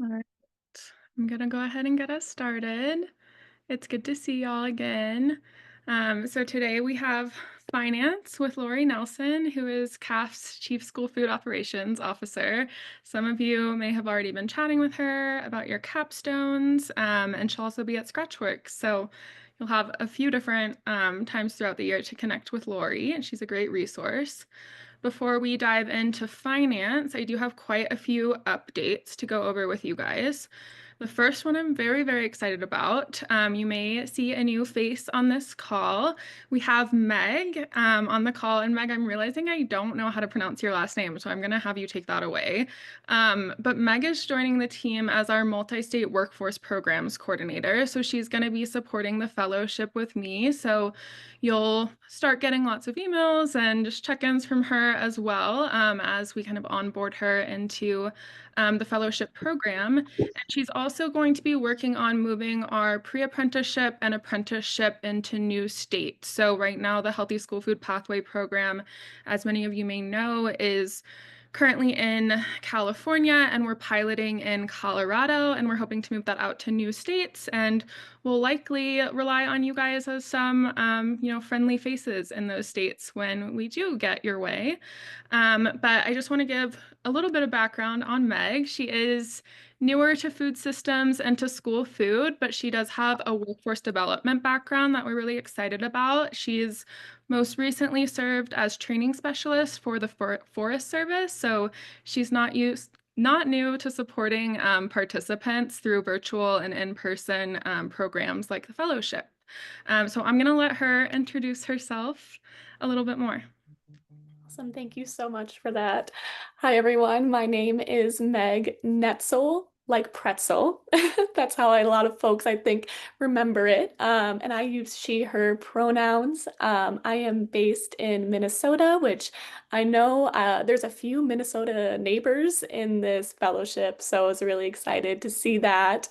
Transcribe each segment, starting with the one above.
All right, I'm gonna go ahead and get us started. It's good to see y'all again. So today we have finance with Lori Nelson, who is CAF's Chief School Food Operations Officer. Some of you may have already been chatting with her about your capstones, and she'll also be at Scratchworks. So you'll have a few different times throughout the year to connect with Lori, and she's a great resource. Before we dive into finance, I do have quite a few updates to go over with you guys. The first one I'm very, very excited about. You may see a new face on this call. We have Meg on the call. And Meg, I'm realizing I don't know how to pronounce your last name, so I'm going to have you take that away. But Meg is joining the team as our multi-state workforce programs coordinator. So she's going to be supporting the fellowship with me. So you'll start getting lots of emails and just check-ins from her as well as we kind of onboard her into the fellowship program. And she's also going to be working on moving our pre-apprenticeship and apprenticeship into new states. So right now, the Healthy School Food Pathway program, as many of you may know, is currently in California, and we're piloting in Colorado, and we're hoping to move that out to new states. And we'll likely rely on you guys as some, friendly faces in those states when we do get your way. But I just want to give a little bit of background on Meg. She is newer to food systems and to school food, but she does have a workforce development background that we're really excited about. She's most recently served as training specialist for the Forest Service, so she's not new to supporting participants through virtual and in-person programs like the fellowship. So I'm going to let her introduce herself a little bit more. Awesome. Thank you so much for that. Hi, everyone. My name is Meg Netzel, like pretzel. That's how a lot of folks, I think, remember it. And I use she, her pronouns. I am based in Minnesota, which I know there's a few Minnesota neighbors in this fellowship. So I was really excited to see that.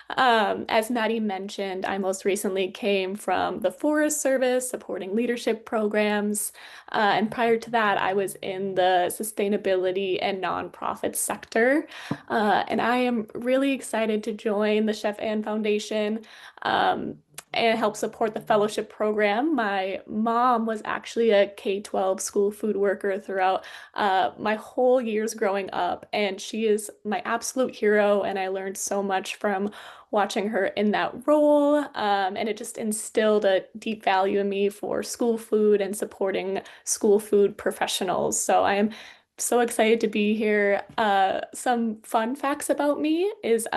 As Maddie mentioned, I most recently came from the Forest Service supporting leadership programs. And prior to that, I was in the sustainability and nonprofit sector. And I am really excited to join the Chef Ann Foundation. And help support the fellowship program. My mom was actually a K-12 school food worker throughout my whole years growing up, and she is my absolute hero, and I learned so much from watching her in that role. And it just instilled a deep value in me for school food and supporting school food professionals. So I am so excited to be here. Some fun facts about me is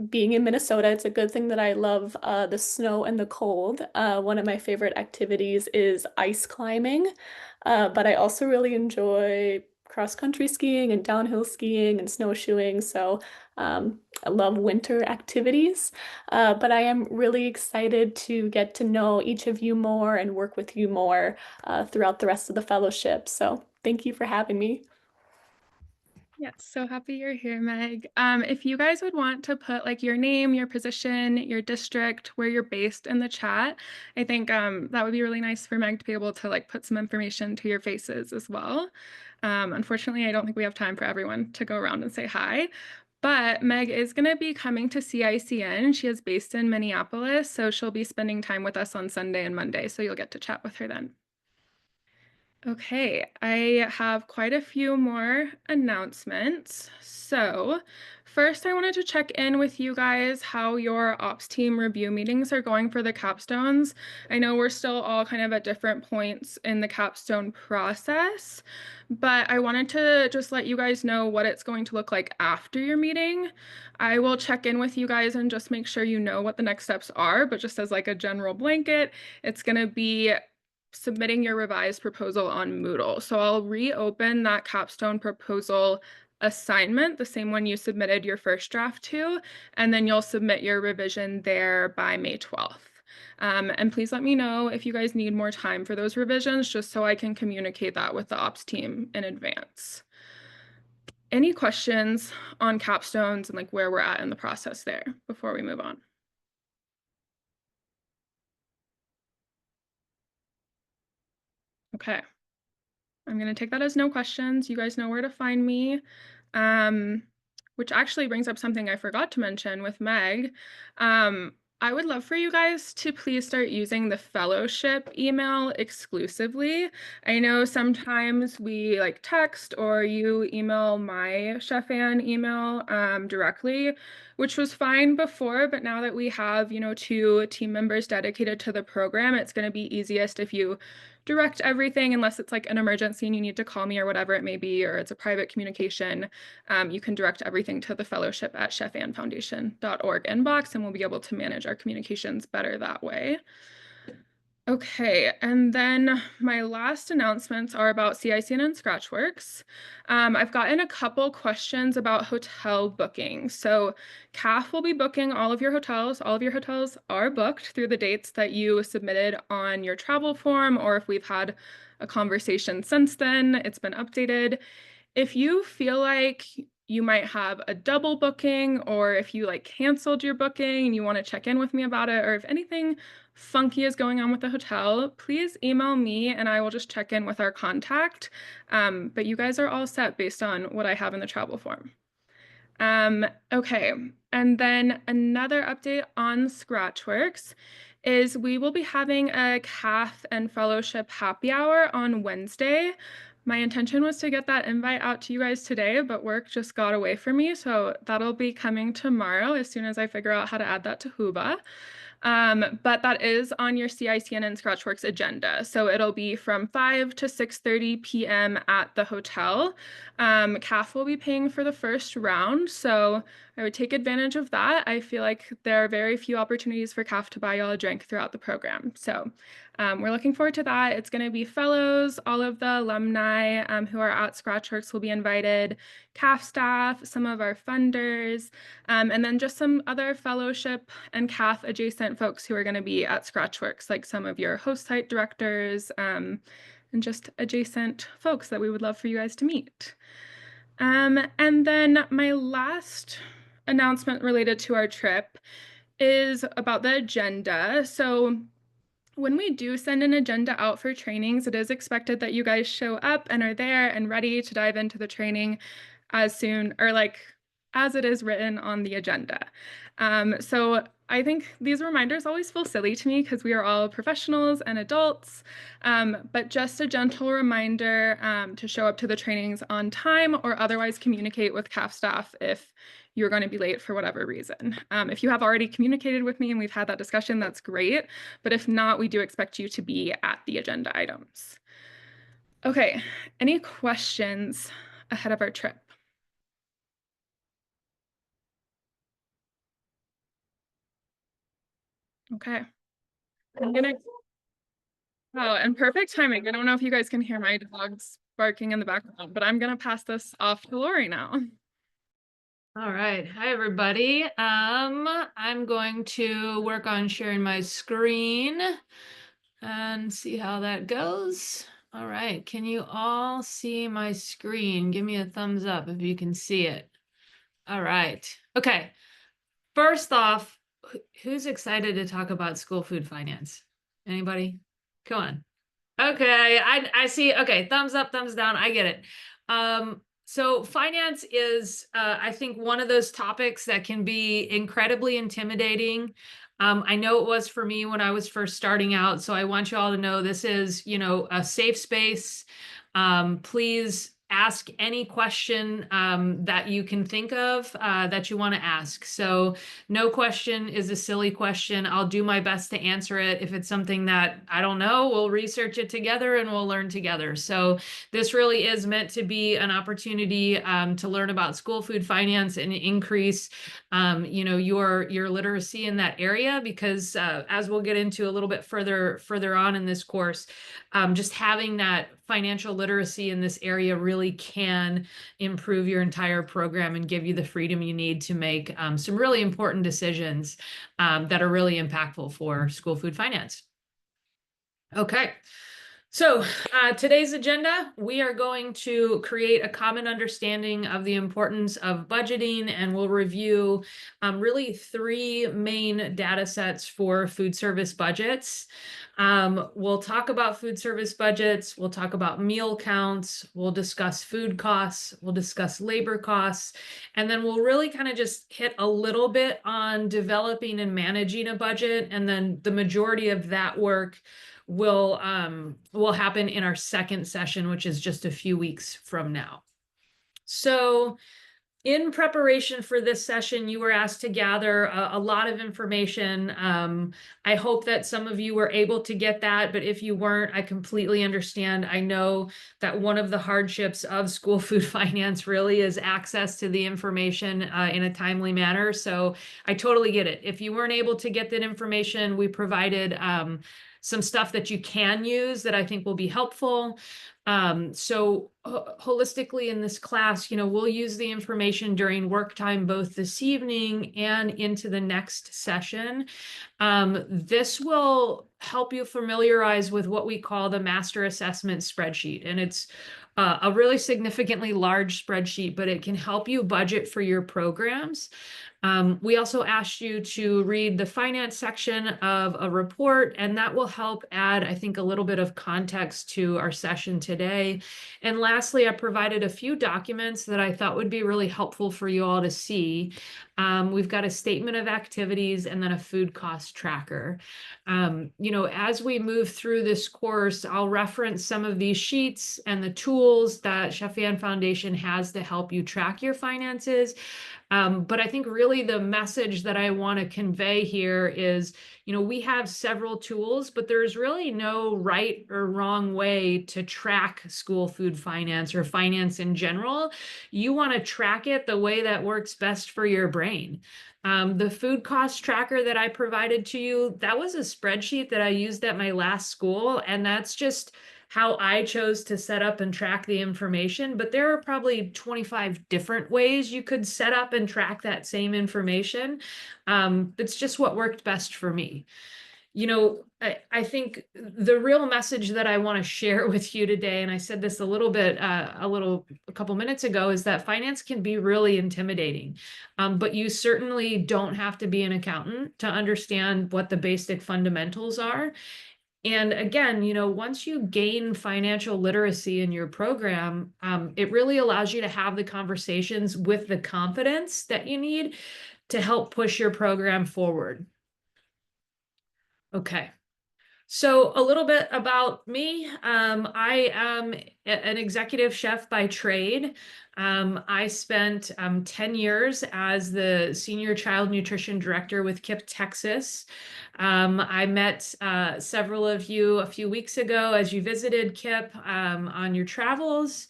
being in Minnesota. It's a good thing that I love the snow and the cold. One of my favorite activities is ice climbing, but I also really enjoy cross-country skiing and downhill skiing and snowshoeing. So I love winter activities, but I am really excited to get to know each of you more and work with you more throughout the rest of the fellowship. So thank you for having me. Yes, so happy you're here, Meg. If you guys would want to put like your name, your position, your district, where you're based in the chat, I think that would be really nice for Meg to be able to like put some information to your faces as well. Unfortunately, I don't think we have time for everyone to go around and say hi. But Meg is going to be coming to CICN. She is based in Minneapolis, so she'll be spending time with us on Sunday and Monday, so you'll get to chat with her then. Okay, I have quite a few more announcements. So, first, I wanted to check in with you guys how your ops team review meetings are going for the capstones. I know we're still all kind of at different points in the capstone process, but I wanted to just let you guys know what it's going to look like after your meeting. I will check in with you guys and just make sure you know what the next steps are, but just as like a general blanket, it's going to be submitting your revised proposal on Moodle. So I'll reopen that capstone proposal assignment, the same one you submitted your first draft to, and then you'll submit your revision there by May 12th. And please let me know if you guys need more time for those revisions, just so I can communicate that with the ops team in advance. Any questions on capstones and like where we're at in the process there before we move on? Okay. I'm going to take that as no questions. You guys know where to find me. Um, which actually brings up something I forgot to mention with Meg. Um, I would love for you guys to please start using the fellowship email exclusively. I know sometimes we like text or you email my Chef Ann email directly, which was fine before, but now that we have, you know, 2 team members dedicated to the program, it's going to be easiest if you direct everything, unless it's like an emergency and you need to call me or whatever it may be, or it's a private communication. You can direct everything to the fellowship at chefannfoundation.org inbox, and we'll be able to manage our communications better that way. Okay, and then my last announcements are about CICN and Scratchworks. I've gotten a couple questions about hotel booking. So CAF will be booking all of your hotels. All of your hotels are booked through the dates that you submitted on your travel form, or if we've had a conversation since then, it's been updated. If you feel like you might have a double booking, or if you like canceled your booking and you want to check in with me about it, or if anything funky is going on with the hotel, please email me and I will just check in with our contact. But you guys are all set based on what I have in the travel form. Okay, and then another update on Scratchworks is we will be having a CAF and fellowship happy hour on Wednesday. My intention was to get that invite out to you guys today, but work just got away from me, so that'll be coming tomorrow as soon as I figure out how to add that to Hooba. But that is on your CICN and Scratchworks agenda. So it'll be from 5 to 6:30 p.m. at the hotel. CAF will be paying for the first round, so I would take advantage of that. I feel like there are very few opportunities for CAF to buy y'all a drink throughout the program. So we're looking forward to that. It's going to be fellows, all of the alumni who are at Scratchworks will be invited, CAF staff, some of our funders, and then just some other fellowship and CAF adjacent folks who are going to be at Scratchworks, like some of your host site directors and just adjacent folks that we would love for you guys to meet. And then my last announcement related to our trip is about the agenda. So when we do send an agenda out for trainings, it is expected that you guys show up and are there and ready to dive into the training as soon, or like as it is written on the agenda. So I think these reminders always feel silly to me because we are all professionals and adults, but just a gentle reminder to show up to the trainings on time or otherwise communicate with CAF staff if you're going to be late for whatever reason. If you have already communicated with me and we've had that discussion, that's great. But if not, we do expect you to be at the agenda items. Okay, any questions ahead of our trip? Okay. I'm gonna, oh, and perfect timing. I don't know if you guys can hear my dogs barking in the background, but I'm gonna pass this off to Lori now. All right. Hi, everybody. I'm going to work on sharing my screen and see how that goes. All right. Can you all see my screen? Give me a thumbs up if you can see it. All right. Okay. First off, who's excited to talk about school food finance? Anybody? Come on. Okay, I see. Okay, thumbs up, thumbs down. I get it. So finance is, I think, one of those topics that can be incredibly intimidating. I know it was for me when I was first starting out. So I want you all to know this is, you know, a safe space. Please ask any question that you can think of that you want to ask. So no question is a silly question. I'll do my best to answer it. If it's something that I don't know, we'll research it together and we'll learn together. So this really is meant to be an opportunity to learn about school food finance and increase, you know, your literacy in that area. Because as we'll get into a little bit further on in this course, just having that financial literacy in this area really can improve your entire program and give you the freedom you need to make some really important decisions that are really impactful for school food finance. Okay, So today's agenda, we are going to create a common understanding of the importance of budgeting, and we'll review really three main data sets for food service budgets. We'll talk about food service budgets, we'll talk about meal counts, we'll discuss food costs, we'll discuss labor costs, and then we'll really kind of just hit a little bit on developing and managing a budget, and then the majority of that work will happen in our second session, which is just a few weeks from now. So in preparation for this session, you were asked to gather a lot of information. I hope that some of you were able to get that, but if you weren't, I completely understand. I know that one of the hardships of school food finance really is access to the information in a timely manner. So I totally get it. If you weren't able to get that information, we provided some stuff that you can use that I think will be helpful. So holistically in this class, we'll use the information during work time, both this evening and into the next session. This will help you familiarize with what we call the master assessment spreadsheet. And it's a really significantly large spreadsheet, but it can help you budget for your programs. We also asked you to read the finance section of a report, and that will help add, I think, a little bit of context to our session today. And lastly, I provided a few documents that I thought would be really helpful for you all to see. We've got a statement of activities and then a food cost tracker. As we move through this course, I'll reference some of these sheets and the tools that Chef Ann Foundation has to help you track your finances. But I think really the message that I want to convey here is, we have several tools, but there's really no right or wrong way to track school food finance or finance in general. You want to track it the way that works best for your brain. The food cost tracker that I provided to you, that was a spreadsheet that I used at my last school, and that's just how I chose to set up and track the information, but there are probably 25 different ways you could set up and track that same information. It's just what worked best for me. I think the real message that I want to share with you today, and I said this a couple minutes ago, is that finance can be really intimidating. But you certainly don't have to be an accountant to understand what the basic fundamentals are. And again, once you gain financial literacy in your program, it really allows you to have the conversations with the confidence that you need to help push your program forward. Okay. So a little bit about me. I am an executive chef by trade. I spent 10 years as the senior child nutrition director with KIPP Texas. I met several of you a few weeks ago as you visited KIPP on your travels.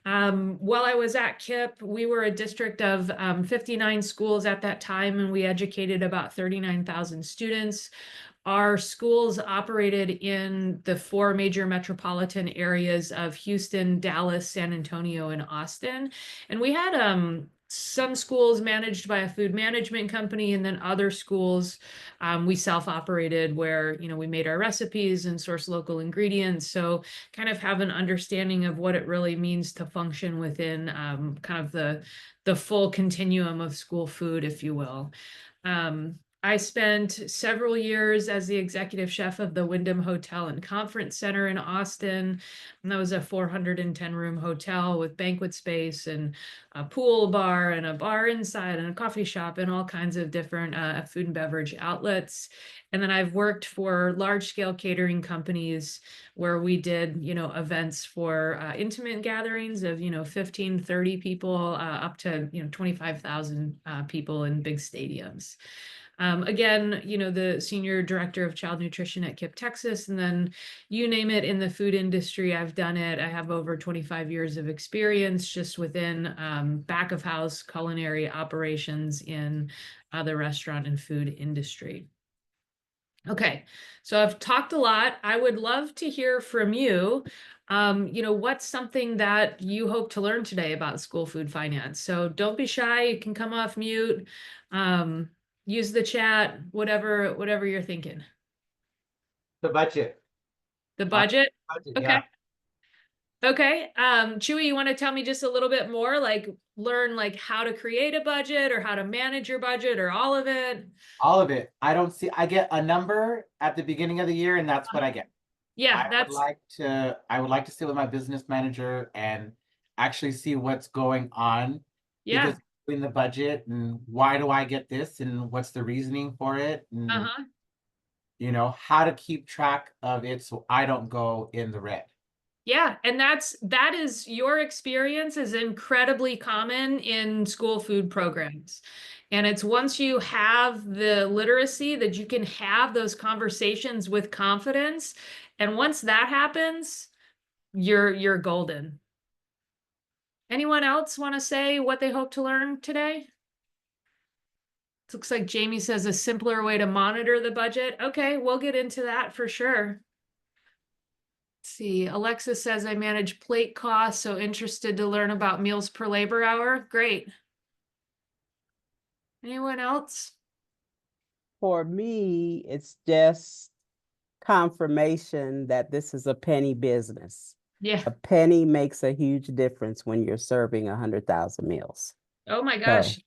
While I was at KIPP, we were a district of 59 schools at that time, and we educated about 39,000 students. Our schools operated in the 4 major metropolitan areas of Houston, Dallas, San Antonio, and Austin. And we had some schools managed by a food management company, and then other schools we self-operated where, we made our recipes and source local ingredients. So kind of have an understanding of what it really means to function within kind of the full continuum of school food, if you will. I spent several years as the executive chef of the Wyndham Hotel and Conference Center in Austin. And that was a 410-room hotel with banquet space and a pool bar and a bar inside and a coffee shop and all kinds of different food and beverage outlets. And then I've worked for large-scale catering companies where we did, events for intimate gatherings of, 15, 30 people up to, 25,000 people in big stadiums. Again, the senior director of child nutrition at KIPP Texas, and then you name it in the food industry, I've done it. I have over 25 years of experience just within back of house culinary operations in the restaurant and food industry. Okay, so I've talked a lot. I would love to hear from you. What's something that you hope to learn today about school food finance? So don't be shy. You can come off mute. Use the chat, whatever you're thinking. The budget. The budget? budget, Okay. yeah. Okay. Chewy, you want to tell me just a little bit more, like learn like how to create a budget or how to manage your budget or all of it? All of it. I get a number at the beginning of the year and that's what I get. Yeah, I would like to sit with my business manager and actually see what's going on. yeah. Because in the budget and why do I get this and what's the reasoning for it and Uh-huh. how to keep track of it so I don't go in the red. Yeah, and that is your experience is incredibly common in school food programs. And it's once you have the literacy that you can have those conversations with confidence. And once that happens, you're golden. Anyone else want to say what they hope to learn today? It looks like Jamie says a simpler way to monitor the budget. Okay, we'll get into that for sure. See, Alexa says I manage plate costs, so interested to learn about meals per labor hour. Great. Anyone else? For me, it's just confirmation that this is a penny business. Yeah. A penny makes a huge difference when you're serving 100,000 meals. Oh my gosh. So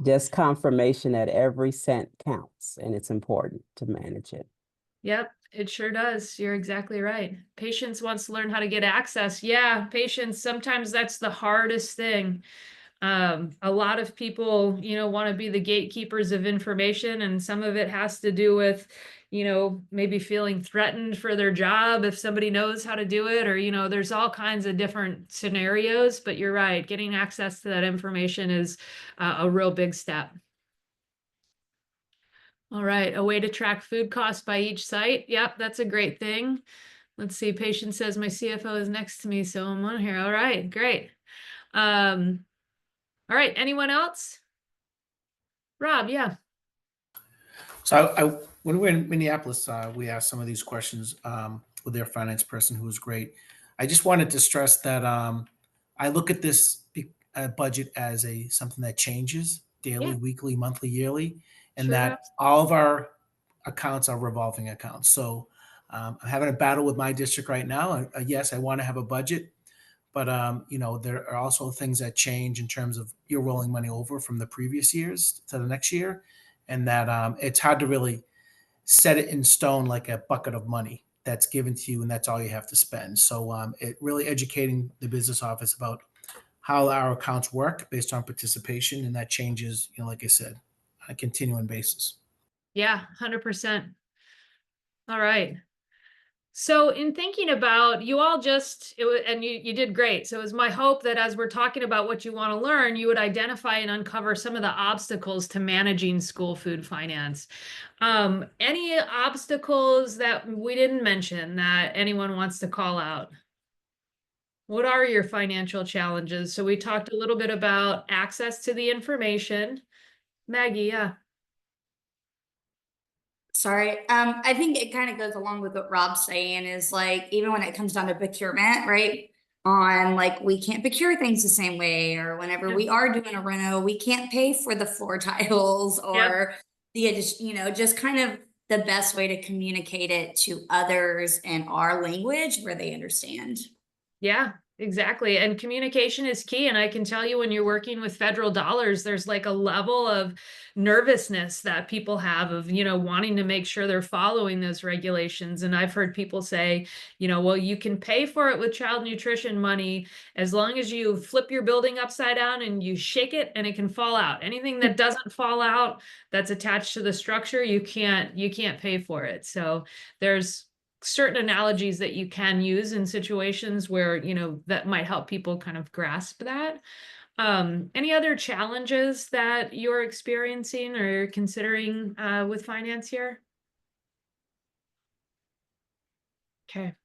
just confirmation that every cent counts and it's important to manage it. Yep, it sure does. You're exactly right. Patience wants to learn how to get access. Yeah, patience. Sometimes that's the hardest thing. A lot of people, want to be the gatekeepers of information, and some of it has to do with, maybe feeling threatened for their job if somebody knows how to do it, or, there's all kinds of different scenarios, but you're right. Getting access to that information is a real big step. All right, a way to track food costs by each site. Yep, that's a great thing. Let's see, Patience says my CFO is next to me, so I'm on here. All right, great. All right, anyone else? Rob, yeah. So when we were in Minneapolis, we asked some of these questions with their finance person, who was great. I just wanted to stress that I look at this budget as something that changes daily, Yeah. weekly, monthly, yearly, and Sure that does. all of our accounts are revolving accounts. So I'm having a battle with my district right now. Yes, I want to have a budget, but there are also things that change in terms of you're rolling money over from the previous years to the next year, and that it's hard to really set it in stone like a bucket of money that's given to you and that's all you have to spend. So it really educating the business office about how our accounts work based on participation, and that changes, like I said, on a continuing basis. Yeah, 100%. All right. So in thinking about you all and you did great. So it was my hope that as we're talking about what you want to learn, you would identify and uncover some of the obstacles to managing school food finance. Any obstacles that we didn't mention that anyone wants to call out? What are your financial challenges? So we talked a little bit about access to the information. Maggie, yeah. Sorry. I think it kind of goes along with what Rob's saying is like, even when it comes down to procurement, right? On like, we can't procure things the same way, or whenever we are doing a reno, we can't pay for the floor tiles or just kind of the best way to communicate it to others in our language where they understand. Yeah, exactly. And communication is key. And I can tell you when you're working with federal dollars, there's like a level of nervousness that people have of, wanting to make sure they're following those regulations. And I've heard people say, well, you can pay for it with child nutrition money as long as you flip your building upside down and you shake it and it can fall out. Anything that doesn't fall out that's attached to the structure, you can't pay for it. So there's certain analogies that you can use in situations where, that might help people kind of grasp that. Any other challenges that you're experiencing or considering with finance here? Okay.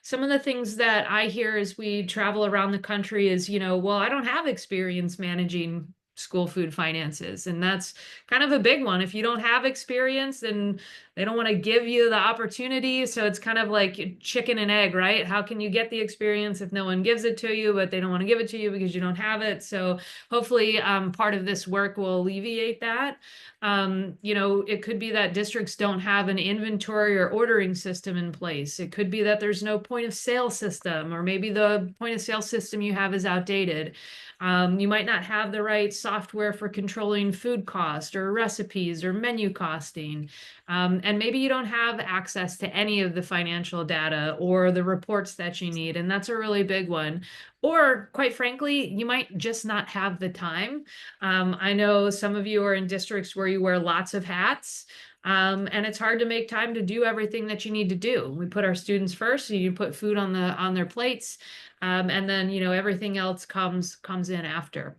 Some of the things that I hear as we travel around the country is, well, I don't have experience managing school food finances. And that's kind of a big one. If you don't have experience, then They don't want to give you the opportunity. So it's kind of like chicken and egg, right? How can you get the experience if no one gives it to you, but they don't want to give it to you because you don't have it? So hopefully part of this work will alleviate that. You know, it could be that districts don't have an inventory or ordering system in place. It could be that there's no point of sale system, or maybe the point of sale system you have is outdated. You might not have the right software for controlling food cost or recipes or menu costing. And maybe you don't have access to any of the financial data or the reports that you need. And that's a really big one. Or quite frankly, you might just not have the time. I know some of you are in districts where you wear lots of hats. And it's hard to make time to do everything that you need to do. We put our students first, so you put food on their plates. And then, you know, everything else comes in after.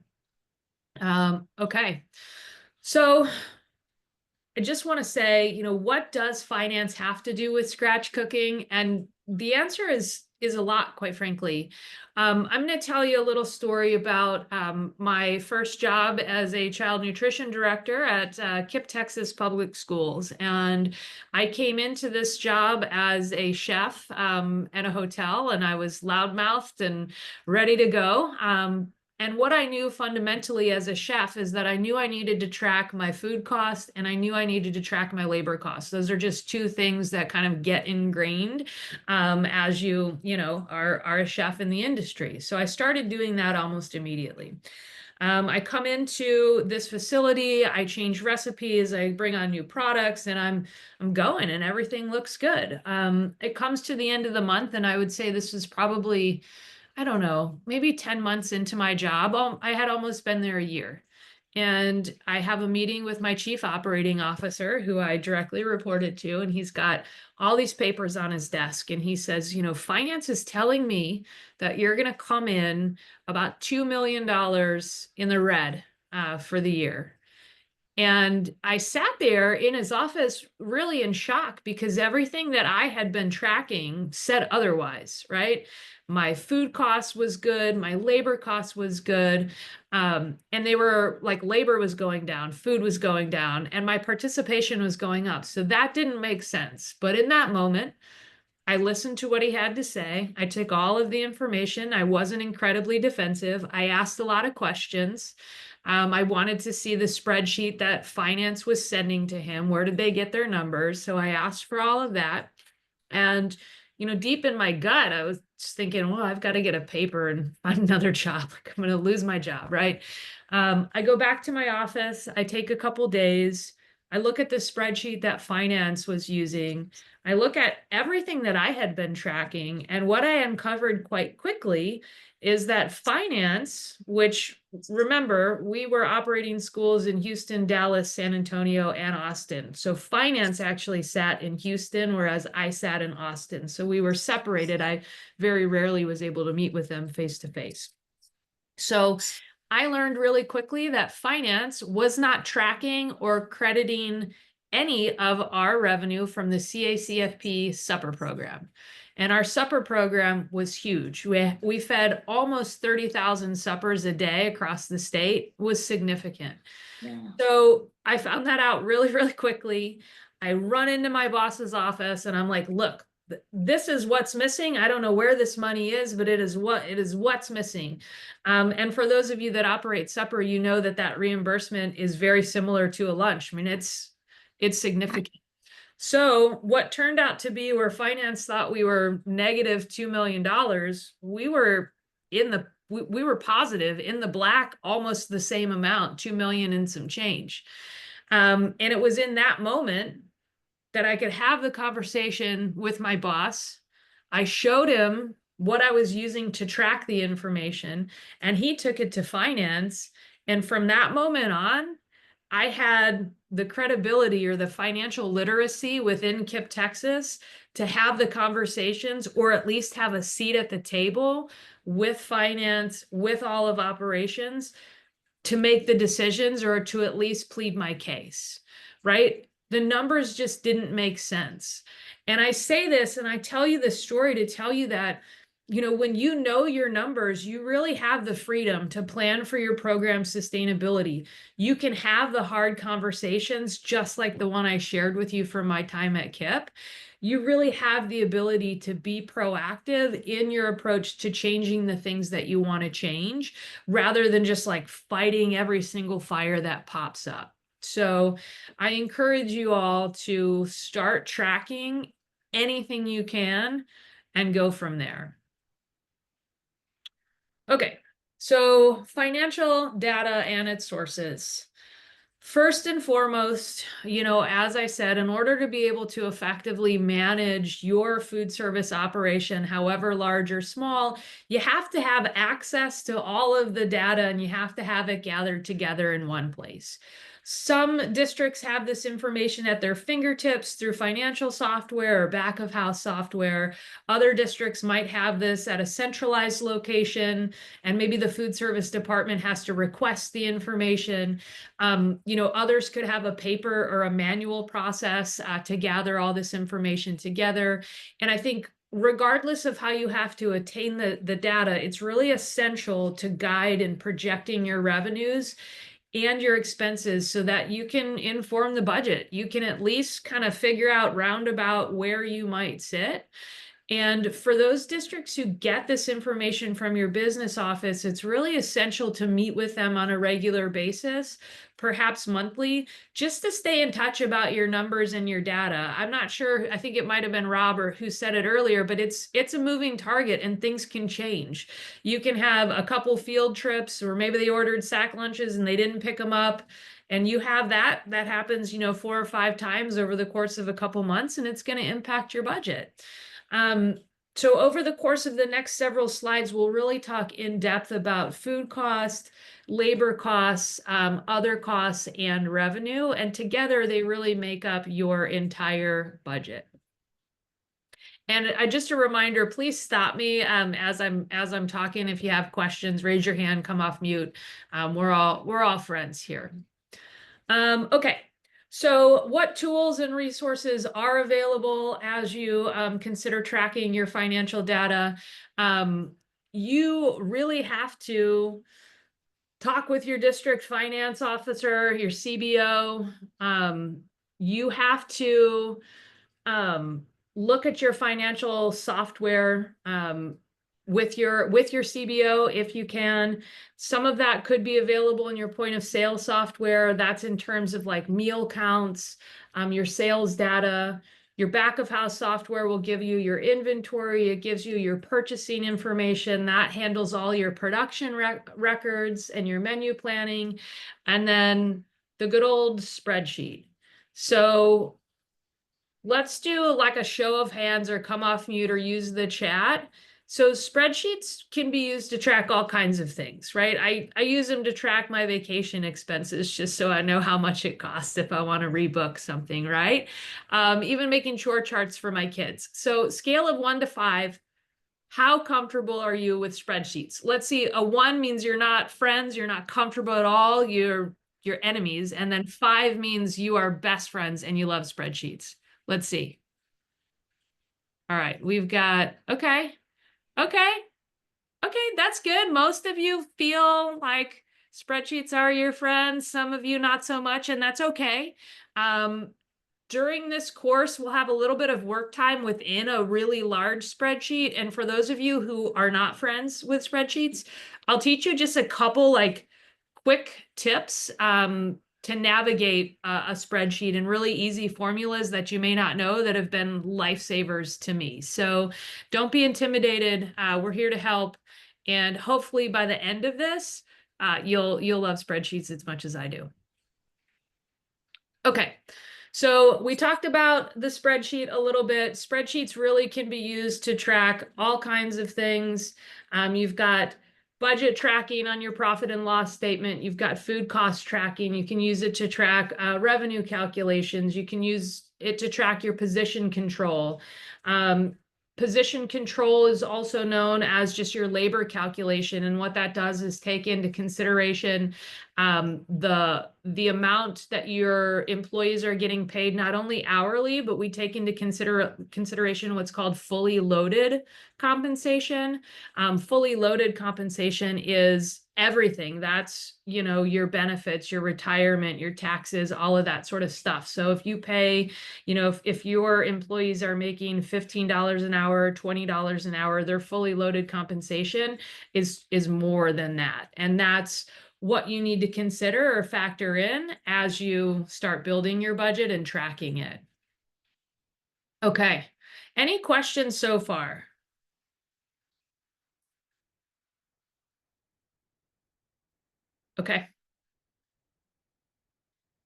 Okay. So I just want to say, you know, what does finance have to do with scratch cooking? And the answer is a lot, quite frankly. I'm going to tell you a little story about my first job as a child nutrition director at KIPP Texas Public Schools. And I came into this job as a chef at a hotel, and I was loudmouthed and ready to go. And what I knew fundamentally as a chef is that I knew I needed to track my food cost, and I knew I needed to track my labor costs. Those are just two things that kind of get ingrained as you know, are a chef in the industry. So I started doing that almost immediately. I come into this facility, I change recipes, I bring on new products, and I'm going, and everything looks good. It comes to the end of the month, and I would say this was probably, I don't know, maybe 10 months into my job. I had almost been there a year. And I have a meeting with my chief operating officer, who I directly reported to, and he's got all these papers on his desk. And he says, you know, finance is telling me that you're going to come in about $2 million in the red for the year. And I sat there in his office really in shock, because everything that I had been tracking said otherwise, right? My food cost was good, my labor cost was good. And they were like, labor was going down, food was going down, and my participation was going up. So that didn't make sense. But in that moment, I listened to what he had to say. I took all of the information. I wasn't incredibly defensive. I asked a lot of questions. I wanted to see the spreadsheet that finance was sending to him. Where did they get their numbers? So I asked for all of that. And, you know, deep in my gut, I was just thinking, well, I've got to get a paper and find another job. Like, I'm going to lose my job, right? I go back to my office. I take a couple days. I look at the spreadsheet that finance was using. I look at everything that I had been tracking, and what I uncovered quite quickly is that finance, which, remember, we were operating schools in Houston, Dallas, San Antonio, and Austin. So finance actually sat in Houston, whereas I sat in Austin. So we were separated. I very rarely was able to meet with them face to face. So I learned really quickly that finance was not tracking or crediting any of our revenue from the CACFP supper program. And our supper program was huge. We fed almost 30,000 suppers a day across the state. It was significant. Yeah. So I found that out really, really quickly. I run into my boss's office and I'm like, look, this is what's missing. I don't know where this money is, but it is what's missing. And for those of you that operate supper, you know that reimbursement is very similar to a lunch. I mean, it's significant. So what turned out to be, where finance thought we were negative $2 million, we were we were positive in the black, almost the same amount, 2 million and some change. And it was in that moment that I could have the conversation with my boss. I showed him what I was using to track the information, and he took it to finance. And from that moment on, I had the credibility or the financial literacy within KIPP Texas to have the conversations, or at least have a seat at the table with finance, with all of operations, to make the decisions, or to at least plead my case, right? The numbers just didn't make sense. And I say this, and I tell you this story to tell you that you know, when you know your numbers, you really have the freedom to plan for your program sustainability. You can have the hard conversations, just like the one I shared with you from my time at KIPP. You really have the ability to be proactive in your approach to changing the things that you want to change, rather than just like fighting every single fire that pops up. So I encourage you all to start tracking anything you can and go from there. Okay, so financial data and its sources. First and foremost, you know, as I said, in order to be able to effectively manage your food service operation, however large or small, you have to have access to all of the data and you have to have it gathered together in one place. Some districts have this information at their fingertips through financial software or back of house software. Other districts might have this at a centralized location, and maybe the food service department has to request the information. You know, others could have a paper or a manual process to gather all this information together. And I think regardless of how you have to attain the data, it's really essential to guide in projecting your revenues and your expenses so that you can inform the budget. You can at least kind of figure out roundabout where you might sit. And for those districts who get this information from your business office, it's really essential to meet with them on a regular basis, perhaps monthly, just to stay in touch about your numbers and your data. I'm not sure, I think it might have been Robert who said it earlier, but it's a moving target and things can change. You can have a couple field trips, or maybe they ordered sack lunches and they didn't pick them up. And you have that happens, you know, 4 or 5 times over the course of a couple months, and it's going to impact your budget. So over the course of the next several slides, we'll really talk in depth about food cost, labor costs, other costs, and revenue. And together they really make up your entire budget. And just a reminder, please stop me as I'm talking. If you have questions, raise your hand, come off mute. We're all friends here. Okay. So what tools and resources are available as you consider tracking your financial data? You really have to talk with your district finance officer, your CBO. You have to look at your financial software with your CBO if you can. Some of that could be available in your point of sale software. That's in terms of like meal counts, your sales data. Your back of house software will give you your inventory. It gives you your purchasing information. That handles all your production records and your menu planning. And then the good old spreadsheet. So let's do like a show of hands, or come off mute, or use the chat. So spreadsheets can be used to track all kinds of things, right? I use them to track my vacation expenses, just so I know how much it costs if I want to rebook something, right? Even making chore charts for my kids. So scale of 1 to 5, how comfortable are you with spreadsheets? Let's see, a 1 means you're not friends, you're not comfortable at all, you're enemies. And then 5 means you are best friends and you love spreadsheets. Let's see. All right, we've got, okay, that's good. Most of you feel like spreadsheets are your friends, some of you not so much, and that's okay. During this course, we'll have a little bit of work time within a really large spreadsheet. And for those of you who are not friends with spreadsheets, I'll teach you just a couple like quick tips to navigate a spreadsheet, and really easy formulas that you may not know that have been lifesavers to me. So don't be intimidated. We're here to help. And hopefully by the end of this, you'll love spreadsheets as much as I do. Okay. So we talked about the spreadsheet a little bit. Spreadsheets really can be used to track all kinds of things. You've got budget tracking on your profit and loss statement. You've got food cost tracking. You can use it to track revenue calculations. You can use it to track your position control. Position control is also known as just your labor calculation. And what that does is take into consideration the amount that your employees are getting paid, not only hourly, but we take into consideration what's called fully loaded compensation. Fully loaded compensation is everything. That's, you know, your benefits, your retirement, your taxes, all of that sort of stuff. So if you pay, you know, if your employees are making $15 an hour, $20 an hour, their fully loaded compensation is more than that. And that's what you need to consider or factor in as you start building your budget and tracking it. Okay. Any questions so far? Okay.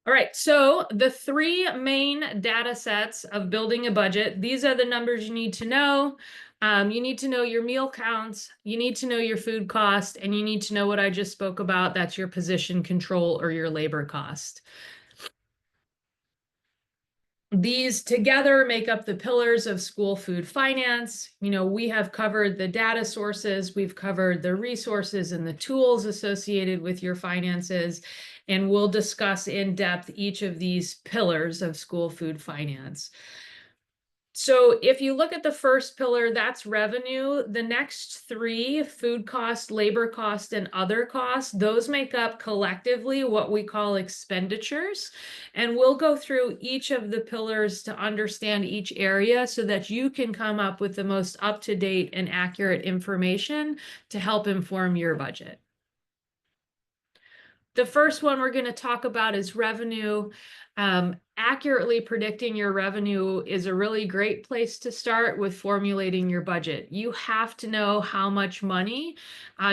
All right, so the three main data sets of building a budget, these are the numbers you need to know. You need to know your meal counts, you need to know your food cost, and you need to know what I just spoke about. That's your position control or your labor cost. These together make up the pillars of school food finance. You know, we have covered the data sources, we've covered the resources and the tools associated with your finances, and we'll discuss in depth each of these pillars of school food finance. So if you look at the first pillar, that's revenue. The next three, food cost, labor cost, and other costs, those make up collectively what we call expenditures. And we'll go through each of the pillars to understand each area so that you can come up with the most up-to-date and accurate information to help inform your budget. The first one we're going to talk about is revenue. Accurately predicting your revenue is a really great place to start with formulating your budget. You have to know how much money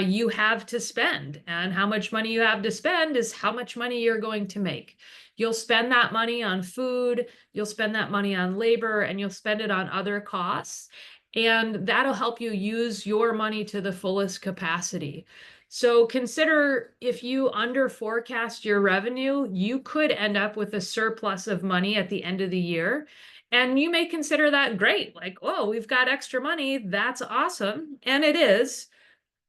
you have to spend, and how much money you have to spend is how much money you're going to make. You'll spend that money on food, you'll spend that money on labor, and you'll spend it on other costs. And that'll help you use your money to the fullest capacity. So consider if you under forecast your revenue, you could end up with a surplus of money at the end of the year. And you may consider that great, like, oh, we've got extra money. That's awesome. And it is.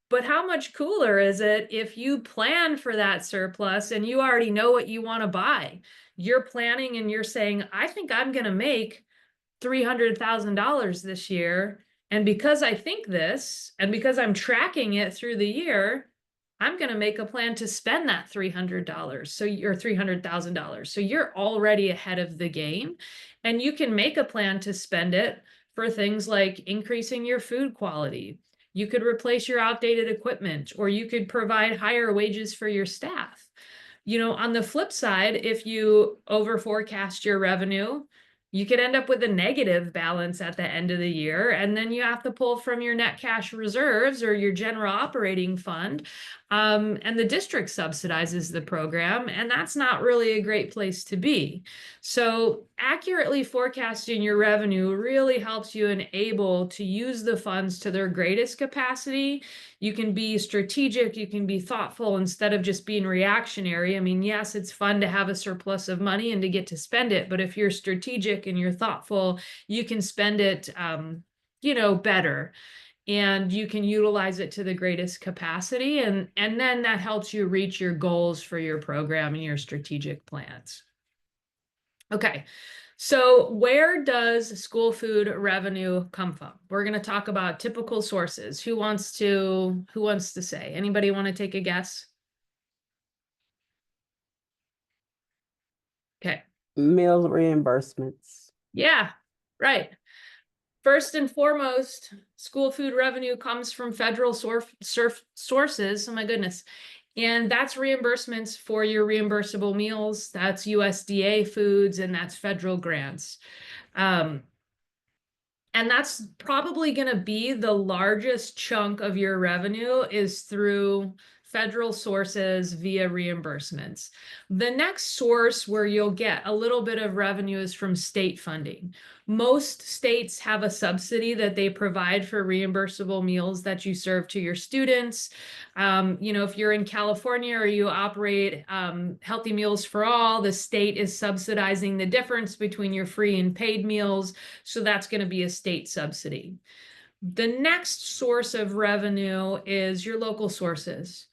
But how much cooler is it if you plan for that surplus and you already know what you want to buy? You're planning and you're saying, I think I'm going to make $300,000 this year. And because I think this, and because I'm tracking it through the year, I'm going to make a plan to spend that $300. So you're $300,000. So you're already ahead of the game, and you can make a plan to spend it for things like increasing your food quality. You could replace your outdated equipment, or you could provide higher wages for your staff. You know, on the flip side, if you over forecast your revenue, you could end up with a negative balance at the end of the year, and then you have to pull from your net cash reserves or your general operating fund, and the district subsidizes the program, and that's not really a great place to be. So accurately forecasting your revenue really helps you and able to use the funds to their greatest capacity. You can be strategic, you can be thoughtful instead of just being reactionary. I mean, yes, it's fun to have a surplus of money and to get to spend it, but if you're strategic and you're thoughtful, you can spend it, you know, better. And you can utilize it to the greatest capacity. And then that helps you reach your goals for your program and your strategic plans. Okay, so where does school food revenue come from? We're going to talk about typical sources. Who wants to say? Anybody want to take a guess? Okay. Meal reimbursements. Yeah, right. First and foremost, school food revenue comes from federal sources. Oh my goodness. And that's reimbursements for your reimbursable meals. That's USDA foods, and that's federal grants. And that's probably going to be the largest chunk of your revenue is through federal sources via reimbursements. The next source where you'll get a little bit of revenue is from state funding. Most states have a subsidy that they provide for reimbursable meals that you serve to your students. You know, if you're in California or you operate Healthy Meals for All, the state is subsidizing the difference between your free and paid meals. So that's going to be a state subsidy. The next source of revenue is your local sources.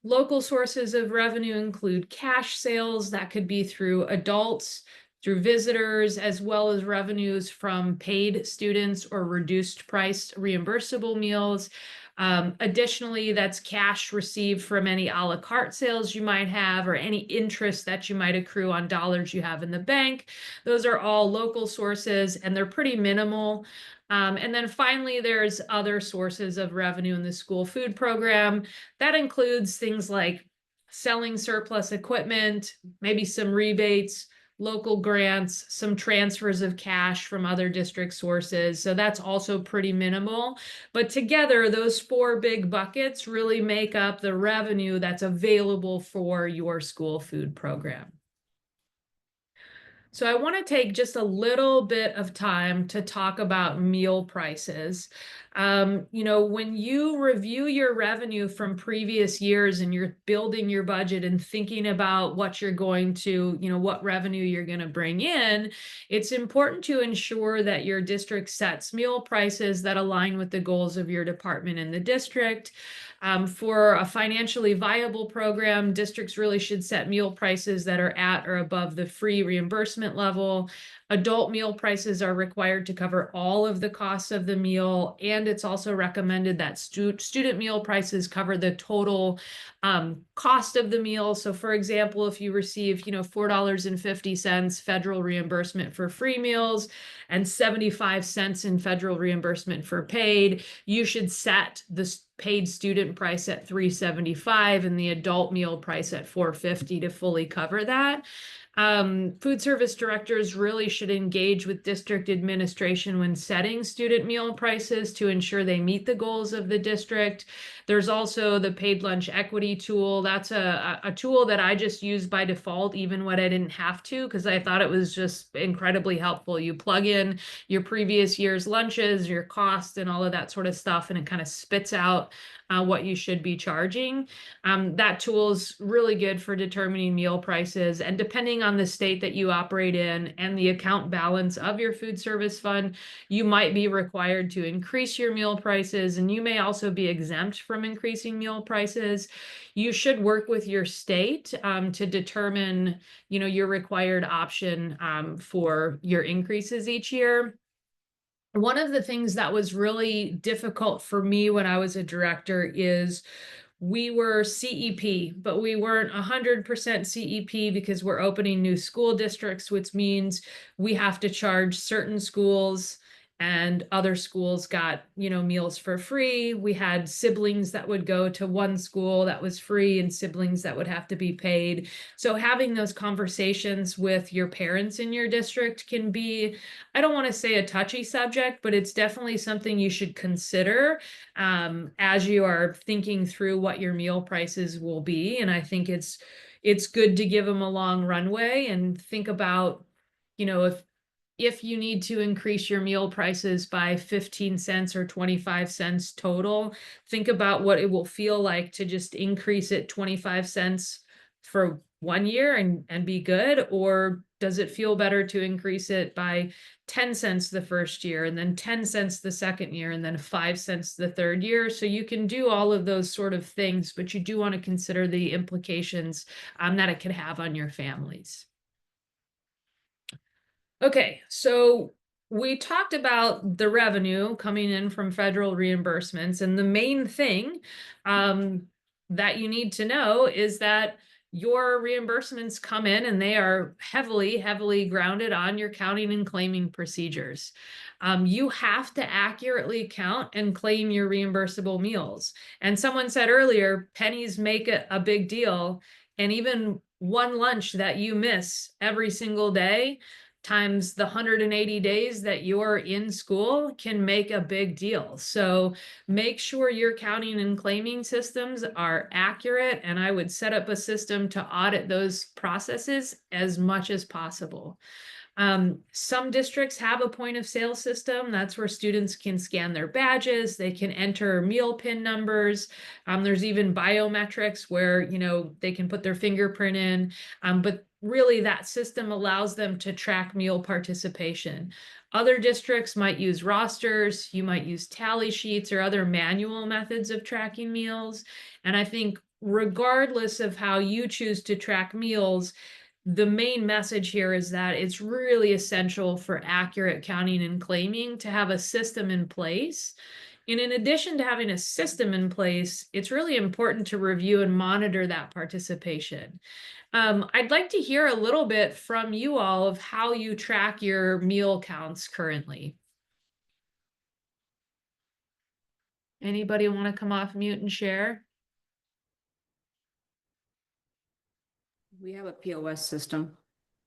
Local sources of revenue include cash sales, that could be through adults, through visitors, as well as revenues from paid students or reduced price reimbursable meals. Additionally, that's cash received from any a la carte sales you might have or any interest that you might accrue on dollars you have in the bank. Those are all local sources and they're pretty minimal. And then finally, there's other sources of revenue in the school food program. That includes things like selling surplus equipment, maybe some rebates, local grants, some transfers of cash from other district sources. So that's also pretty minimal. But together, those 4 big buckets really make up the revenue that's available for your school food program. So I want to take just a little bit of time to talk about meal prices. When you review your revenue from previous years and you're building your budget and thinking about what you're going to, what revenue you're going to bring in, it's important to ensure that your district sets meal prices that align with the goals of your department and the district. For a financially viable program, districts really should set meal prices that are at or above the free reimbursement level. Adult meal prices are required to cover all of the costs of the meal, and it's also recommended that student meal prices cover the total cost of the meal. So for example, if you receive, $4.50 federal reimbursement for free meals and 75 cents in federal reimbursement for paid, you should set the paid student price at $3.75 and the adult meal price at $4.50 to fully cover that. Food service directors really should engage with district administration when setting student meal prices to ensure they meet the goals of the district. There's also the paid lunch equity tool. That's a tool that I just use by default, even when I didn't have to, because I thought it was just incredibly helpful. You plug in your previous year's lunches, your cost, and all of that sort of stuff, and it kind of spits out what you should be charging. That tool is really good for determining meal prices, and depending on the state that you operate in and the account balance of your food service fund, you might be required to increase your meal prices, and you may also be exempt from increasing meal prices. You should work with your state to determine, your required option for your increases each year. One of the things that was really difficult for me when I was a director is we were CEP, but we weren't 100% CEP because we're opening new school districts, which means we have to charge certain schools and other schools got, meals for free. We had siblings that would go to one school that was free and siblings that would have to be paid. So having those conversations with your parents in your district can be, I don't want to say a touchy subject, but it's definitely something you should consider as you are thinking through what your meal prices will be. And I think it's good to give them a long runway and think about, if you need to increase your meal prices by 15 cents or 25 cents total, think about what it will feel like to just increase it 25 cents for 1 year and be good, or does it feel better to increase it by 10 cents the first year and then 10 cents the second year and then 5 cents the third year? So you can do all of those sort of things, but you do want to consider the implications that it could have on your families. Okay, so we talked about the revenue coming in from federal reimbursements, and the main thing that you need to know is that your reimbursements come in and they are heavily, heavily grounded on your counting and claiming procedures. You have to accurately count and claim your reimbursable meals. And someone said earlier, pennies make a big deal, and even one lunch that you miss every single day times the 180 days that you're in school can make a big deal. So make sure your counting and claiming systems are accurate, and I would set up a system to audit those processes as much as possible. Some districts have a point of sale system. That's where students can scan their badges. They can enter meal PIN numbers. There's even biometrics where, they can put their fingerprint in. But really that system allows them to track meal participation. Other districts might use rosters. You might use tally sheets or other manual methods of tracking meals. And I think regardless of how you choose to track meals, the main message here is that it's really essential for accurate counting and claiming to have a system in place. And in addition to having a system in place, it's really important to review and monitor that participation. I'd like to hear a little bit from you all of how you track your meal counts currently. Anybody want to come off mute and share? We have a POS system.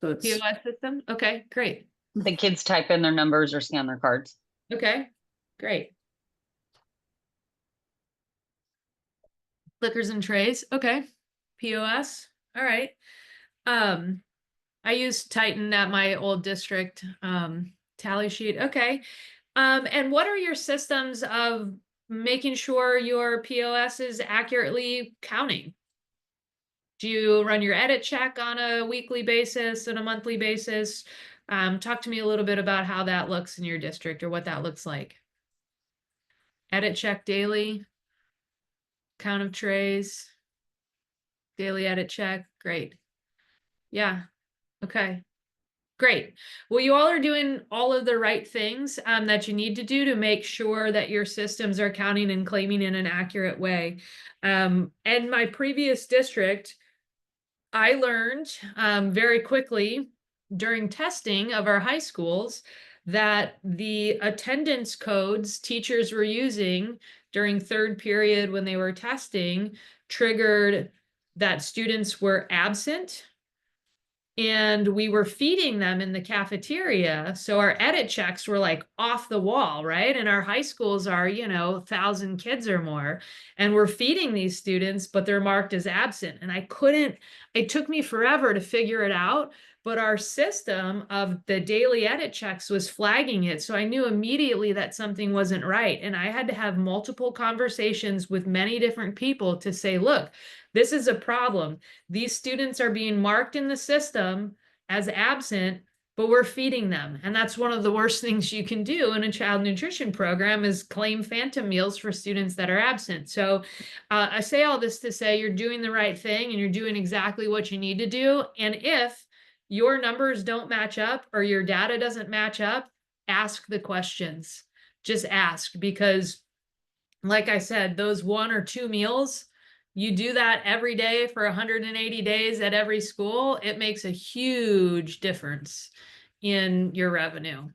So it's POS system? Okay, great. The kids type in their numbers or scan their cards. Okay, great. Clickers and trays. Okay. POS. All right. I used Titan at my old district tally sheet. Okay. And what are your systems of making sure your POS is accurately counting? Do you run your edit check on a weekly basis, on a monthly basis? Talk to me a little bit about how that looks in your district or what that looks like. Edit check daily, count of trays, daily edit check. Great. Yeah. Okay. Great. Well, you all are doing all of the right things that you need to do to make sure that your systems are counting and claiming in an accurate way. And my previous district, I learned very quickly during testing of our high schools that the attendance codes teachers were using during third period when they were testing triggered that students were absent, and we were feeding them in the cafeteria. So our edit checks were like off the wall, right? And our high schools are, 1,000 kids or more, and we're feeding these students, but they're marked as absent. And it took me forever to figure it out, but our system of the daily edit checks was flagging it. So I knew immediately that something wasn't right. And I had to have multiple conversations with many different people to say, look, this is a problem. These students are being marked in the system as absent, but we're feeding them. And that's one of the worst things you can do in a child nutrition program is claim phantom meals for students that are absent. So I say all this to say you're doing the right thing and you're doing exactly what you need to do. And if your numbers don't match up or your data doesn't match up, ask the questions. Just ask, because like I said, those 1 or 2 meals, you do that every day for 180 days at every school, it makes a huge difference in your revenue.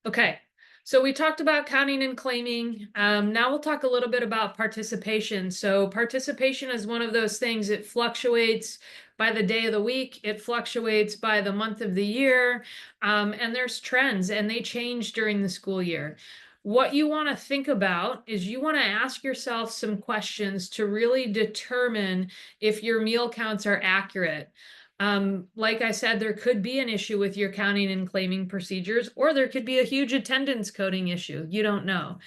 Okay, so we talked about counting and claiming. Now we'll talk a little bit about participation. So participation is one of those things, it fluctuates by the day of the week, it fluctuates by the month of the year, and there's trends and they change during the school year. What you want to think about is you want to ask yourself some questions to really determine if your meal counts are accurate. Like I said, there could be an issue with your counting and claiming procedures, or there could be a huge attendance coding issue. You don't know.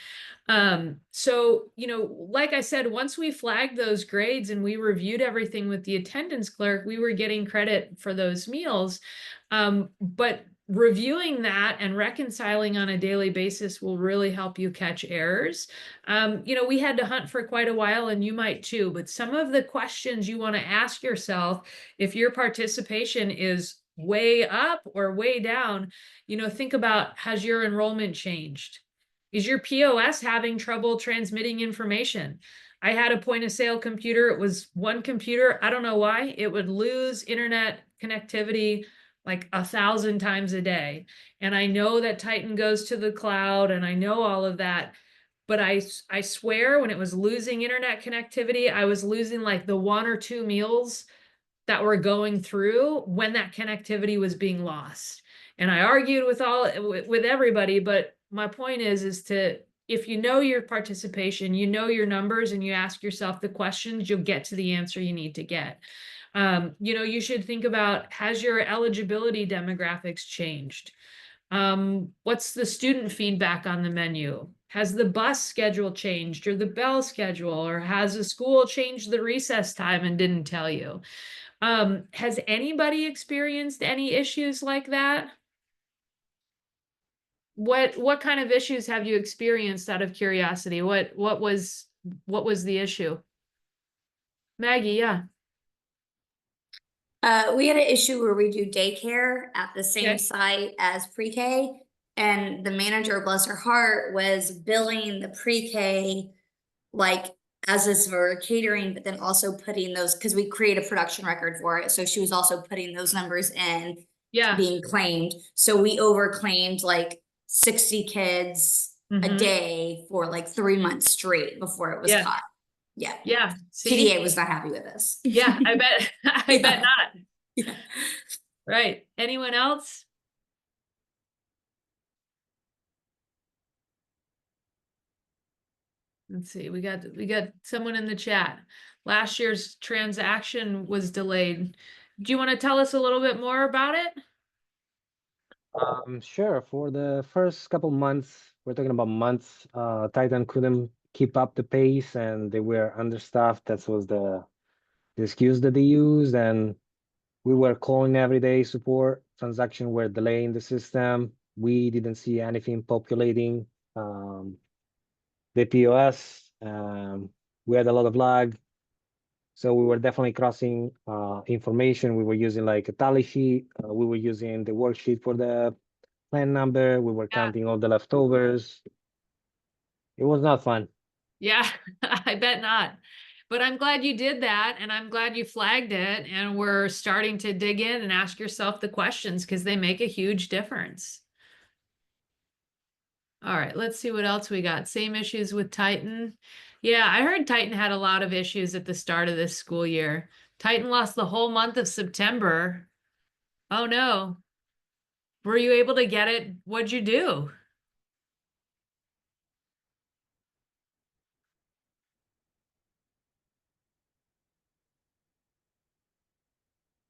So, like I said, once we flagged those grades and we reviewed everything with the attendance clerk, we were getting credit for those meals. But reviewing that and reconciling on a daily basis will really help you catch errors. We had to hunt for quite a while, and you might too, but some of the questions you want to ask yourself if your participation is way up or way down, think about, has your enrollment changed? Is your POS having trouble transmitting information? I had a point of sale computer. It was one computer. I don't know why. It would lose internet connectivity like 1,000 times a day. And I know that Titan goes to the cloud and I know all of that, but I swear when it was losing internet connectivity, I was losing like the 1 or 2 meals that were going through when that connectivity was being lost. And I argued with everybody, but my point is to, if you know your participation, you know your numbers, and you ask yourself the questions, you'll get to the answer you need to get. You should think about, has your eligibility demographics changed? What's the student feedback on the menu? Has the bus schedule changed, or the bell schedule, or has the school changed the recess time and didn't tell you? Has anybody experienced any issues like that? What kind of issues have you experienced out of curiosity? What was what was the issue? Maggie, yeah. We had an issue where we do daycare at the same Okay. site as pre-K. And the manager, bless her heart, was billing the pre-K like as if for catering, but then also putting those, because we create a production record for it. So she was also putting those numbers in Yeah. being claimed. So we overclaimed like 60 kids a Mhm. day for like 3 months straight before it was Yeah. caught. Yeah. Yeah. See? PDA was not happy with us. Yeah, I bet. I Yeah. bet not. Yeah. Right. Anyone else? Let's see. We got someone in the chat. Last year's transaction was delayed. Do you want to tell us a little bit more about it? Sure. For the first couple months, we're talking about months, Titan couldn't keep up the pace and they were understaffed. That was the excuse that they used. And we were calling every day support. Transactions were delaying the system. We didn't see anything populating the POS. We had a lot of lag. So we were definitely crossing information. We were using like a tally sheet. We were using the worksheet for the plan number. We were counting all the leftovers. It was not fun. Yeah, I bet not. But I'm glad you did that, and I'm glad you flagged it, and we're starting to dig in and ask yourself the questions because they make a huge difference. All right, let's see what else we got. Same issues with Titan. Yeah, I heard Titan had a lot of issues at the start of this school year. Titan lost the whole month of September. Oh no. Were you able to get it? What'd you do?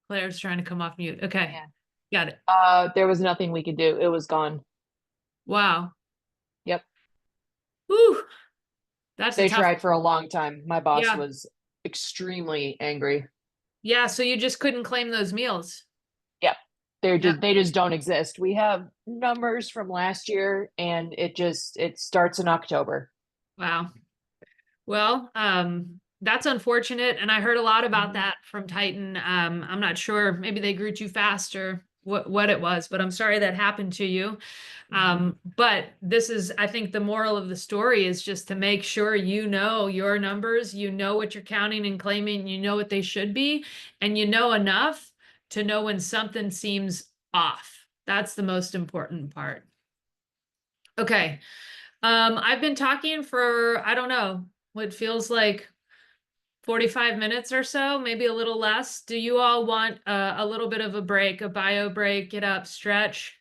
Claire's trying to come off mute. Okay. Yeah. Got it. There was nothing we could do. It was gone. Wow. Yep. Whew. That's They a tough. tried for a long time. My boss Yeah. was extremely angry. Yeah, so you just couldn't claim those meals. Yep. Yeah. They just don't exist. We have numbers from last year and it starts in October. Wow. Well, that's unfortunate. And I heard a lot about that from Titan. I'm not sure, maybe they grew too fast or what it was, but I'm sorry that happened to you. But this is, I think the moral of the story is just to make sure you know your numbers, you know what you're counting and claiming, you know what they should be, and you know enough to know when something seems off. That's the most important part. Okay. I've been talking for, I don't know, what feels like 45 minutes or so, maybe a little less. Do you all want a little bit of a break, a bio break, get up, stretch?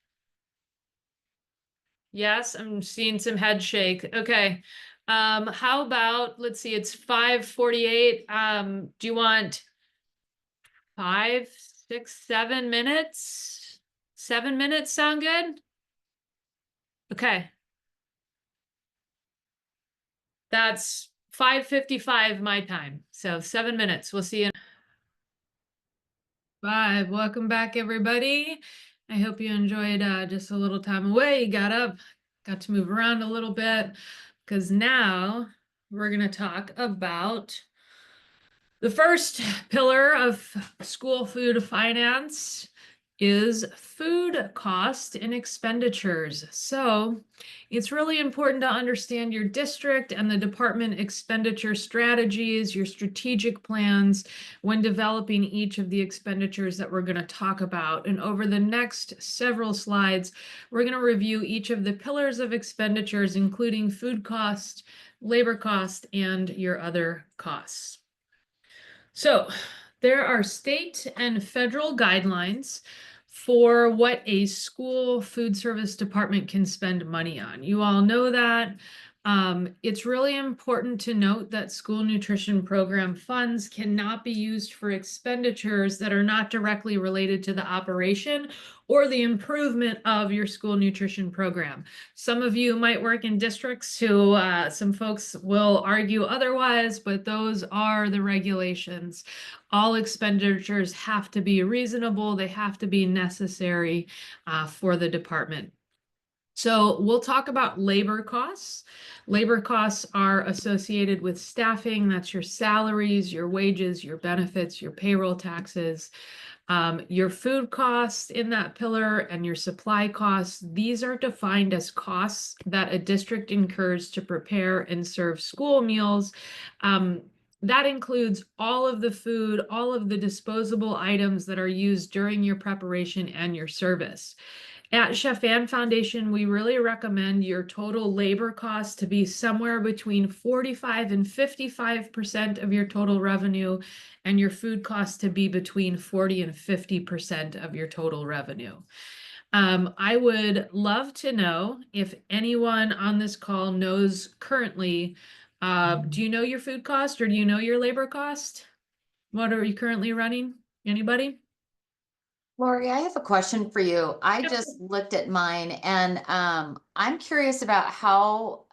Yes, I'm seeing some head shake. Okay. How about, let's see, it's 5:48. Do you want 5, 6, 7 minutes? 7 minutes sound good? Okay. That's 5:55 my time. So 7 minutes. We'll see you in 5. Welcome back, everybody. I hope you enjoyed just a little time away. Got up, got to move around a little bit, because now we're going to talk about the first pillar of school food finance is food cost and expenditures. So it's really important to understand your district and the department expenditure strategies, your strategic plans when developing each of the expenditures that we're going to talk about. And over the next several slides, we're going to review each of the pillars of expenditures, including food cost, labor cost, and your other costs. So there are state and federal guidelines for what a school food service department can spend money on. You all know that. It's really important to note that school nutrition program funds cannot be used for expenditures that are not directly related to the operation or the improvement of your school nutrition program. Some of you might work in districts who some folks will argue otherwise, but those are the regulations. All expenditures have to be reasonable. They have to be necessary for the department. So we'll talk about labor costs. Labor costs are associated with staffing. That's your salaries, your wages, your benefits, your payroll taxes, your food costs in that pillar, and your supply costs. These are defined as costs that a district incurs to prepare and serve school meals. That includes all of the food, all of the disposable items that are used during your preparation and your service. At Chef Ann Foundation, we really recommend your total labor costs to be somewhere between 45 and 55% of your total revenue, and your food costs to be between 40 and 50% of your total revenue. I would love to know if anyone on this call knows currently, do you know your food cost or do you know your labor cost? What are you currently running? Anybody? Lori, I have a question for you. I Yep. just looked at mine and I'm curious about how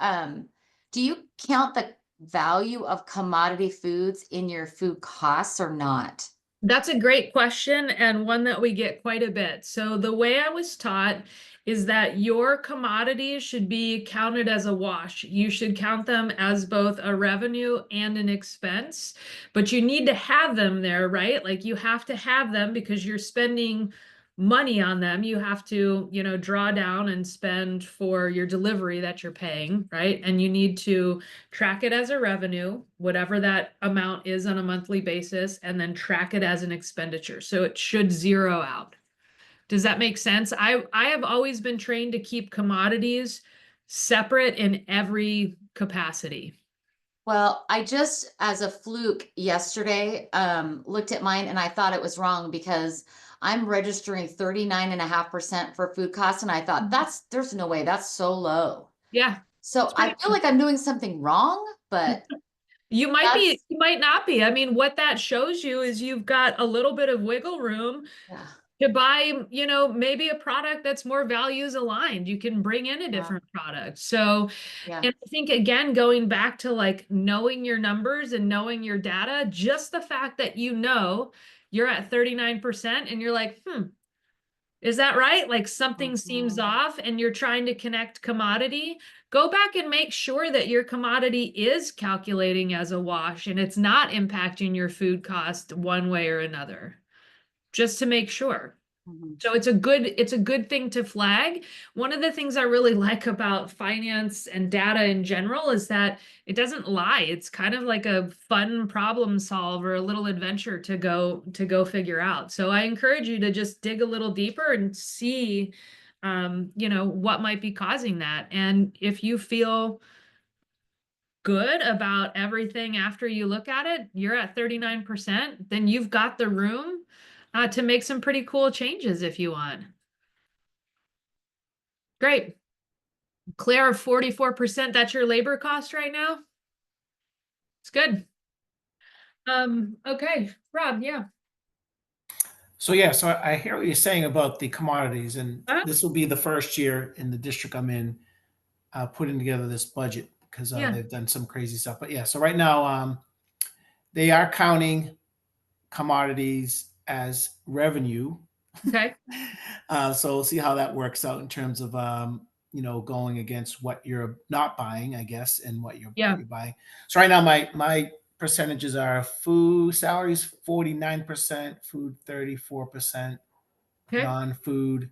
do you count the value of commodity foods in your food costs or not? That's a great question, and one that we get quite a bit. So the way I was taught is that your commodities should be counted as a wash. You should count them as both a revenue and an expense, but you need to have them there, right? Like you have to have them because you're spending money on them. You have to, draw down and spend for your delivery that you're paying, right? And you need to track it as a revenue, whatever that amount is on a monthly basis, and then track it as an expenditure. So it should zero out. Does that make sense? I have always been trained to keep commodities separate in every capacity. Well, I just, as a fluke yesterday, looked at mine and I thought it was wrong because I'm registering 39.5% for food costs. And I thought there's no way, that's so low. Yeah. So I feel like I'm doing something wrong, but you might not be. I mean, what that shows you is you've got a little bit of wiggle room to buy, maybe a product that's more values aligned. You can bring in a different product. So, and I think again, going back to like knowing your numbers and knowing your data, just the fact that you're at 39% and you're like, is that right? Like something seems off and you're trying to connect commodity. Go back and make sure that your commodity is calculating as a wash and it's not impacting your food cost one way or another, just to make sure. So it's a good thing to flag. One of the things I really like about finance and data in general is that it doesn't lie. It's kind of like a fun problem solve or a little adventure to go figure out. So I encourage you to just dig a little deeper and see what might be causing that. And if you feel good about everything after you look at it, you're at 39%, then you've got the room to make some pretty cool changes if you want. Great. Claire, 44%, that's your labor cost right now? It's good. Okay, Rob, yeah. So I hear what you're saying about the commodities, and this will be the first year in the district I'm in putting together this budget because they've done some crazy stuff. But so right now they are counting commodities as revenue. Okay. So we'll see how that works out in terms of going against what you're not buying, I guess, and what you're buying. So right now my percentages are food salaries 49%, food 34%, non-food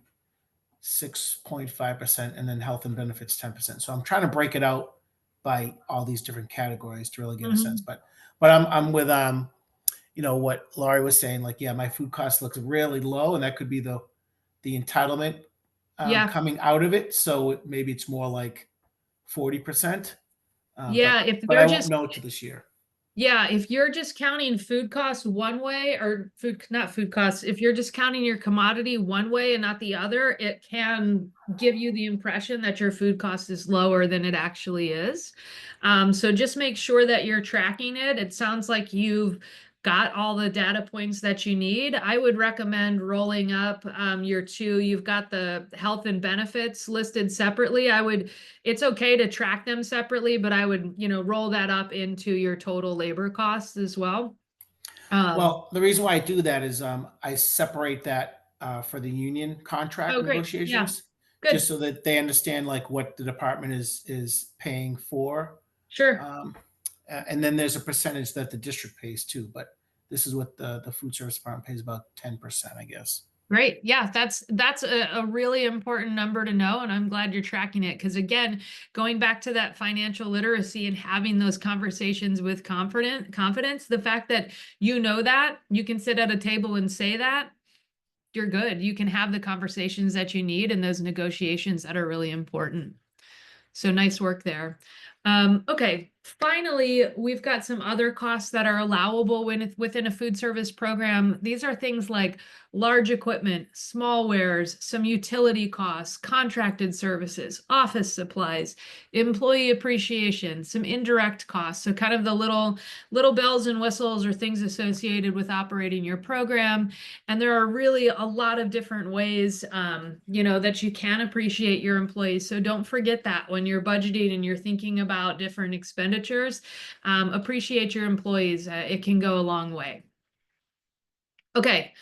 6.5%, and then health and benefits 10%. So I'm trying to break it out by all these different categories to really get a sense. But I'm with what Laurie was saying, like, my food cost looks really low, and that could be the entitlement coming out of it. So maybe it's more like 40%. If but I won't know to this year. Yeah, if you're just counting food costs one way, or not food costs, if you're just counting your commodity one way and not the other, it can give you the impression that your food cost is lower than it actually is. So just make sure that you're tracking it. It sounds like you've got all the data points that you need. I would recommend rolling up your two. You've got the health and benefits listed separately. It's okay to track them separately, but I would, roll that up into your total labor costs as well. Well, the reason why I do that is I separate that for the union contract negotiations. Good. just so that they understand like what the department is paying for. Sure. And then there's a percentage that the district pays too, but this is what the food service department pays, about 10%, I guess. Great. Yeah, that's a really important number to know, and I'm glad you're tracking it, because again, going back to that financial literacy and having those conversations with confidence, the fact that you know that you can sit at a table and say that, you're good. You can have the conversations that you need and those negotiations that are really important. So nice work there. Okay, finally, we've got some other costs that are allowable within a food service program. These are things like large equipment, small wares, some utility costs, contracted services, office supplies, employee appreciation, some indirect costs. So kind of the little bells and whistles or things associated with operating your program. And there are really a lot of different ways, that you can appreciate your employees. So don't forget that when you're budgeting and you're thinking about different expenditures, appreciate your employees. It can go a long way. Okay.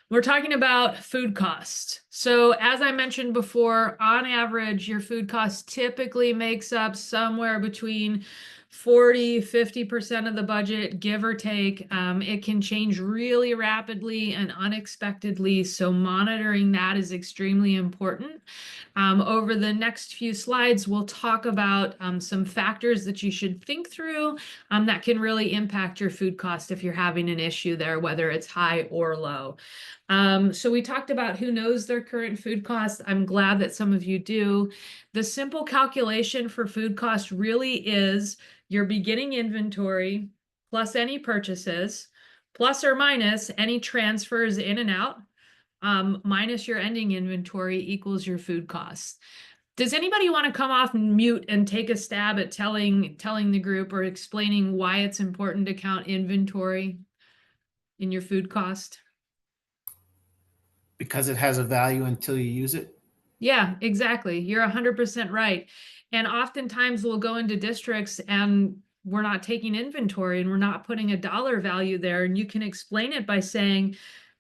We're talking about food costs. So as I mentioned before, on average, your food cost typically makes up somewhere between 40–50% of the budget, give or take. It can change really rapidly and unexpectedly, so monitoring that is extremely important. Over the next few slides, we'll talk about some factors that you should think through that can really impact your food cost if you're having an issue there, whether it's high or low. So we talked about who knows their current food costs. I'm glad that some of you do. The simple calculation for food cost really is your beginning inventory plus any purchases, plus or minus any transfers in and out, minus your ending inventory equals your food costs. Does anybody want to come off mute and take a stab at telling the group or explaining why it's important to count inventory in your food cost? Because it has a value until you use it. Yeah, exactly. You're 100% right. And oftentimes we'll go into districts and we're not taking inventory and we're not putting a dollar value there. And you can explain it by saying,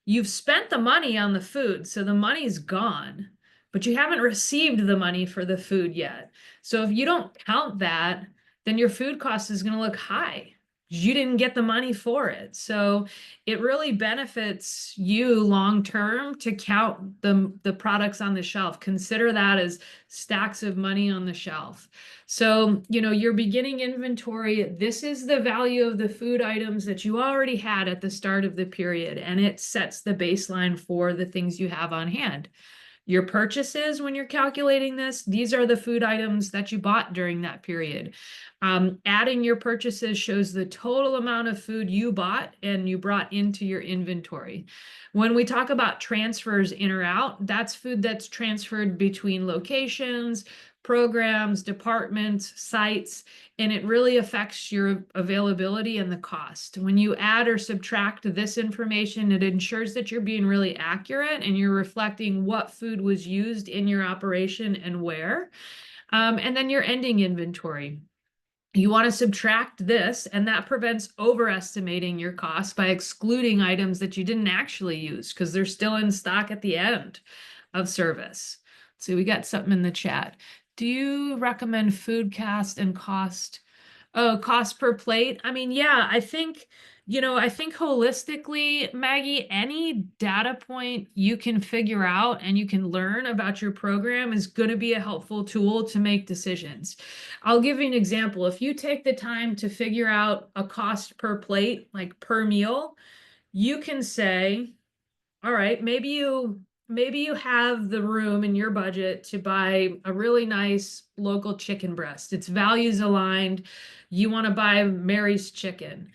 you've spent the money on the food, so the money's gone, but you haven't received the money for the food yet. So if you don't count that, then your food cost is going to look high. You didn't get the money for it. So it really benefits you long-term to count the products on the shelf. Consider that as stacks of money on the shelf. So, your beginning inventory, this is the value of the food items that you already had at the start of the period, and it sets the baseline for the things you have on hand. Your purchases, when you're calculating this, these are the food items that you bought during that period. Adding your purchases shows the total amount of food you bought and you brought into your inventory. When we talk about transfers in or out, that's food that's transferred between locations, programs, departments, sites, and it really affects your availability and the cost. When you add or subtract this information, it ensures that you're being really accurate and you're reflecting what food was used in your operation and where. And then your ending inventory. You want to subtract this, and that prevents overestimating your costs by excluding items that you didn't actually use because they're still in stock at the end of service. So we got something in the chat. Do you recommend Foodcast and cost? Oh, cost per plate? I mean, yeah, I think holistically, Maggie, any data point you can figure out and you can learn about your program is going to be a helpful tool to make decisions. I'll give you an example. If you take the time to figure out a cost per plate, like per meal, you can say, all right, maybe you have the room in your budget to buy a really nice local chicken breast. It's values aligned. You want to buy Mary's Chicken.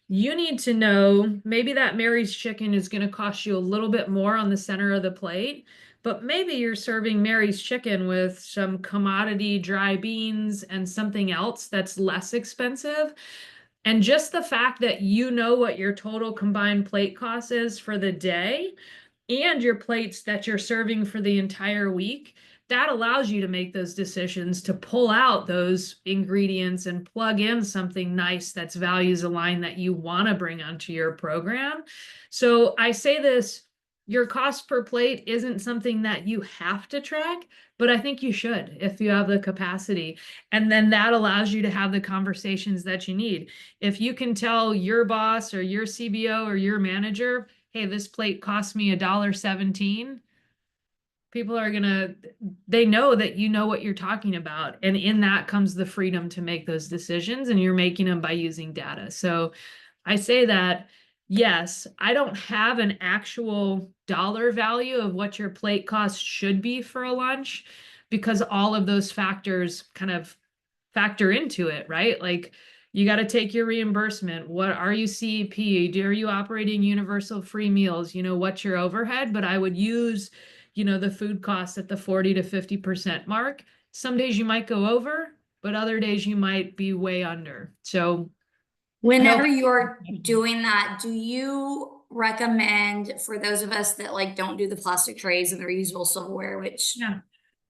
You need to know maybe that Mary's Chicken is going to cost you a little bit more on the center of the plate, but maybe you're serving Mary's Chicken with some commodity dry beans and something else that's less expensive. And just the fact that you know what your total combined plate cost is for the day and your plates that you're serving for the entire week, that allows you to make those decisions to pull out those ingredients and plug in something nice that's values aligned that you want to bring onto your program. So I say this your cost per plate isn't something that you have to track, but I think you should if you have the capacity. And then that allows you to have the conversations that you need. If you can tell your boss or your CBO or your manager, hey, this plate cost me $1.17, people are gonna, they know that you know what you're talking about. And in that comes the freedom to make those decisions, and you're making them by using data. So I say that, yes, I don't have an actual dollar value of what your plate cost should be for a lunch, because all of those factors kind of factor into it, right? Like, you got to take your reimbursement. What are you CEP? Are you operating universal free meals? You know, what's your overhead? But I would use, you know, the food costs at the 40 to 50% mark. Some days you might go over, but other days you might be way under. So whenever you're doing that, do you recommend, for those of us that like don't do the plastic trays and the reusable silverware, which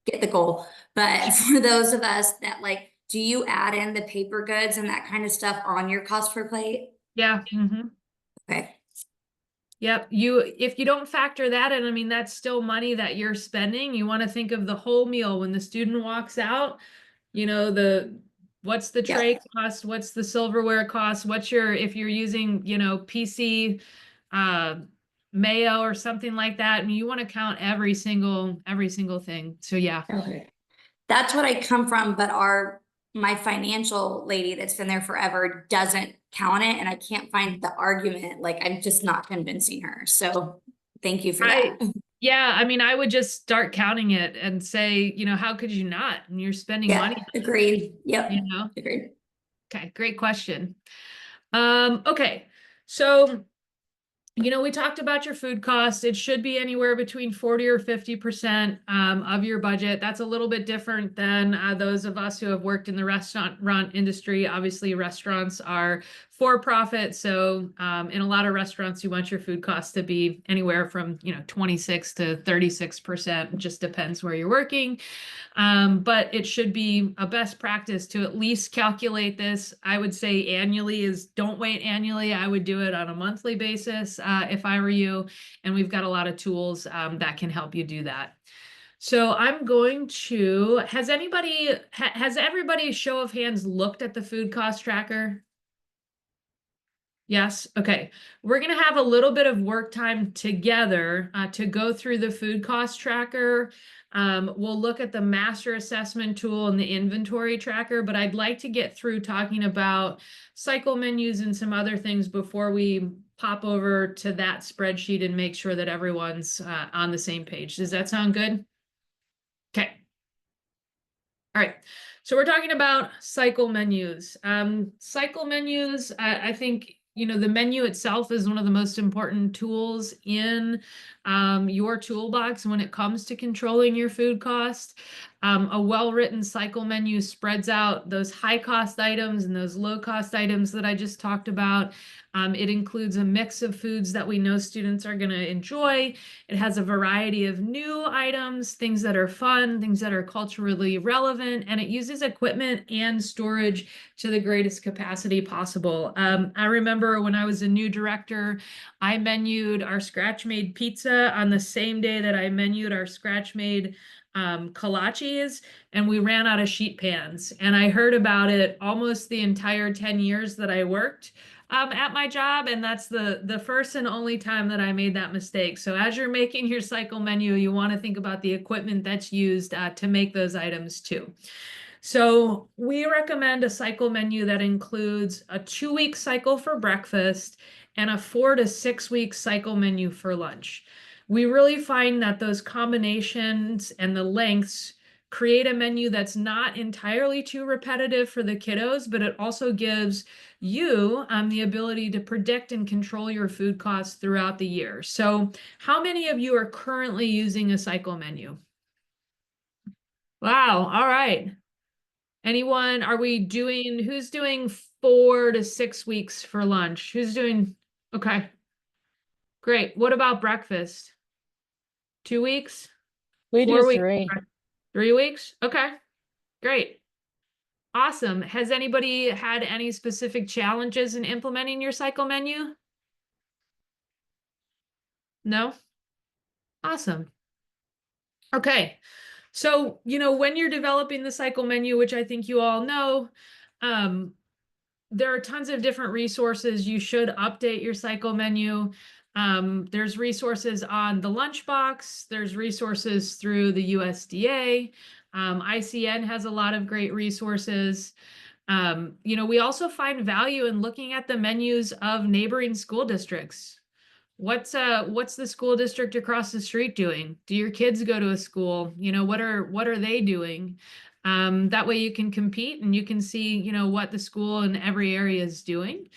get the goal, but for those of us that like, do you add in the paper goods and that kind of stuff on your cost per plate? Yeah. Okay. Yep. If you don't factor that in, I mean, that's still money that you're spending. You want to think of the whole meal when the student walks out, you know, what's the tray cost? What's the silverware cost? What's your, if you're using, you know, PC, mayo or something like that, and you want to count every single thing. So yeah. Okay. That's what I come from, but my financial lady that's been there forever doesn't count it, and I can't find the argument. Like, I'm just not convincing her. So thank you for that. Yeah, I mean, I would just start counting it and say, you know, how could you not? And you're spending money. Agreed. Yep. You know? Agreed. Okay, great question. Okay, so, you know, we talked about your food costs. It should be anywhere between 40 or 50% of your budget. That's a little bit different than those of us who have worked in the restaurant industry. Obviously, restaurants are for profit. So in a lot of restaurants, you want your food costs to be anywhere from, you know, 26 to 36%. It just depends where you're working. But it should be a best practice to at least calculate this. I would say annually don't wait annually. I would do it on a monthly basis if I were you. And we've got a lot of tools that can help you do that. So I'm going to, has everybody, show of hands, looked at the food cost tracker? Yes. Okay. We're going to have a little bit of work time together to go through the food cost tracker. We'll look at the master assessment tool and the inventory tracker, but I'd like to get through talking about cycle menus and some other things before we pop over to that spreadsheet and make sure that everyone's on the same page. Does that sound good? Okay. All right. So we're talking about cycle menus. Cycle menus, I think, you know, the menu itself is one of the most important tools in your toolbox when it comes to controlling your food cost. A well-written cycle menu spreads out those high-cost items and those low-cost items that I just talked about. It includes a mix of foods that we know students are going to enjoy. It has a variety of new items, things that are fun, things that are culturally relevant, and it uses equipment and storage to the greatest capacity possible. I remember when I was a new director, I menued our scratch-made pizza on the same day that I menued our scratch-made kolaches, and we ran out of sheet pans. And I heard about it almost the entire 10 years that I worked at my job, and that's the first and only time that I made that mistake. So as you're making your cycle menu, you want to think about the equipment that's used to make those items too. So we recommend a cycle menu that includes a 2-week cycle for breakfast and a 4 to 6 week cycle menu for lunch. We really find that those combinations and the lengths create a menu that's not entirely too repetitive for the kiddos, but it also gives you the ability to predict and control your food costs throughout the year. So how many of you are currently using a cycle menu? Wow. All right. Anyone, who's doing 4 to 6 weeks for lunch? Who's doing, okay. Great. What about breakfast? 2 weeks? We 4 do weeks? 3. 3 weeks? Okay, great. Awesome. Has anybody had any specific challenges in implementing your cycle menu? No? Awesome. Okay. So, when you're developing the cycle menu, which I think you all know, there are tons of different resources. You should update your cycle menu. There's resources on the lunchbox. There's resources through the USDA. ICN has a lot of great resources. We also find value in looking at the menus of neighboring school districts. What's the school district across the street doing? Do your kids go to a school? What are they doing? That way you can compete and you can see, what the school in every area is doing.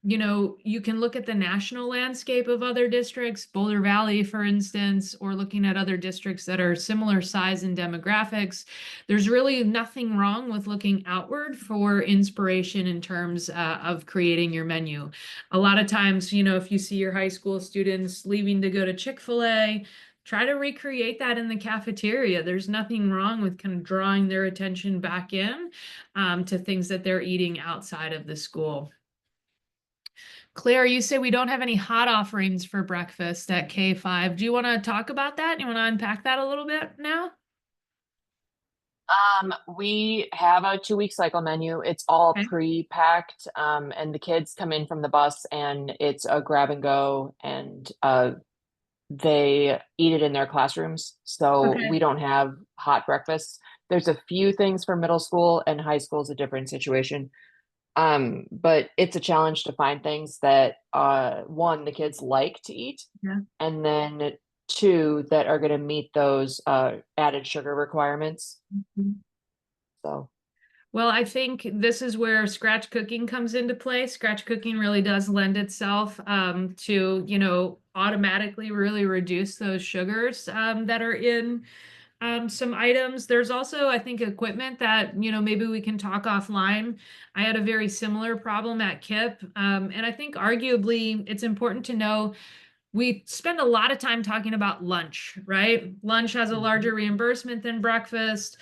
You can look at the national landscape of other districts, Boulder Valley, for instance, or looking at other districts that are similar size and demographics. There's really nothing wrong with looking outward for inspiration in terms of creating your menu. A lot of times, if you see your high school students leaving to go to Chick-fil-A, try to recreate that in the cafeteria. There's nothing wrong with kind of drawing their attention back in to things that they're eating outside of the school. Claire, you say we don't have any hot offerings for breakfast at K5. Do you want to talk about that? You want to unpack that a little bit now? We have a 2-week cycle menu. It's all Okay. pre-packed, and the kids come in from the bus and it's a grab and go, and they eat it in their classrooms. So Okay. we don't have hot breakfasts. There's a few things for middle school, and high school is a different situation. But it's a challenge to find things that one, the kids like to eat, Yeah. and then two, that are going to meet those added sugar requirements. So Well, I think this is where scratch cooking comes into play. Scratch cooking really does lend itself to, automatically really reduce those sugars that are in some items. There's also, I think, equipment that, maybe we can talk offline. I had a very similar problem at KIPP. And I think arguably it's important to know we spend a lot of time talking about lunch, right? Lunch has a larger reimbursement than breakfast.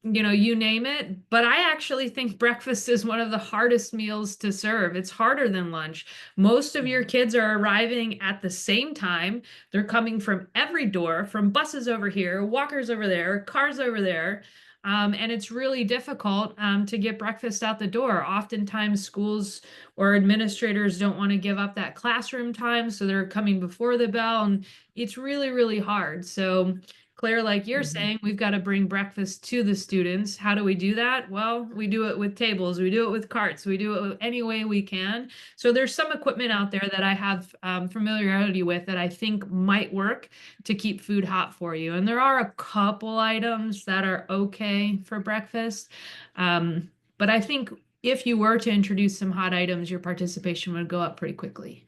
You name it. But I actually think breakfast is one of the hardest meals to serve. It's harder than lunch. Most of your kids are arriving at the same time. They're coming from every door, from buses over here, walkers over there, cars over there. And it's really difficult to get breakfast out the door. Oftentimes schools or administrators don't want to give up that classroom time, so they're coming before the bell, and it's really, really hard. So Claire, like you're saying, we've got to bring breakfast to the students. How do we do that? Well, we do it with tables, we do it with carts, we do it any way we can. So there's some equipment out there that I have familiarity with that I think might work to keep food hot for you. And there are a couple items that are okay for breakfast. But I think if you were to introduce some hot items, your participation would go up pretty quickly.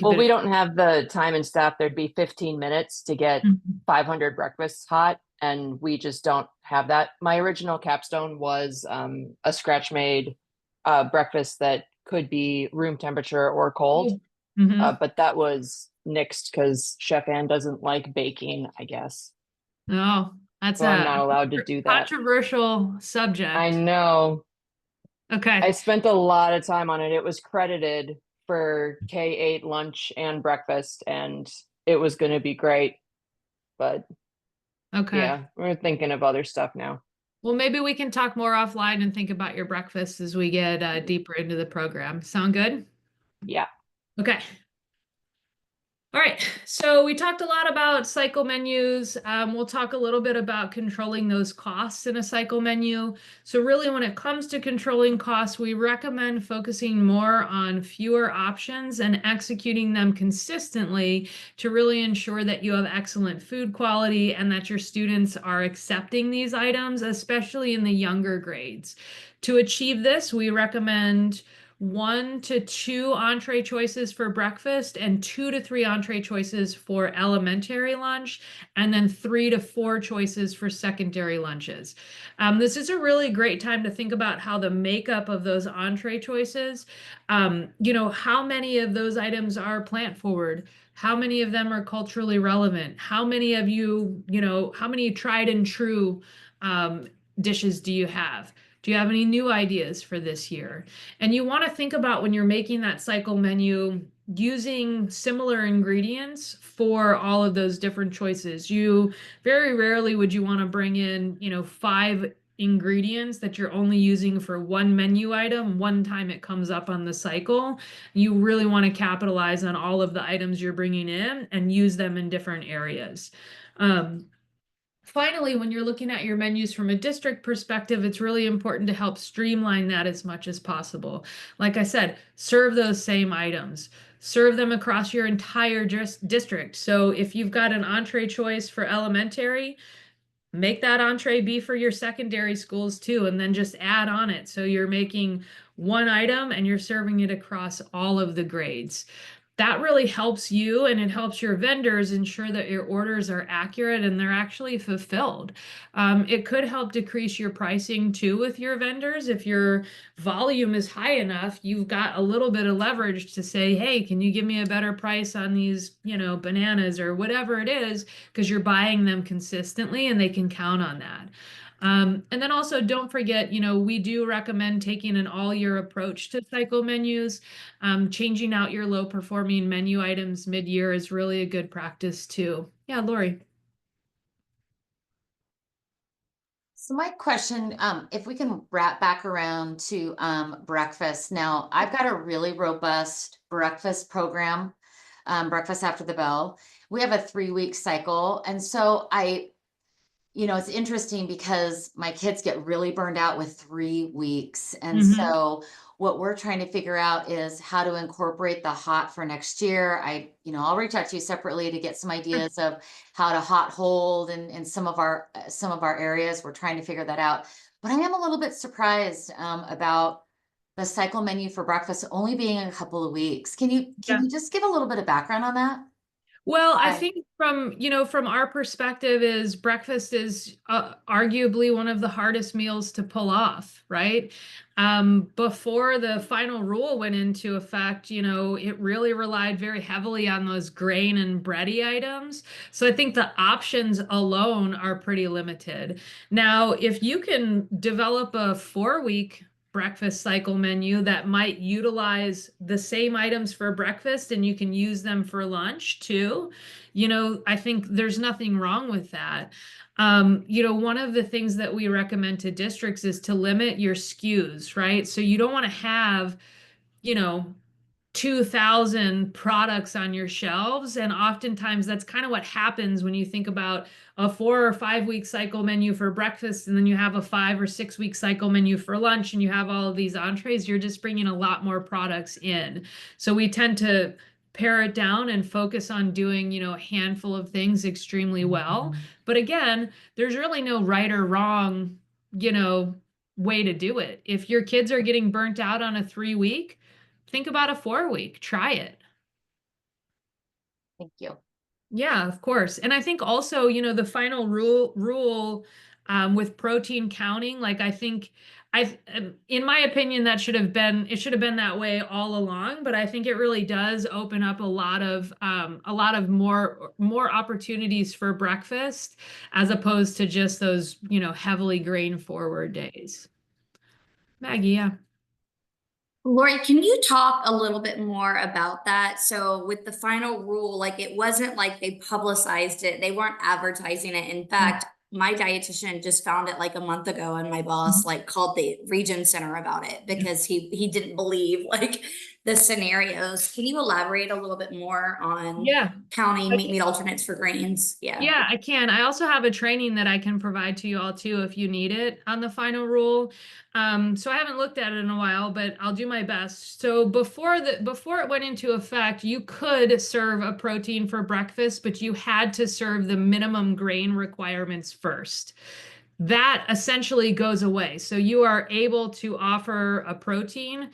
well, we don't have the time and staff. There'd be 15 minutes to get 500 breakfasts hot, and we just don't have that. My original capstone was a scratch made breakfast that could be room temperature or cold, but that was nixed because Chef Ann doesn't like baking, I guess. Oh, that's so I'm not allowed to do that. Controversial subject. I know. Okay. I spent a lot of time on it. It was credited for K8 lunch and breakfast, and it was going to be great. But okay, yeah, we're thinking of other stuff now. Well, maybe we can talk more offline and think about your breakfast as we get deeper into the program. Sound good? Yeah. Okay. All right, so we talked a lot about cycle menus. We'll talk a little bit about controlling those costs in a cycle menu. So really, when it comes to controlling costs, we recommend focusing more on fewer options and executing them consistently to really ensure that you have excellent food quality and that your students are accepting these items, especially in the younger grades. To achieve this, we recommend 1 to 2 entree choices for breakfast and 2 to 3 entree choices for elementary lunch, and then 3 to 4 choices for secondary lunches. This is a really great time to think about how the makeup of those entree choices, how many of those items are plant forward, how many of them are culturally relevant, how many of you, how many tried and true dishes do you have? Do you have any new ideas for this year? And you want to think about when you're making that cycle menu, using similar ingredients for all of those different choices. You very rarely would you want to bring in, 5 ingredients that you're only using for one menu item one time it comes up on the cycle. You really want to capitalize on all of the items you're bringing in and use them in different areas. Finally, when you're looking at your menus from a district perspective, it's really important to help streamline that as much as possible. Like I said, serve those same items. Serve them across your entire district. So if you've got an entree choice for elementary, make that entree be for your secondary schools too, and then just add on it. So you're making one item and you're serving it across all of the grades. That really helps you, and it helps your vendors ensure that your orders are accurate and they're actually fulfilled. It could help decrease your pricing too with your vendors. If your volume is high enough, you've got a little bit of leverage to say, hey, can you give me a better price on these, bananas or whatever it is, because you're buying them consistently and they can count on that. And then also don't forget, we do recommend taking an all-year approach to cycle menus. Changing out your low-performing menu items mid-year is really a good practice too. Yeah, Lori. So my question, if we can wrap back around to breakfast. Now, I've got a really robust breakfast program, Breakfast After the Bell. We have a 3-week cycle. And so it's interesting because my kids get really burned out with 3 weeks. And so what we're trying to figure out is how to incorporate the hot for next year. I'll reach out to you separately to get some ideas of how to hot hold in some of our areas. We're trying to figure that out. But I am a little bit surprised about the cycle menu for breakfast only being a couple of weeks. Can you just give a little bit of background on that? Well, I think from our perspective is breakfast is arguably one of the hardest meals to pull off, right? Before the final rule went into effect, it really relied very heavily on those grain and bready items. So I think the options alone are pretty limited. Now, if you can develop a 4-week breakfast cycle menu that might utilize the same items for breakfast and you can use them for lunch too, I think there's nothing wrong with that. One of the things that we recommend to districts is to limit your SKUs, right? So you don't want to have, 2,000 products on your shelves. And oftentimes that's kind of what happens when you think about a 4 or 5 week cycle menu for breakfast, and then you have a 5 or 6 week cycle menu for lunch, and you have all of these entrees. You're just bringing a lot more products in. So we tend to pare it down and focus on doing, a handful of things extremely well. But again, there's really no right or wrong, way to do it. If your kids are getting burnt out on a 3-week, think about a 4-week, try it. Thank you. Yeah, of course. And I think also, the final rule with protein counting, like I think in my opinion, it should have been that way all along, but I think it really does open up a lot of more opportunities for breakfast as opposed to just those, heavily grain forward days. Maggie, yeah. Lori, can you talk a little bit more about that? So with the final rule, it wasn't like they publicized it. They weren't advertising it. In fact, my dietitian just found it a month ago, and my boss called the region center about it because he didn't believe the scenarios. Can you elaborate a little bit more on counting meat alternates for grains? Yeah, I can. I also have a training that I can provide to you all too if you need it on the final rule. So I haven't looked at it in a while, but I'll do my best. So before it went into effect, you could serve a protein for breakfast, but you had to serve the minimum grain requirements first. That essentially goes away. So you are able to offer a protein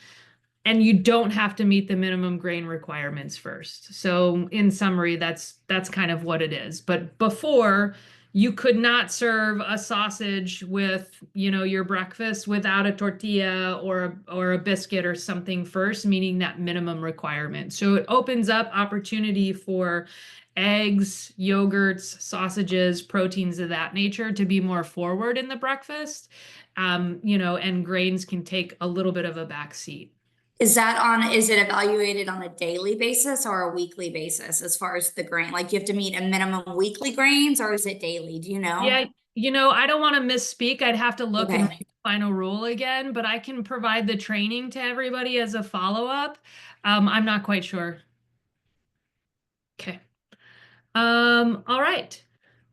and you don't have to meet the minimum grain requirements first. So in summary, that's kind of what it is. But before, you could not serve a sausage with, your breakfast without a tortilla or a biscuit or something first, meeting that minimum requirement. So it opens up opportunity for eggs, yogurts, sausages, proteins of that nature to be more forward in the breakfast, and grains can take a little bit of a back seat. Is it evaluated on a daily basis or a weekly basis as far as the grain? Like you have to meet a minimum weekly grains or is it daily? Do you know? Yeah, I don't want to misspeak. I'd have to look and Okay. read the final rule again, but I can provide the training to everybody as a follow-up. I'm not quite sure. Okay. All right.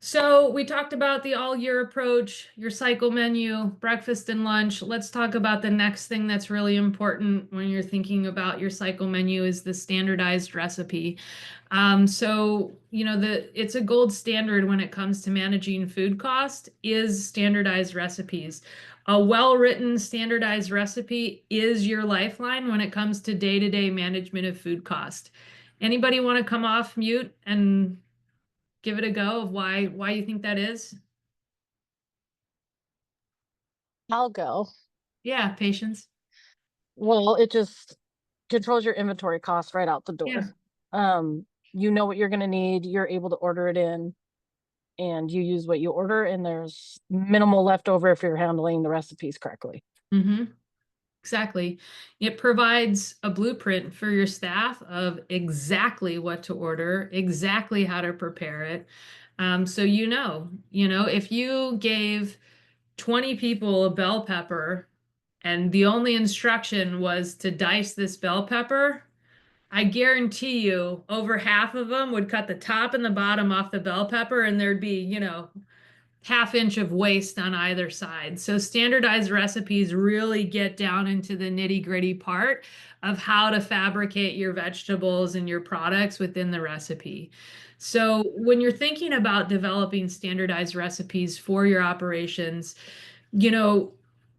So we talked about the all year approach, your cycle menu, breakfast and lunch. Let's talk about the next thing that's really important when you're thinking about your cycle menu is the standardized recipe. So, it's a gold standard when it comes to managing food cost is standardized recipes. A well-written standardized recipe is your lifeline when it comes to day-to-day management of food cost. Anybody want to come off mute and give it a go of why you think that is? I'll go. Yeah, Patience. Well, it just controls your inventory costs right out the Yeah. door. You know what you're going to need, you're able to order it in, and you use what you order, and there's minimal leftover if you're handling the recipes correctly. Mm-hmm. Exactly. It provides a blueprint for your staff of exactly what to order, exactly how to prepare it. So if you gave 20 people a bell pepper and the only instruction was to dice this bell pepper, I guarantee you over half of them would cut the top and the bottom off the bell pepper and there'd be, half inch of waste on either side. So standardized recipes really get down into the nitty-gritty part of how to fabricate your vegetables and your products within the recipe. So when you're thinking about developing standardized recipes for your operations,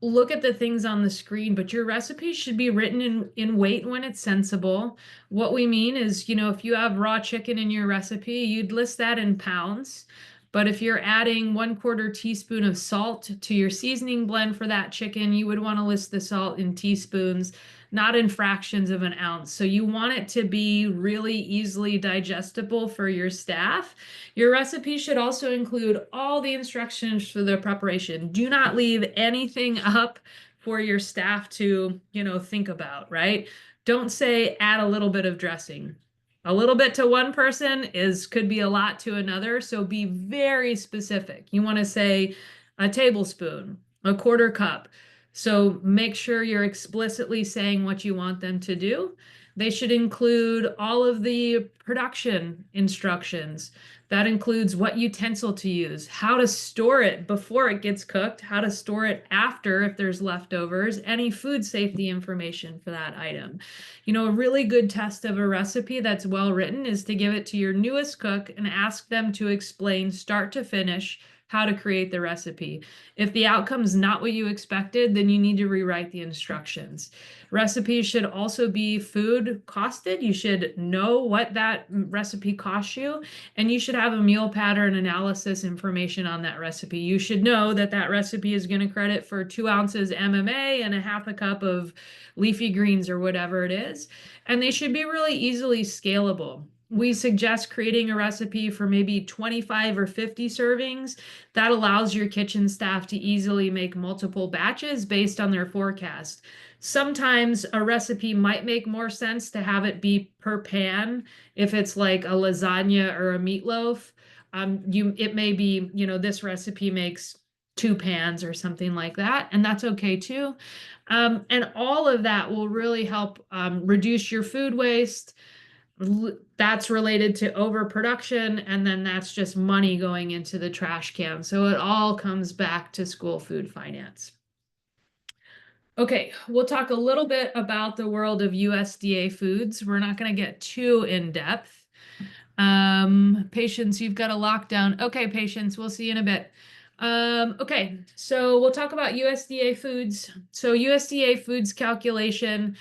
look at the things on the screen, but your recipe should be written in weight when it's sensible. What we mean is, if you have raw chicken in your recipe, you'd list that in pounds. But if you're adding 1/4 teaspoon of salt to your seasoning blend for that chicken, you would want to list the salt in teaspoons, not in fractions of an ounce. So you want it to be really easily digestible for your staff. Your recipe should also include all the instructions for the preparation. Do not leave anything up for your staff to, think about, right? Don't say add a little bit of dressing. A little bit to one person could be a lot to another, so be very specific. You want to say a tablespoon, a 1/4 cup. So make sure you're explicitly saying what you want them to do. They should include all of the production instructions. That includes what utensil to use, how to store it before it gets cooked, how to store it after if there's leftovers, any food safety information for that item. A really good test of a recipe that's well written is to give it to your newest cook and ask them to explain start to finish how to create the recipe. If the outcome's not what you expected, then you need to rewrite the instructions. Recipes should also be food costed. You should know what that recipe costs you, and you should have a meal pattern analysis information on that recipe. You should know that that recipe is going to credit for 2 ounces MMA and a 1/2 cup of leafy greens or whatever it is. And they should be really easily scalable. We suggest creating a recipe for maybe 25 or 50 servings. That allows your kitchen staff to easily make multiple batches based on their forecast. Sometimes a recipe might make more sense to have it be per pan. If it's like a lasagna or a meatloaf, it may be, this recipe makes 2 pans or something like that, and that's okay too. And all of that will really help reduce your food waste. That's related to overproduction, and then that's just money going into the trash can. So it all comes back to school food finance. Okay, we'll talk a little bit about the world of USDA foods. We're not going to get too in depth. Patience, you've got a lockdown. Okay, Patience, we'll see you in a bit. Okay, so we'll talk about USDA foods. So USDA foods calculation,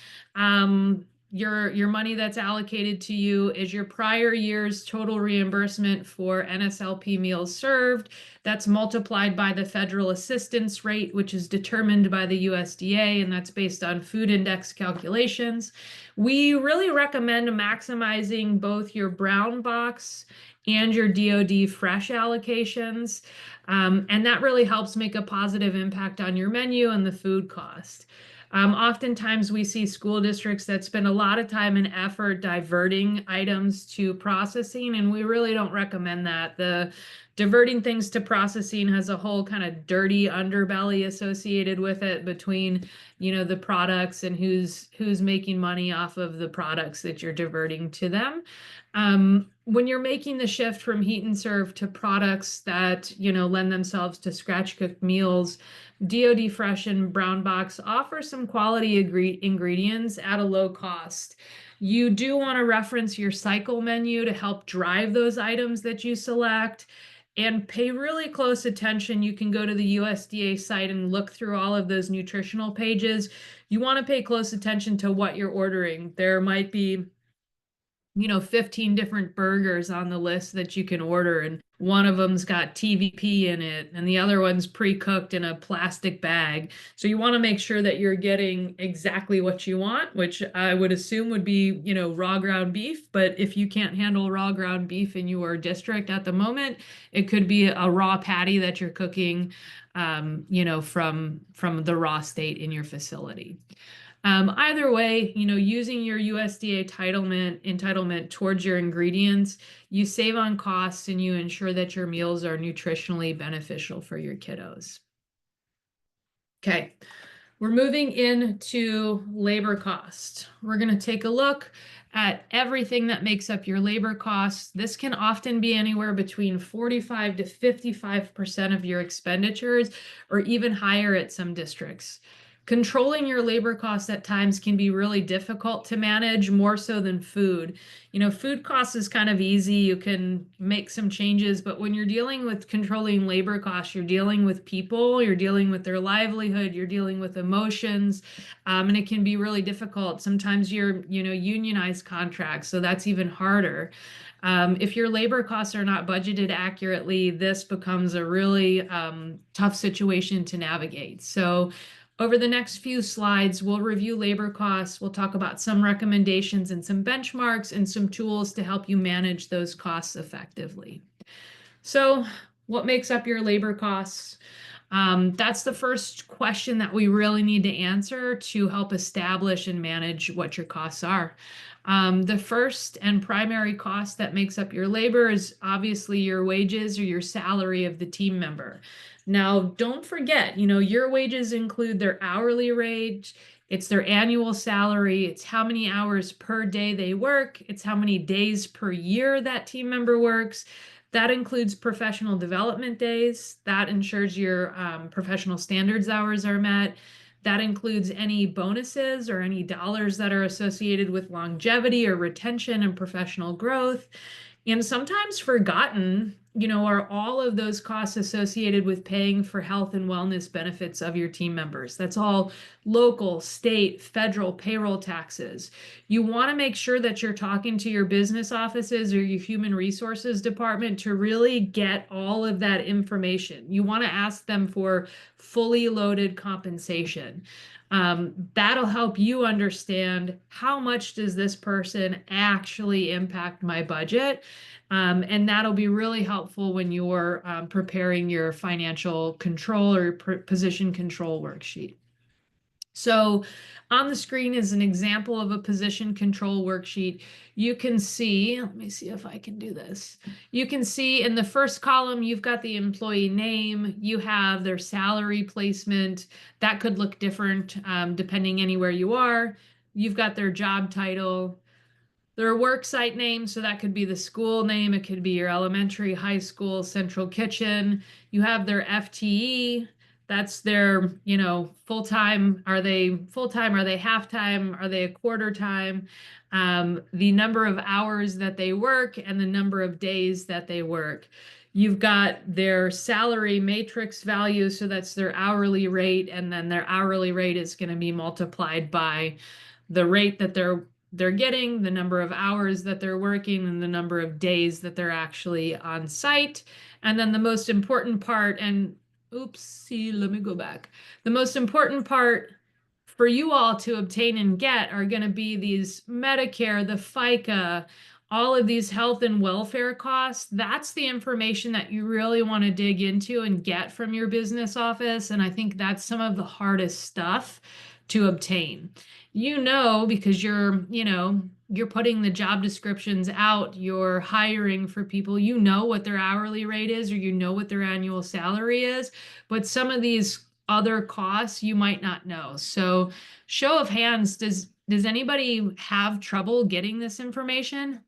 your money that's allocated to you is your prior year's total reimbursement for NSLP meals served. That's multiplied by the federal assistance rate, which is determined by the USDA, and that's based on food index calculations. We really recommend maximizing both your brown box and your DoD fresh allocations. And that really helps make a positive impact on your menu and the food cost. Oftentimes we see school districts that spend a lot of time and effort diverting items to processing, and we really don't recommend that. The diverting things to processing has a whole kind of dirty underbelly associated with it between, the products and who's making money off of the products that you're diverting to them. When you're making the shift from heat and serve to products that, lend themselves to scratch cooked meals, DoD Fresh and Brown Box offer some quality ingredients at a low cost. You do want to reference your cycle menu to help drive those items that you select, and pay really close attention. You can go to the USDA site and look through all of those nutritional pages. You want to pay close attention to what you're ordering. There might be 15 different burgers on the list that you can order, and one of them's got TVP in it and the other one's pre-cooked in a plastic bag. So you want to make sure that you're getting exactly what you want, which I would assume would be, raw ground beef. But if you can't handle raw ground beef in your district at the moment, it could be a raw patty that you're cooking, from the raw state in your facility. Either way, using your USDA entitlement towards your ingredients, you save on costs and you ensure that your meals are nutritionally beneficial for your kiddos. Okay, we're moving into labor cost. We're going to take a look at everything that makes up your labor costs. This can often be anywhere between 45 to 55% of your expenditures, or even higher at some districts. Controlling your labor costs at times can be really difficult to manage, more so than food. Food costs is kind of easy. You can make some changes, but when you're dealing with controlling labor costs, you're dealing with people, you're dealing with their livelihood, you're dealing with emotions, and it can be really difficult. Sometimes you're, unionized contracts, so that's even harder. If your labor costs are not budgeted accurately, this becomes a really tough situation to navigate. So over the next few slides, we'll review labor costs. We'll talk about some recommendations and some benchmarks and some tools to help you manage those costs effectively. So what makes up your labor costs? That's the first question that we really need to answer to help establish and manage what your costs are. The first and primary cost that makes up your labor is obviously your wages or your salary of the team member. Now, don't forget, your wages include their hourly rate, it's their annual salary, it's how many hours per day they work, it's how many days per year that team member works. That includes professional development days. That ensures your professional standards hours are met. That includes any bonuses or any dollars that are associated with longevity or retention and professional growth. And sometimes forgotten, are all of those costs associated with paying for health and wellness benefits of your team members. That's all local, state, federal payroll taxes. You want to make sure that you're talking to your business offices or your human resources department to really get all of that information. You want to ask them for fully loaded compensation. That'll help you understand how much does this person actually impact my budget. And that'll be really helpful when you're preparing your financial control or position control worksheet. So on the screen is an example of a position control worksheet. You can see, let me see if I can do this. You can see in the first column, you've got the employee name, you have their salary placement. That could look different depending anywhere you are. You've got their job title, their work site name, so that could be the school name, it could be your elementary, high school, central kitchen. You have their FTE, that's their, full-time. Are they full-time? Are they half-time? Are they a quarter time? The number of hours that they work and the number of days that they work. You've got their salary matrix value, so that's their hourly rate, and then their hourly rate is going to be multiplied by the rate that they're getting, the number of hours that they're working, and the number of days that they're actually on site. And then the most important part, and let me go back. The most important part for you all to obtain and get are going to be these Medicare, the FICA, all of these health and welfare costs. That's the information that you really want to dig into and get from your business office. And I think that's some of the hardest stuff to obtain. You know, because you're, you know, you're putting the job descriptions out, you're hiring for people, you know what their hourly rate is, or you know what their annual salary is, but some of these other costs you might not know. So show of hands, does anybody have trouble getting this information?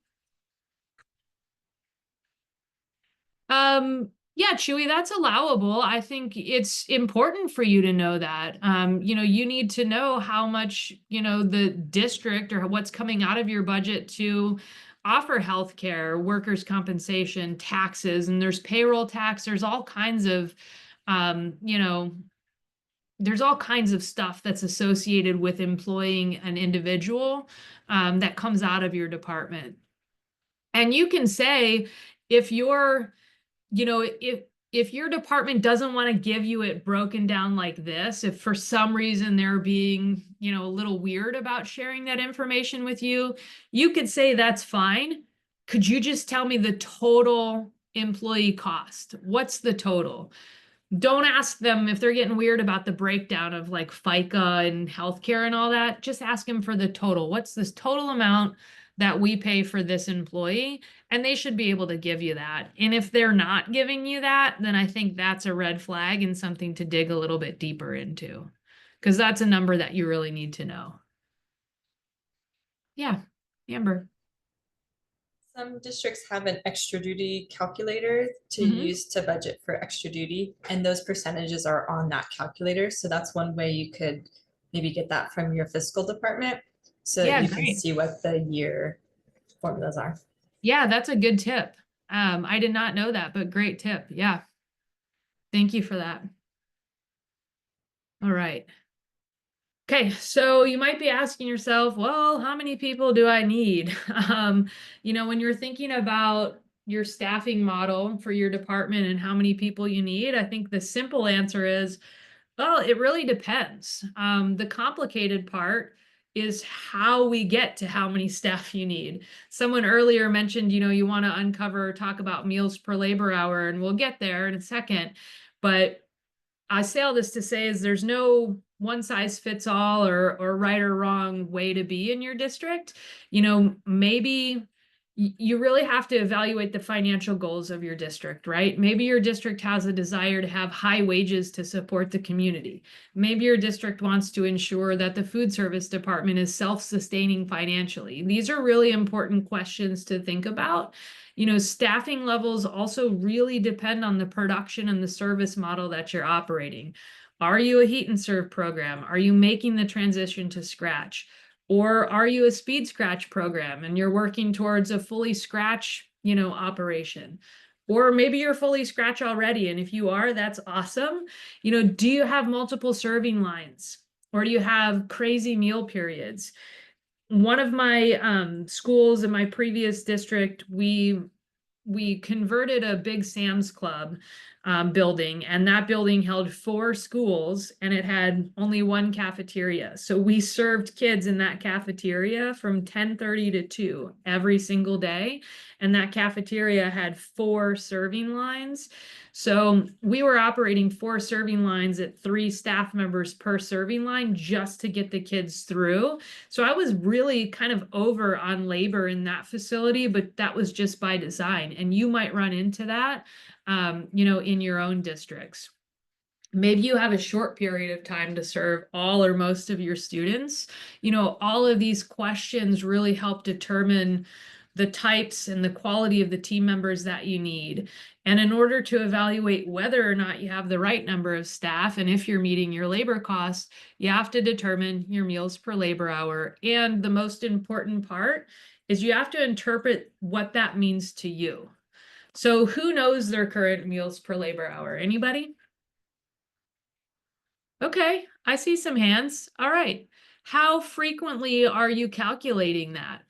Yeah, Chewy, that's allowable. I think it's important for you to know that. You know, you need to know how much, you know, the district or what's coming out of your budget to offer healthcare, workers' compensation, taxes, and there's payroll tax. There's all kinds of, you know, there's all kinds of stuff that's associated with employing an individual that comes out of your department. And you can say, if you're, you know, if your department doesn't want to give you it broken down like this, if for some reason they're being, you know, a little weird about sharing that information with you, you could say that's fine. Could you just tell me the total employee cost? What's the total? Don't ask them if they're getting weird about the breakdown of like FICA and healthcare and all that. Just ask them for the total. What's this total amount that we pay for this employee? And they should be able to give you that. And if they're not giving you that, then I think that's a red flag and something to dig a little bit deeper into, because that's a number that you really need to know. Yeah, Amber. Some districts have an extra duty calculator to use to budget for extra duty, and those percentages are on that calculator. So that's one way you could maybe get that from your fiscal department, so that you can see what the year formulas are. Yeah, that's a good tip. I did not know that, but great tip. Yeah. Thank you for that. All right. Okay, so you might be asking yourself, well, how many people do I need? You know, when you're thinking about your staffing model for your department and how many people you need, I think the simple answer is, well, it really depends. The complicated part is how we get to how many staff you need. Someone earlier mentioned, you know, you want to talk about meals per labor hour, and we'll get there in a second. But I say all this to say is there's no one size fits all or right or wrong way to be in your district. You know, maybe you really have to evaluate the financial goals of your district, right? Maybe your district has a desire to have high wages to support the community. Maybe your district wants to ensure that the food service department is self-sustaining financially. These are really important questions to think about. You know, staffing levels also really depend on the production and the service model that you're operating. Are you a heat and serve program? Are you making the transition to scratch? Or are you a speed scratch program and you're working towards a fully scratch, you know, operation? Or maybe you're fully scratch already. And if you are, that's awesome. You know, do you have multiple serving lines? Or do you have crazy meal periods? One of my schools in my previous district, we converted a big Sam's Club building, and that building held 4 schools and it had only 1 cafeteria. So we served kids in that cafeteria from 10:30 to 2 every single day. And that cafeteria had 4 serving lines. So we were operating 4 serving lines at 3 staff members per serving line just to get the kids through. So I was really kind of over on labor in that facility, but that was just by design. And you might run into that, you know, in your own districts. Maybe you have a short period of time to serve all or most of your students. You know, all of these questions really help determine the types and the quality of the team members that you need. And in order to evaluate whether or not you have the right number of staff and if you're meeting your labor costs, you have to determine your meals per labor hour. And the most important part is you have to interpret what that means to you. So who knows their current meals per labor hour? Anybody? Okay, I see some hands. All right. How frequently are you calculating that?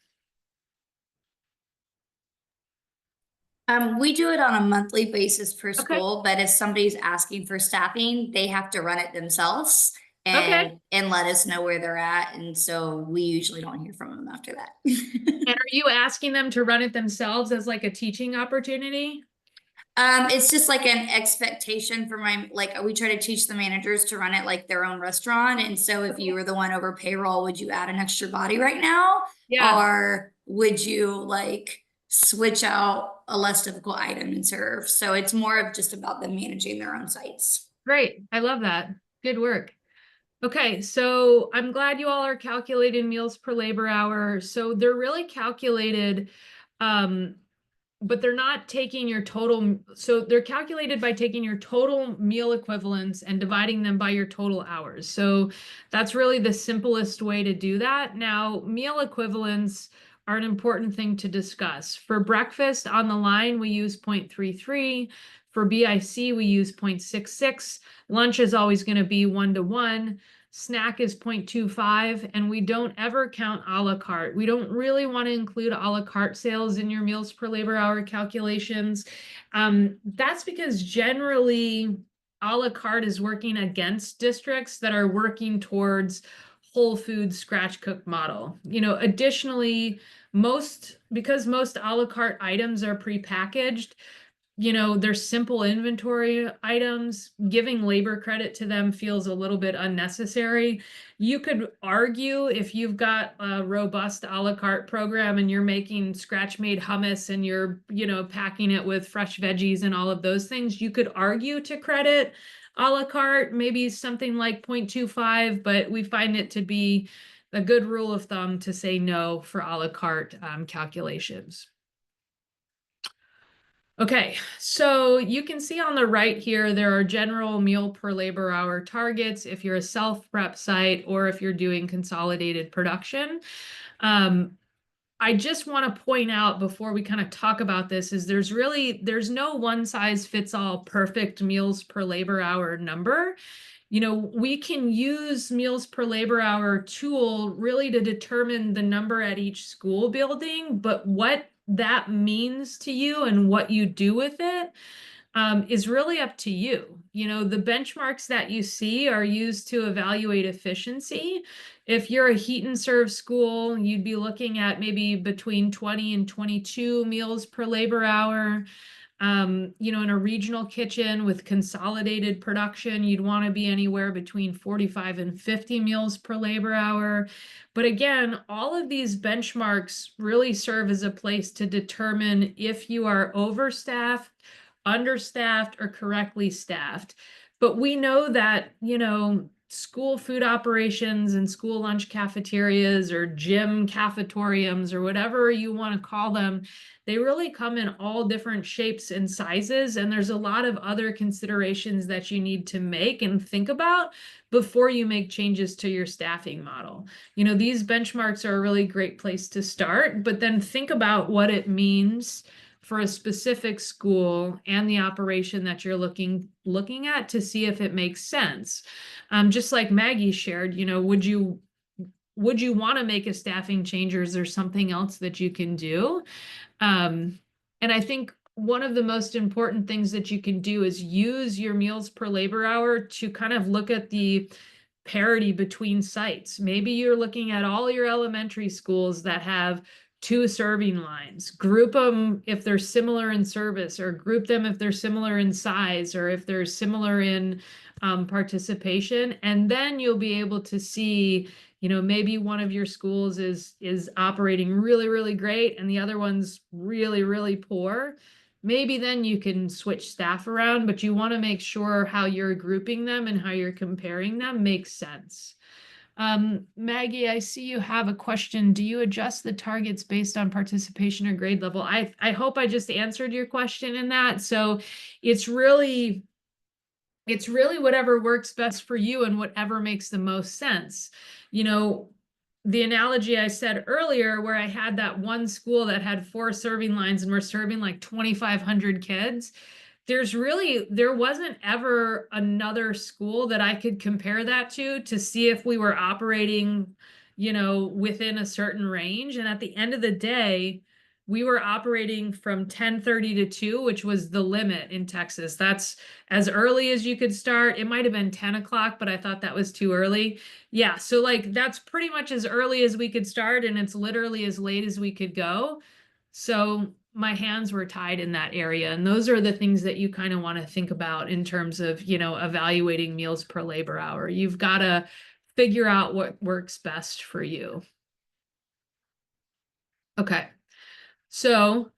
We do it on a monthly basis per school, but if somebody's asking for staffing, they have to run it themselves and let us know where they're at. And so we usually don't hear from them after that. And are you asking them to run it themselves as like a teaching opportunity? It's just like an expectation for like we try to teach the managers to run it like their own restaurant. And so if you were the one over payroll, would you add an extra body right now? Yeah. Or would you like switch out a less difficult item and serve? So it's more of just about them managing their own sites. Great. I love that. Good work. Okay, so I'm glad you all are calculating meals per labor hour. So they're really calculated, but they're not taking your total. So they're calculated by taking your total meal equivalents and dividing them by your total hours. So that's really the simplest way to do that. Now, meal equivalents are an important thing to discuss. For breakfast on the line, we use 0.33. For BIC, we use 0.66. Lunch is always going to be 1-to-1. Snack is 0.25, and we don't ever count a la carte. We don't really want to include a la carte sales in your meals per labor hour calculations. That's because generally a la carte is working against districts that are working towards whole food scratch cook model. You know, additionally, because most a la carte items are prepackaged, you know, they're simple inventory items. Giving labor credit to them feels a little bit unnecessary. You could argue if you've got a robust a la carte program and you're making scratch made hummus and you're, you know, packing it with fresh veggies and all of those things, you could argue to credit a la carte, maybe something like 0.25, but we find it to be a good rule of thumb to say no for a la carte calculations. Okay, so you can see on the right here, there are general meal per labor hour targets if you're a self-prep site or if you're doing consolidated production. I just want to point out before we kind of talk about this is there's no one size fits all perfect meals per labor hour number. You know, we can use meals per labor hour tool really to determine the number at each school building, but what that means to you and what you do with it is really up to you. You know, the benchmarks that you see are used to evaluate efficiency. If you're a heat and serve school, you'd be looking at maybe between 20 and 22 meals per labor hour. You know, in a regional kitchen with consolidated production, you'd want to be anywhere between 45 and 50 meals per labor hour. But again, all of these benchmarks really serve as a place to determine if you are overstaffed, understaffed, or correctly staffed. But we know that, you know, school food operations and school lunch cafeterias or gym cafetoriums or whatever you want to call them, they really come in all different shapes and sizes. And there's a lot of other considerations that you need to make and think about before you make changes to your staffing model. You know, these benchmarks are a really great place to start, but then think about what it means for a specific school and the operation that you're looking at to see if it makes sense. Just like Maggie shared, you know, would you want to make a staffing change, or is there something else that you can do? And I think one of the most important things that you can do is use your meals per labor hour to kind of look at the parity between sites. Maybe you're looking at all your elementary schools that have 2 serving lines, group them if they're similar in service, or group them if they're similar in size, or if they're similar in participation. And then you'll be able to see, you know, maybe one of your schools is operating really, really great and the other one's really, really poor. Maybe then you can switch staff around, but you want to make sure how you're grouping them and how you're comparing them makes sense. Maggie, I see you have a question. Do you adjust the targets based on participation or grade level? I hope I just answered your question in that. So it's really whatever works best for you and whatever makes the most sense. You know, the analogy I said earlier, where I had that one school that had 4 serving lines and we're serving like 2,500 kids, there wasn't ever another school that I could compare that to see if we were operating, you know, within a certain range. And at the end of the day, we were operating from 10:30 to 2, which was the limit in Texas. That's as early as you could start. It might have been 10 o'clock, but I thought that was too early. Yeah, so like that's pretty much as early as we could start, and it's literally as late as we could go. So my hands were tied in that area. And those are the things that you kind of want to think about in terms of, you know, evaluating meals per labor hour. You've got to figure out what works best for you. Okay. So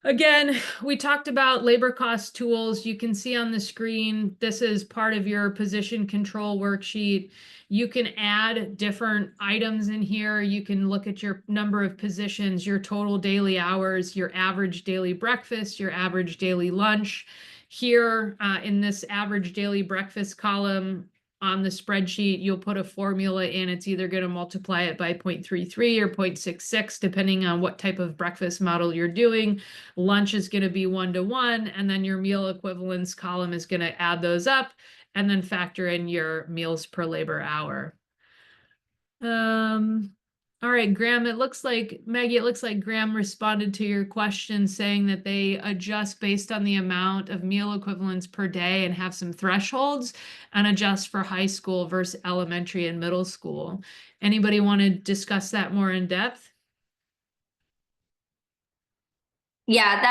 again, we talked about labor cost tools. You can see on the screen, this is part of your position control worksheet. You can add different items in here. You can look at your number of positions, your total daily hours, your average daily breakfast, your average daily lunch. Here in this average daily breakfast column, on the spreadsheet, you'll put a formula in. It's either going to multiply it by 0.33 or 0.66, depending on what type of breakfast model you're doing. Lunch is going to be 1-to-1, and then your meal equivalence column is going to add those up and then factor in your meals per labor hour. All right, Graham, it looks like, Maggie, it looks like Graham responded to your question saying that they adjust based on the amount of meal equivalents per day and have some thresholds and adjust for high school versus elementary and middle school. Anybody want to discuss that more in depth? Yeah,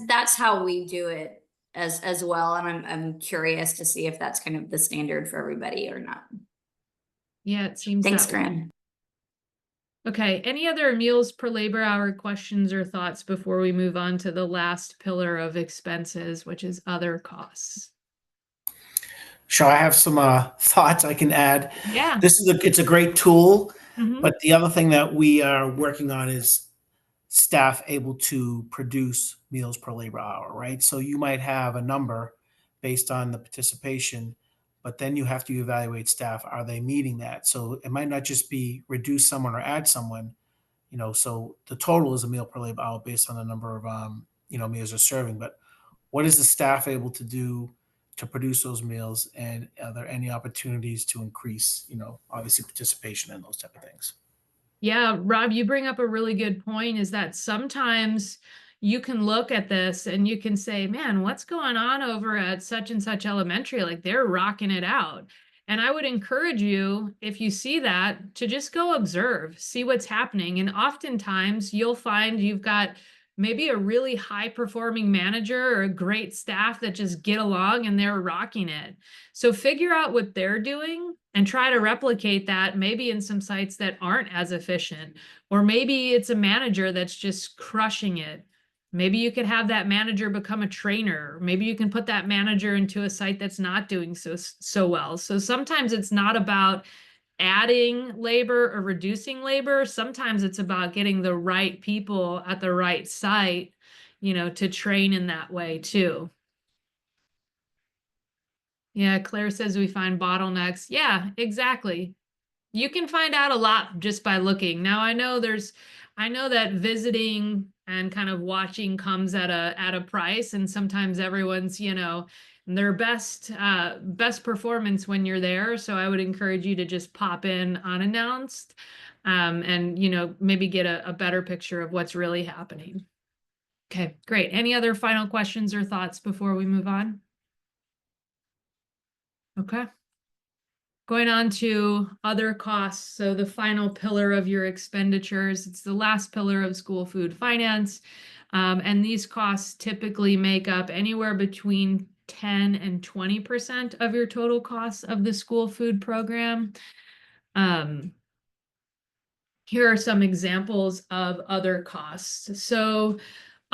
that's how we do it as well. And I'm curious to see if that's kind of the standard for everybody or not. Yeah, it seems Thanks, that way. Graham. Okay, any other meals per labor hour questions or thoughts before we move on to the last pillar of expenses, which is other costs? Sure, I have some thoughts I can add. Yeah. It's a great tool, Mhm. but the other thing that we are working on is staff able to produce meals per labor hour, right? So you might have a number based on the participation, but then you have to evaluate staff. Are they meeting that? So it might not just be reduce someone or add someone, you know, so the total is a meal per labor hour based on the number of, you know, meals they're serving. But what is the staff able to do to produce those meals? And are there any opportunities to increase, you know, obviously participation and those type of things? Yeah, Rob, you bring up a really good point, is that sometimes you can look at this and you can say, man, what's going on over at such and such elementary? Like they're rocking it out. And I would encourage you, if you see that, to just go observe, see what's happening. And oftentimes you'll find you've got maybe a really high performing manager or a great staff that just get along and they're rocking it. So figure out what they're doing and try to replicate that maybe in some sites that aren't as efficient, or maybe it's a manager that's just crushing it. Maybe you could have that manager become a trainer. Maybe you can put that manager into a site that's not doing so well. So sometimes it's not about adding labor or reducing labor. Sometimes it's about getting the right people at the right site, you know, to train in that way too. Yeah, Claire says we find bottlenecks. Yeah, exactly. You can find out a lot just by looking. Now I know that visiting and kind of watching comes at a price, and sometimes everyone's, you know, their best performance when you're there. So I would encourage you to just pop in unannounced, and, you know, maybe get a better picture of what's really happening. Okay, great. Any other final questions or thoughts before we move on? Okay. Going on to other costs. So the final pillar of your expenditures, it's the last pillar of school food finance. And these costs typically make up anywhere between 10 and 20% of your total costs of the school food program. Here are some examples of other costs. So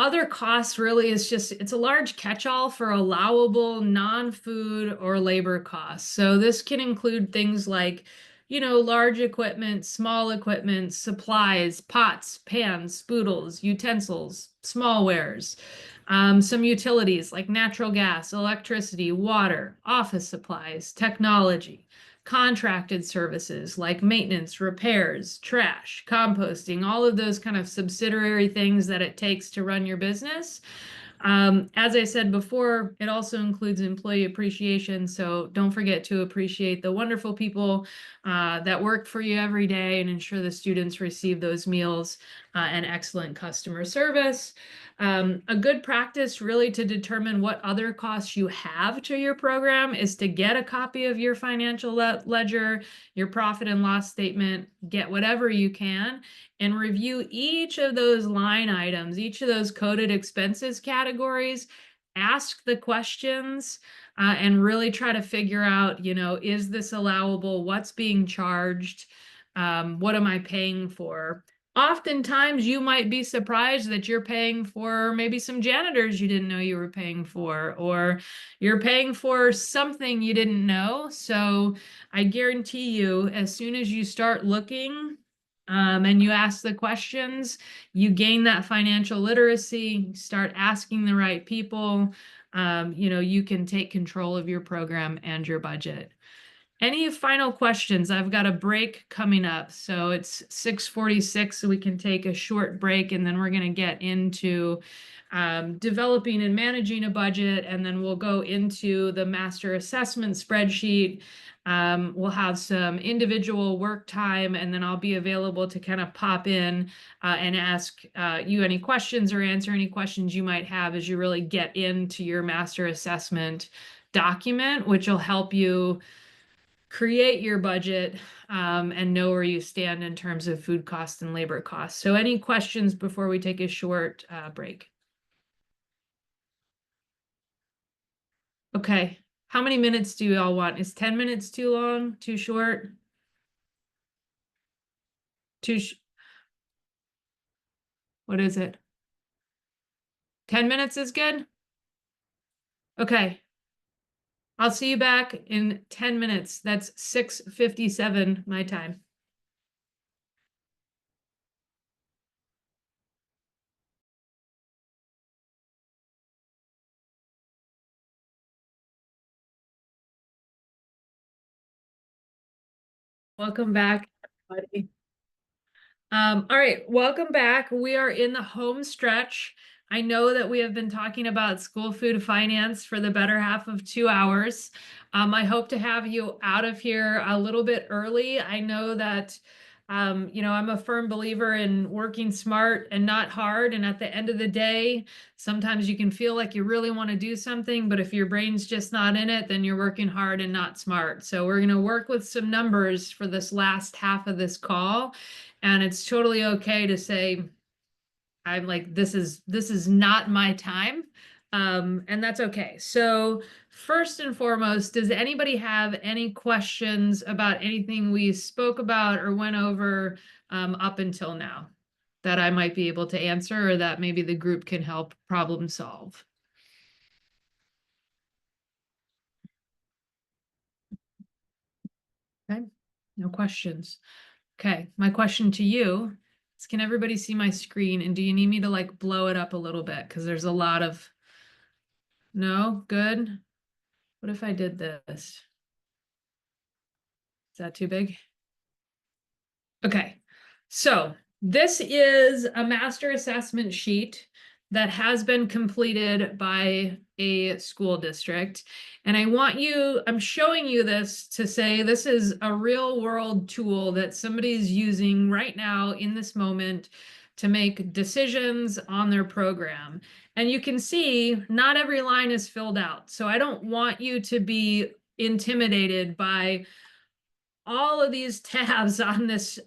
other costs really is just, it's a large catch-all for allowable non-food or labor costs. So this can include things like, you know, large equipment, small equipment, supplies, pots, pans, spoodles, utensils, smallwares, some utilities like natural gas, electricity, water, office supplies, technology, contracted services like maintenance, repairs, trash, composting, all of those kind of subsidiary things that it takes to run your business. As I said before, it also includes employee appreciation. So don't forget to appreciate the wonderful people that work for you every day and ensure the students receive those meals and excellent customer service. A good practice really to determine what other costs you have to your program is to get a copy of your financial ledger, your profit and loss statement, get whatever you can, and review each of those line items, each of those coded expenses categories. Ask the questions and really try to figure out, is this allowable? What's being charged? What am I paying for? Oftentimes you might be surprised that you're paying for maybe some janitors you didn't know you were paying for, or you're paying for something you didn't know. So I guarantee you, as soon as you start looking and you ask the questions, you gain that financial literacy, start asking the right people, you can take control of your program and your budget. Any final questions? I've got a break coming up. So it's 6:46, so we can take a short break, and then we're going to get into developing and managing a budget, and then we'll go into the master assessment spreadsheet. We'll have some individual work time, and then I'll be available to kind of pop in and ask you any questions or answer any questions you might have as you really get into your master assessment document, which will help you create your budget and know where you stand in terms of food costs and labor costs. So any questions before we take a short break? Okay. How many minutes do you all want? Is 10 minutes too long, too short? What is it? 10 minutes is good? Okay. I'll see you back in 10 minutes. That's 6:57 my time. Welcome back, everybody. All right, welcome back. We are in the home stretch. I know that we have been talking about school food finance for the better half of 2 hours. I hope to have you out of here a little bit early. I know that, I'm a firm believer in working smart and not hard. And at the end of the day, sometimes you can feel like you really want to do something, but if your brain's just not in it, then you're working hard and not smart. So we're going to work with some numbers for this last half of this call. And it's totally okay to say, I'm like, this is not my time. And that's okay. So first and foremost, does anybody have any questions about anything we spoke about or went over up until now that I might be able to answer, or that maybe the group can help problem solve? Okay, no questions. Okay, my question to you is, can everybody see my screen, and do you need me to like blow it up a little bit? Because there's a lot of, no, good. What if I did this? Is that too big? Okay, so this is a master assessment sheet that has been completed by a school district. And I'm showing you this to say this is a real world tool that somebody's using right now in this moment to make decisions on their program. And you can see not every line is filled out. So I don't want you to be intimidated by all of these tabs on this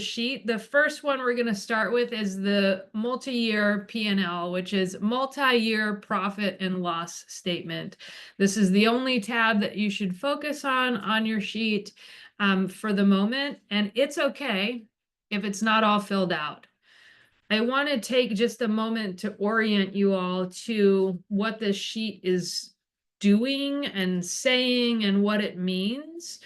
sheet. The first one we're going to start with is the multi-year P&L, which is multi-year profit and loss statement. This is the only tab that you should focus on your sheet for the moment, and it's okay if it's not all filled out. I want to take just a moment to orient you all to what this sheet is doing and saying and what it means.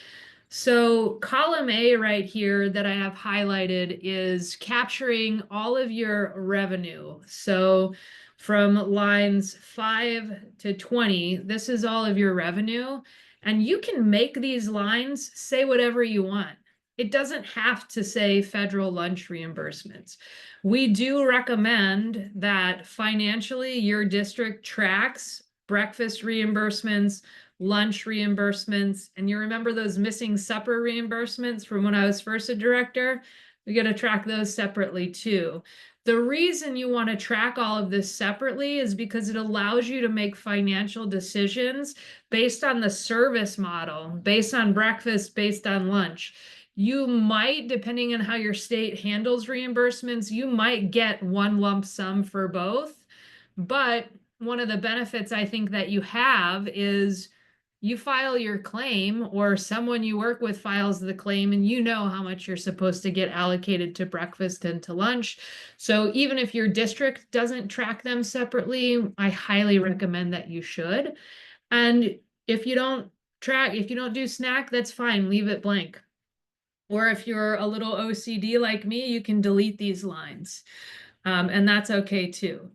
So column A right here that I have highlighted is capturing all of your revenue. So from lines 5 to 20, this is all of your revenue. And you can make these lines say whatever you want. It doesn't have to say federal lunch reimbursements. We do recommend that financially your district tracks breakfast reimbursements, lunch reimbursements, and you remember those missing supper reimbursements from when I was first a director? We got to track those separately too. The reason you want to track all of this separately is because it allows you to make financial decisions based on the service model, based on breakfast, based on lunch. You might, depending on how your state handles reimbursements, you might get one lump sum for both. But one of the benefits I think that you have is you file your claim, or someone you work with files the claim, and you know how much you're supposed to get allocated to breakfast and to lunch. So even if your district doesn't track them separately, I highly recommend that you should. And if you don't do snack, that's fine, leave it blank. Or if you're a little OCD like me, you can delete these lines. And that's okay too.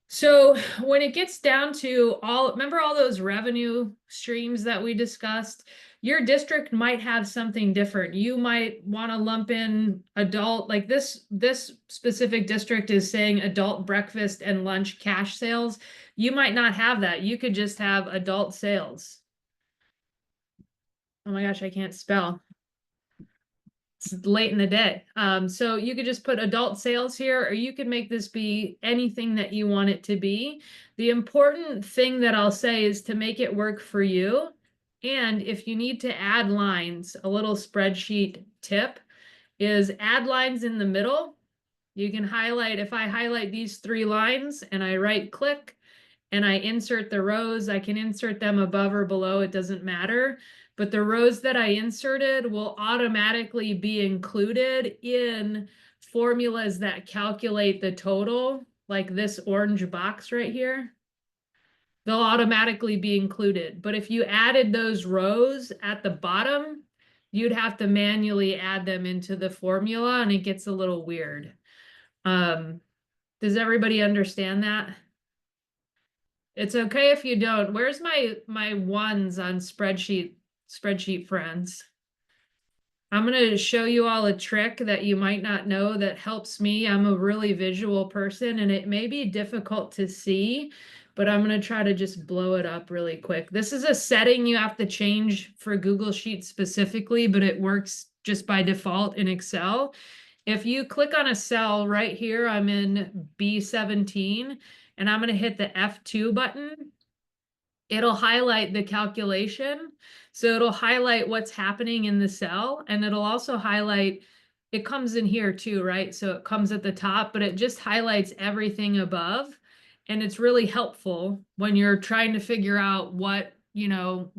So when it gets down to remember all those revenue streams that we discussed? Your district might have something different. You might want to lump in adult, like this specific district is saying adult breakfast and lunch cash sales. You might not have that. You could just have adult sales. Oh my gosh, I can't spell. It's late in the day. So you could just put adult sales here, or you could make this be anything that you want it to be. The important thing that I'll say is to make it work for you. And if you need to add lines, a little spreadsheet tip is add lines in the middle. You can highlight, if I highlight these 3 lines and I right click and I insert the rows, I can insert them above or below, it doesn't matter. But the rows that I inserted will automatically be included in formulas that calculate the total, like this orange box right here. They'll automatically be included. But if you added those rows at the bottom, you'd have to manually add them into the formula, and it gets a little weird. Does everybody understand that? It's okay if you don't. Where's my ones on spreadsheet friends? I'm going to show you all a trick that you might not know that helps me. I'm a really visual person, and it may be difficult to see, but I'm going to try to just blow it up really quick. This is a setting you have to change for Google Sheets specifically, but it works just by default in Excel. If you click on a cell right here, I'm in B17, and I'm going to hit the F2 button. It'll highlight the calculation. So it'll highlight what's happening in the cell, and it'll also highlight, it comes in here too, right? So it comes at the top, but it just highlights everything above. And it's really helpful when you're trying to figure out what your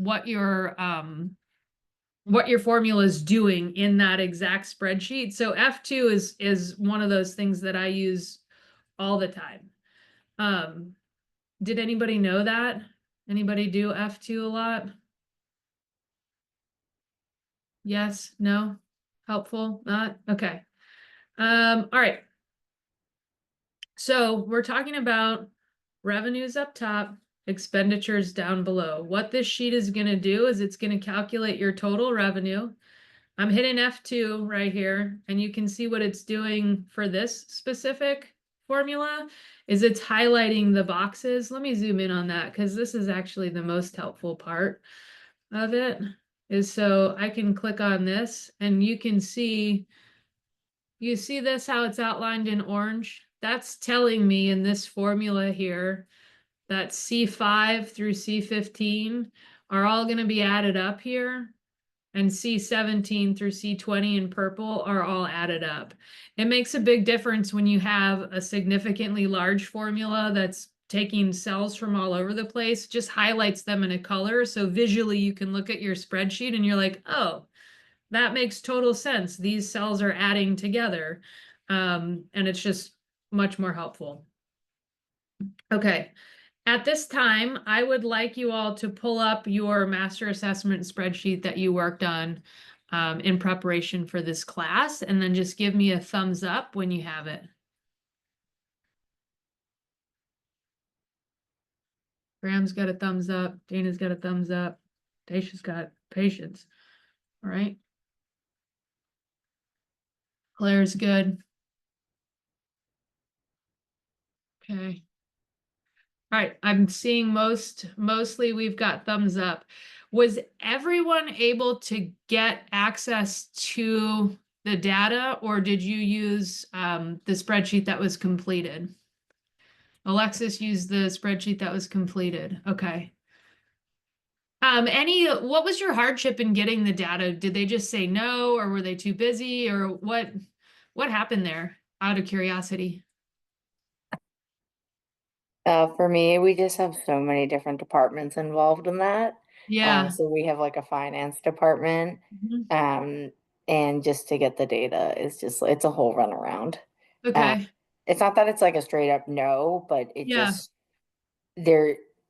formula is doing in that exact spreadsheet. So F2 is one of those things that I use all the time. Did anybody know that? Anybody do F2 a lot? Yes, no, helpful, not? Okay. All right. So we're talking about revenues up top, expenditures down below. What this sheet is going to do is it's going to calculate your total revenue. I'm hitting F2 right here, and you can see what it's doing for this specific formula is it's highlighting the boxes. Let me zoom in on that because this is actually the most helpful part of it. Is so I can click on this and you can see, you see this, how it's outlined in orange? That's telling me in this formula here that C5 through C15 are all going to be added up here, and C17 through C20 in purple are all added up. It makes a big difference when you have a significantly large formula that's taking cells from all over the place, just highlights them in a color. So visually you can look at your spreadsheet and you're like, oh, that makes total sense. These cells are adding together. And it's just much more helpful. Okay. At this time, I would like you all to pull up your master assessment spreadsheet that you worked on in preparation for this class, and then just give me a thumbs up when you have it. Graham's got a thumbs up. Dana's got a thumbs up. Daisha's got patience. All right. Claire's good. Okay. All right, I'm seeing mostly we've got thumbs up. Was everyone able to get access to the data, or did you use the spreadsheet that was completed? Alexis used the spreadsheet that was completed. Okay. What was your hardship in getting the data? Did they just say no, or were they too busy, or what happened there, out of curiosity? For me, we just have so many different departments involved in that. Yeah. So we have like a finance department, Mhm. and just to get the data is it's a whole runaround. Okay. It's not that it's like a straight up no, but it Yeah. just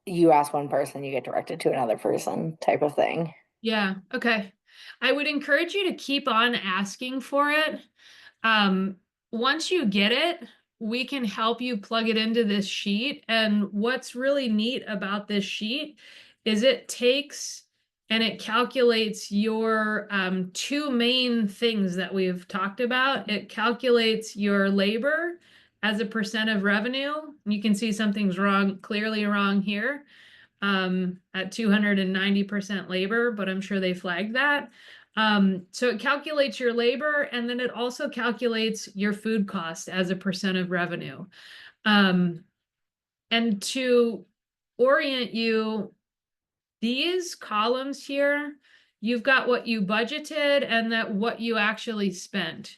you ask one person, you get directed to another person type of thing. Yeah. Okay. I would encourage you to keep on asking for it. Once you get it, we can help you plug it into this sheet. And what's really neat about this sheet is it takes and it calculates your two main things that we've talked about. It calculates your labor as a percent of revenue. You can see something's wrong, clearly wrong here, at 290% labor, but I'm sure they flagged that. So it calculates your labor, and then it also calculates your food cost as a percent of revenue. And to orient you, these columns here, you've got what you budgeted and that what you actually spent.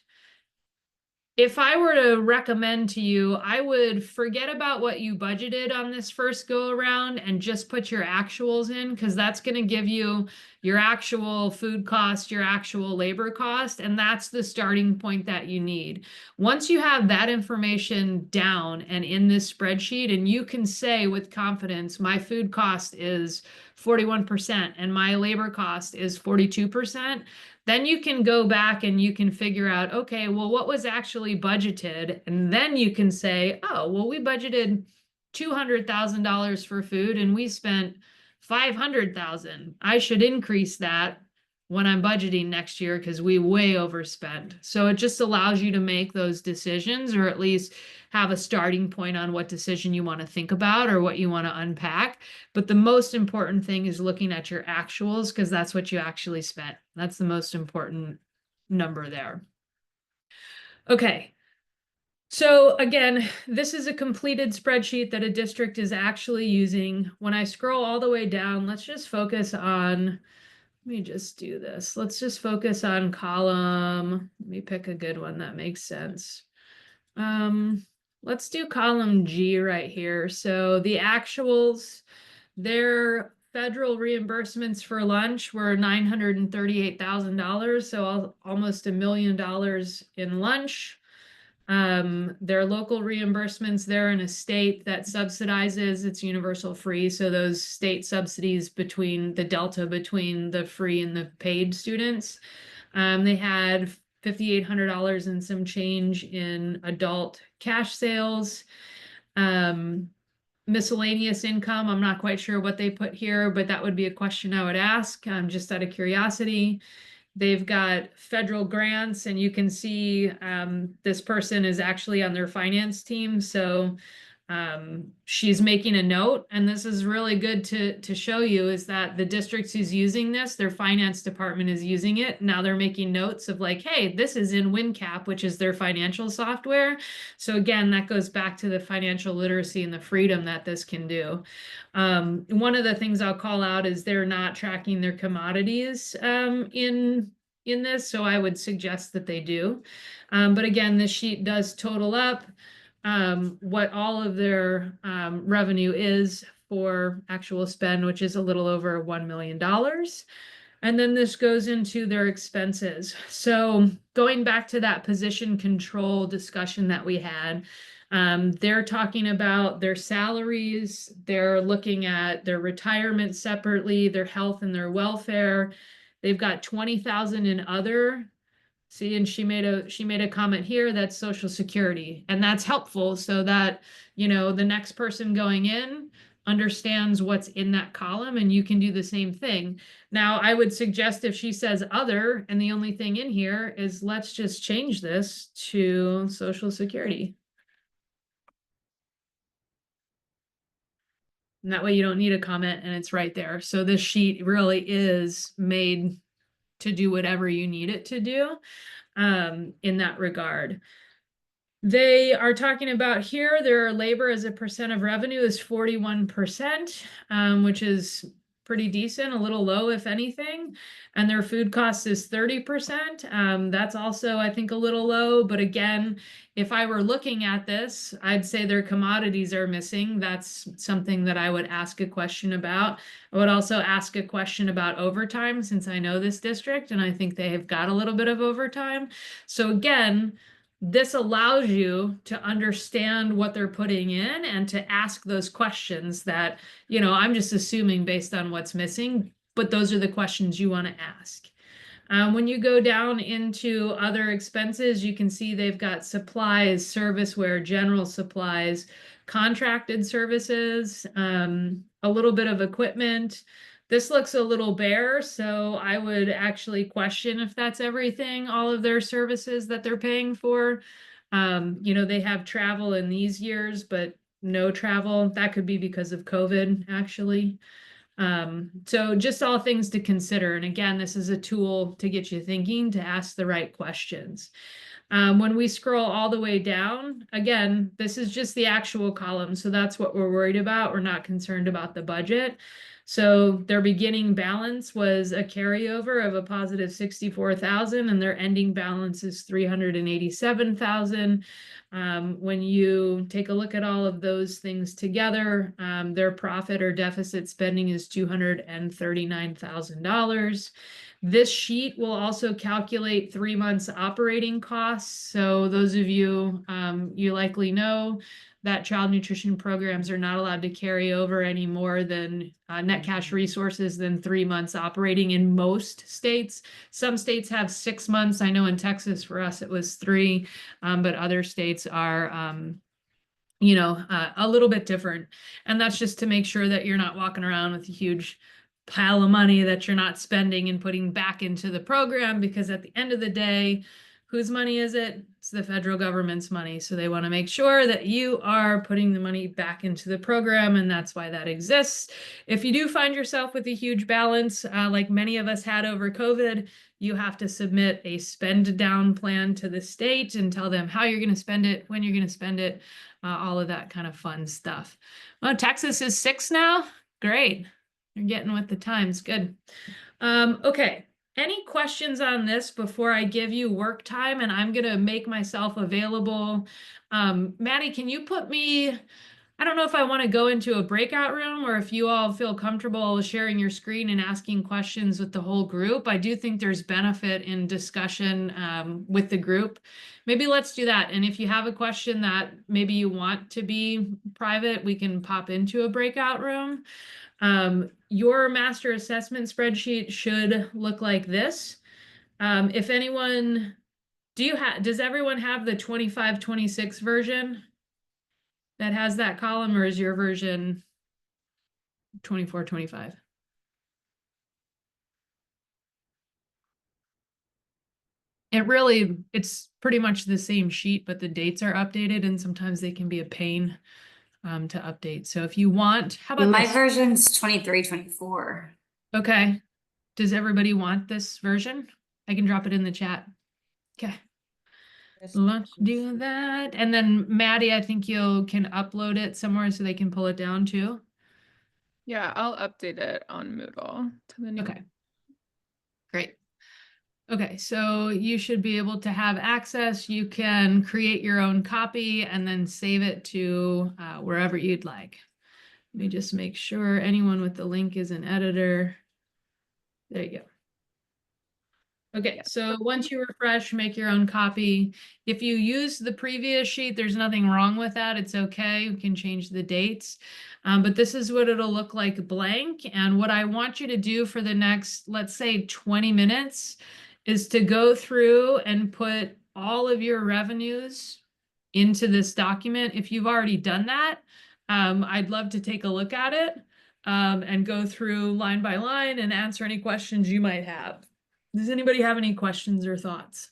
If I were to recommend to you, I would forget about what you budgeted on this first go around and just put your actuals in, because that's going to give you your actual food cost, your actual labor cost, and that's the starting point that you need. Once you have that information down and in this spreadsheet, and you can say with confidence, my food cost is 41% and my labor cost is 42%, then you can go back and you can figure out, okay, well, what was actually budgeted? And then you can say, oh, well, we budgeted $200,000 for food and we spent $500,000. I should increase that when I'm budgeting next year because we way overspent. So it just allows you to make those decisions, or at least have a starting point on what decision you want to think about or what you want to unpack. But the most important thing is looking at your actuals, because that's what you actually spent. That's the most important number there. Okay. So again, this is a completed spreadsheet that a district is actually using. When I scroll all the way down, let's just focus on, let me just do this. Let's just focus on column. Let me pick a good one that makes sense. Let's do column G right here. So the actuals, their federal reimbursements for lunch were $938,000. So almost $1 million in lunch. Their local reimbursements, they're in a state that subsidizes, it's universal free. So those state subsidies between the delta between the free and the paid students, they had $5,800 and some change in adult cash sales. Miscellaneous income, I'm not quite sure what they put here, but that would be a question I would ask, just out of curiosity. They've got federal grants, and you can see this person is actually on their finance team. So she's making a note, and this is really good to show you, is that the district who's using this, their finance department is using it. Now they're making notes of like, hey, this is in WinCap, which is their financial software. So again, that goes back to the financial literacy and the freedom that this can do. One of the things I'll call out is they're not tracking their commodities in this, so I would suggest that they do. But again, this sheet does total up what all of their revenue is for actual spend, which is a little over $1 million. And then this goes into their expenses. So going back to that position control discussion that we had, they're talking about their salaries, they're looking at their retirement separately, their health and their welfare. They've got 20,000 in other. See, and she made a comment here that's Social Security, and that's helpful so that, you know, the next person going in understands what's in that column, and you can do the same thing. Now, I would suggest if she says other, and the only thing in here is, let's just change this to Social Security. And that way you don't need a comment and it's right there. So this sheet really is made to do whatever you need it to do in that regard. They are talking about here, their labor as a percent of revenue is 41%, which is pretty decent, a little low, if anything. And their food cost is 30%. That's also, I think, a little low. But again, if I were looking at this, I'd say their commodities are missing. That's something that I would ask a question about. I would also ask a question about overtime, since I know this district and I think they have got a little bit of overtime. So again, this allows you to understand what they're putting in and to ask those questions that, you know, I'm just assuming based on what's missing, but those are the questions you want to ask. When you go down into other expenses, you can see they've got supplies, serviceware, general supplies, contracted services, a little bit of equipment. This looks a little bare, so I would actually question if that's everything, all of their services that they're paying for. You know, they have travel in these years, but no travel. That could be because of COVID, actually. So just all things to consider. And again, this is a tool to get you thinking, to ask the right questions. When we scroll all the way down, again, this is just the actual column. So that's what we're worried about. We're not concerned about the budget. So their beginning balance was a carryover of a positive 64,000 and their ending balance is 387,000. When you take a look at all of those things together, their profit or deficit spending is $239,000. This sheet will also calculate 3 months operating costs. So those of you, you likely know that child nutrition programs are not allowed to carry over any more than net cash resources than 3 months operating in most states. Some states have 6 months. I know in Texas, for us, it was 3, but other states are, you know, a little bit different. And that's just to make sure that you're not walking around with a huge pile of money that you're not spending and putting back into the program, because at the end of the day, whose money is it? It's the federal government's money. So they want to make sure that you are putting the money back into the program, and that's why that exists. If you do find yourself with a huge balance, like many of us had over COVID, you have to submit a spend down plan to the state and tell them how you're going to spend it, when you're going to spend it, all of that kind of fun stuff. Well, Texas is 6 now. Great. You're getting with the times. Good. Okay. Any questions on this before I give you work time? And I'm going to make myself available. Maddie, can you put me, I don't know if I want to go into a breakout room or if you all feel comfortable sharing your screen and asking questions with the whole group. I do think there's benefit in discussion with the group. Maybe let's do that. And if you have a question that maybe you want to be private, we can pop into a breakout room. Your master assessment spreadsheet should look like this. If anyone, does everyone have the 25-26 version that has that column, or is your version 24-25? It's pretty much the same sheet, but the dates are updated and sometimes they can be a pain to update. So if you want, how about my this? version's 23-24. Okay. Does everybody want this version? I can drop it in the chat. Okay. Let's do that. And then Maddie, I think you can upload it somewhere so they can pull it down too. Yeah, I'll update it on Moodle to the new. Okay. Great. Okay, so you should be able to have access. You can create your own copy and then save it to wherever you'd like. Let me just make sure anyone with the link is an editor. There you go. Okay, so once you refresh, make your own copy. If you use the previous sheet, there's nothing wrong with that. It's okay. You can change the dates. But this is what it'll look like blank. And what I want you to do for the next, let's say 20 minutes, is to go through and put all of your revenues into this document. If you've already done that, I'd love to take a look at it and go through line by line and answer any questions you might have. Does anybody have any questions or thoughts?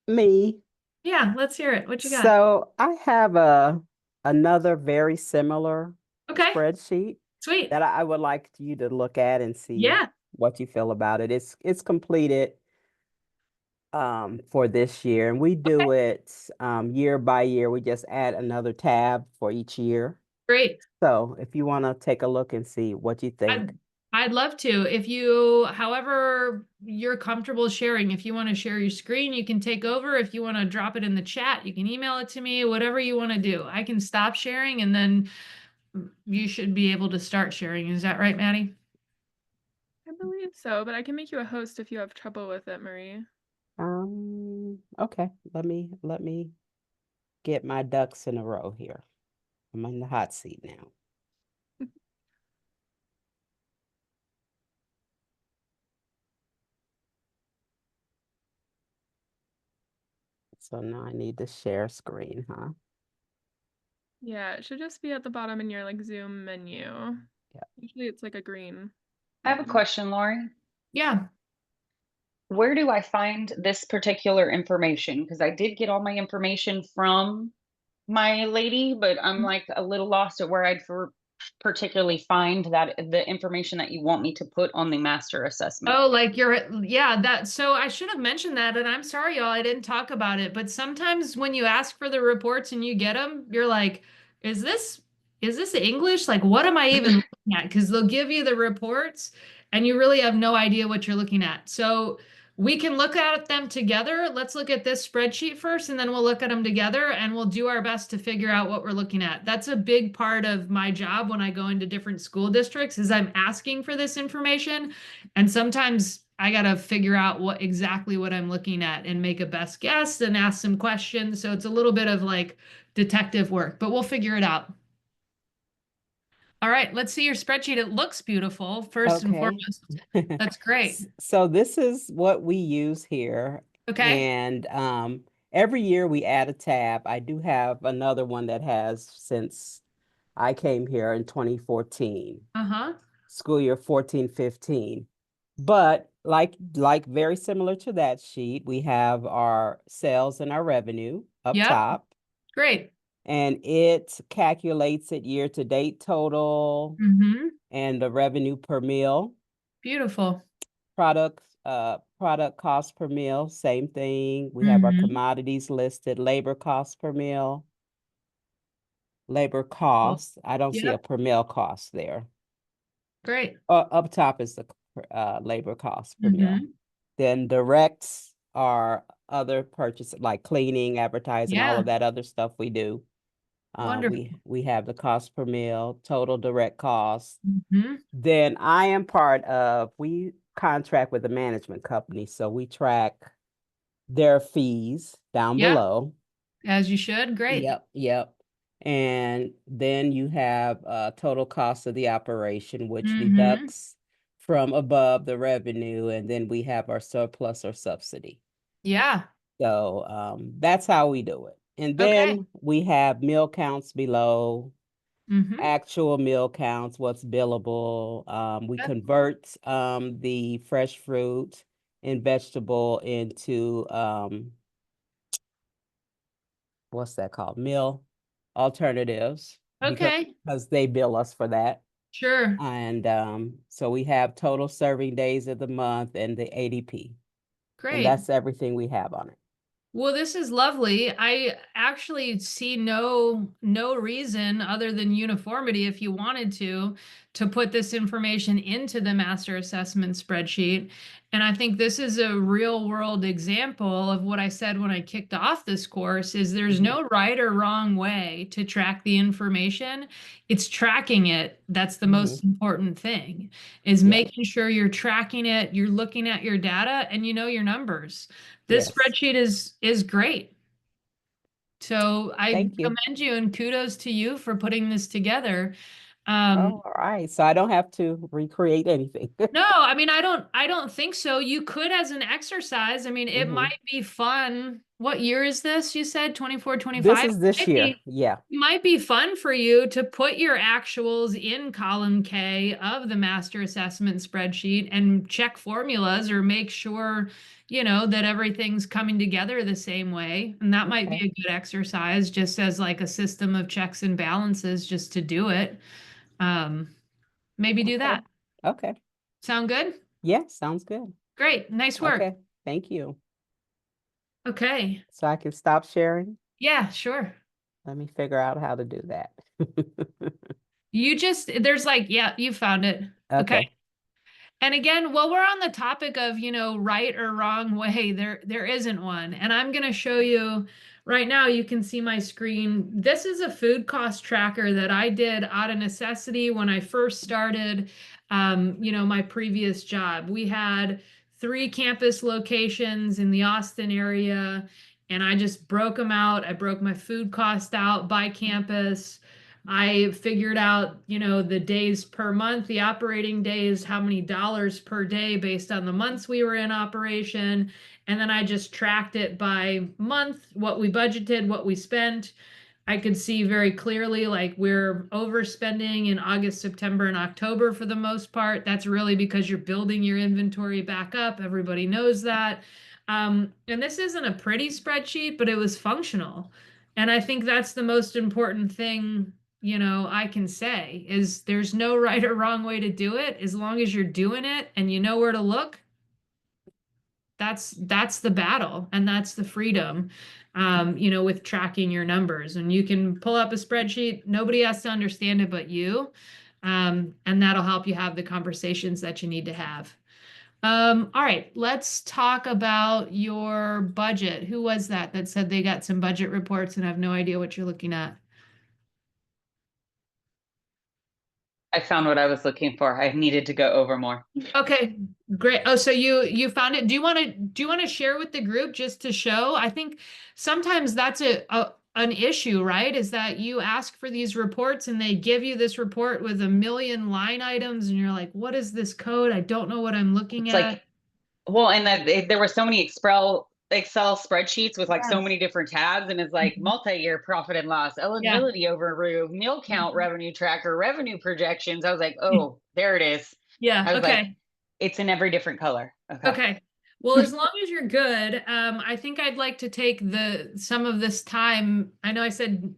Me. Yeah, let's hear it. What you got? So I have a another very similar Okay, spreadsheet sweet. that I would like you to look at and see Yeah. what you feel about it. It's completed for this year, and we do it year by year. We just add another tab for each year. Great. So if you want to take a look and see what you think. I'd love to. If you, however you're comfortable sharing, if you want to share your screen, you can take over. If you want to drop it in the chat, you can email it to me, whatever you want to do. I can stop sharing and then you should be able to start sharing. Is that right, Maddie? I believe so, but I can make you a host if you have trouble with it, Marie. Okay. Let me get my ducks in a row here. I'm in the hot seat now. So now I need to share screen, huh? Yeah, it should just be at the bottom in your like Zoom menu. Yeah. Usually it's like a green. I have a question, Lori. Yeah. Where do I find this particular information? Because I did get all my information from my lady, but I'm like a little lost at where I'd particularly find that the information that you want me to put on the master assessment. Oh, like so I should have mentioned that, and I'm sorry, y'all, I didn't talk about it, but sometimes when you ask for the reports and you get them, you're like, is this English? Like, what am I even looking at? Because they'll give you the reports and you really have no idea what you're looking at. So we can look at them together. Let's look at this spreadsheet first, and then we'll look at them together and we'll do our best to figure out what we're looking at. That's a big part of my job when I go into different school districts is I'm asking for this information. And sometimes I got to figure out what I'm looking at and make a best guess and ask some questions. So it's a little bit of like detective work, but we'll figure it out. All right, let's see your spreadsheet. It looks beautiful, first and foremost. That's great. So this is what we use here. Okay. And every year we add a tab. I do have another one that has since I came here in 2014. Uh-huh. School year 14-15. But like very similar to that sheet, we have our sales and our revenue up Yep. top. Great. And it calculates it year to date total and the revenue per meal. Beautiful. Product cost per meal, same thing. We have our commodities listed, labor cost per meal. Labor cost, I don't see a per meal cost there. Great. Up top is the labor cost per meal. Then directs are other purchases like cleaning, advertising, all of that other stuff we do. Wonderful. We have the cost per meal, total direct cost. Then I am we contract with a management company, so we track their fees down below. As you should. Great. Yep. And then you have total cost of the operation, which deducts from above the revenue, and then we have our surplus or subsidy. Yeah. So that's how we do it. And then we have meal counts below, actual meal counts, what's billable. We convert the fresh fruit and vegetable into what's that called? Meal alternatives. Okay. Because they bill us for that. Sure. And so we have total serving days of the month and the ADP. Great. And that's everything we have on it. Well, this is lovely. I actually see no reason other than uniformity if you wanted to put this information into the master assessment spreadsheet. And I think this is a real world example of what I said when I kicked off this course is there's no right or wrong way to track the information. It's tracking it. That's the most important thing is making sure you're tracking it, you're looking at your data and you know your numbers. This spreadsheet is great. So I commend you and kudos to you for putting this together. All right. So I don't have to recreate anything. No, I mean, I don't think so. You could as an exercise. I mean, it might be fun what year is this? You said 24, This 25? is this year. Yeah. Might be fun for you to put your actuals in column K of the master assessment spreadsheet and check formulas or make sure, you know, that everything's coming together the same way. And that might be Okay. a good exercise just as like a system of checks and balances just to do it. Maybe do Okay. that. Okay. Sound good? Yeah, sounds good. Great. Nice work. Okay. Thank you. Okay. So I can stop sharing? Yeah, sure. Let me figure out how to do that. You just, there's like, yeah, you found it. Okay. Okay. And again, while we're on the topic of, you know, right or wrong way, there isn't one. And I'm going to show you right now, you can see my screen. This is a food cost tracker that I did out of necessity when I first started, you know, my previous job. We had 3 campus locations in the Austin area, and I just broke them out. I broke my food cost out by campus. I figured out, you know, the days per month, the operating days, how many dollars per day based on the months we were in operation. And then I just tracked it by month, what we budgeted, what we spent. I could see very clearly like we're overspending in August, September, and October for the most part. That's really because you're building your inventory back up. Everybody knows that. And this isn't a pretty spreadsheet, but it was functional. And I think that's the most important thing, you know, I can say is there's no right or wrong way to do it. As long as you're doing it and you know where to look, that's the battle and that's the freedom, you know, with tracking your numbers. And you can pull up a spreadsheet. Nobody has to understand it but you. And that'll help you have the conversations that you need to have. All right, let's talk about your budget. Who was that said they got some budget reports and have no idea what you're looking at? I found what I was looking for. I needed to go over more. Okay, great. Oh, so you found it. Do you want to share with the group just to show? I think sometimes that's an issue, right? Is that you ask for these reports and they give you this report with a million line items and you're like, what is this code? I don't know what I'm looking It's at. like, well, and that there were so many Excel spreadsheets with like so many different tabs, and it's like multi-year profit and loss, eligibility overview, meal count, revenue tracker, revenue projections. I was like, oh, there it is. Yeah. I was Okay. like, it's in every different color. Okay. Well, as long as you're good, I think I'd like to take some of this time. I know I said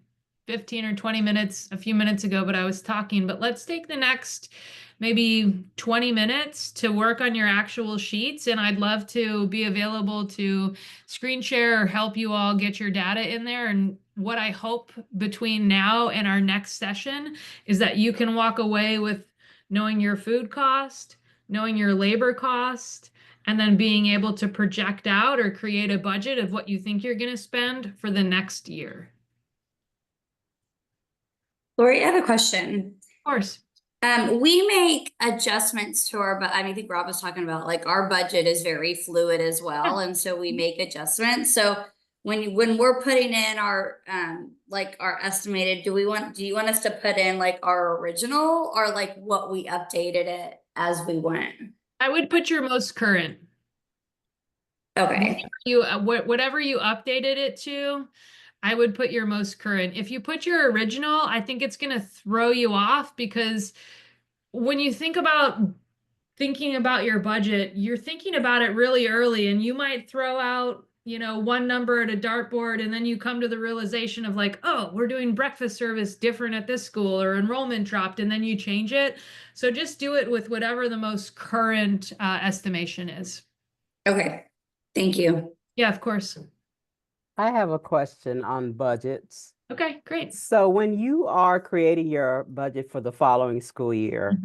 15 or 20 minutes a few minutes ago, but I was talking, but let's take the next maybe 20 minutes to work on your actual sheets. And I'd love to be available to screen share or help you all get your data in there. And what I hope between now and our next session is that you can walk away with knowing your food cost, knowing your labor cost, and then being able to project out or create a budget of what you think you're going to spend for the next year. Lori, I have a question. Of course. We make adjustments to our, but I think Rob was talking about like our budget is very fluid as well. And so we make adjustments. So when we're putting in our, like our estimated, do you want us to put in like our original or like what we updated it as we went? I would put your most current. Okay. Whatever you updated it to, I would put your most current. If you put your original, I think it's going to throw you off because when you think about thinking about your budget, you're thinking about it really early and you might throw out, you know, one number at a dartboard and then you come to the realization of like, oh, we're doing breakfast service different at this school or enrollment dropped and then you change it. So just do it with whatever the most current estimation is. Okay. Thank you. Yeah, of course. I have a question on budgets. Okay, great. So when you are creating your budget for the following school year,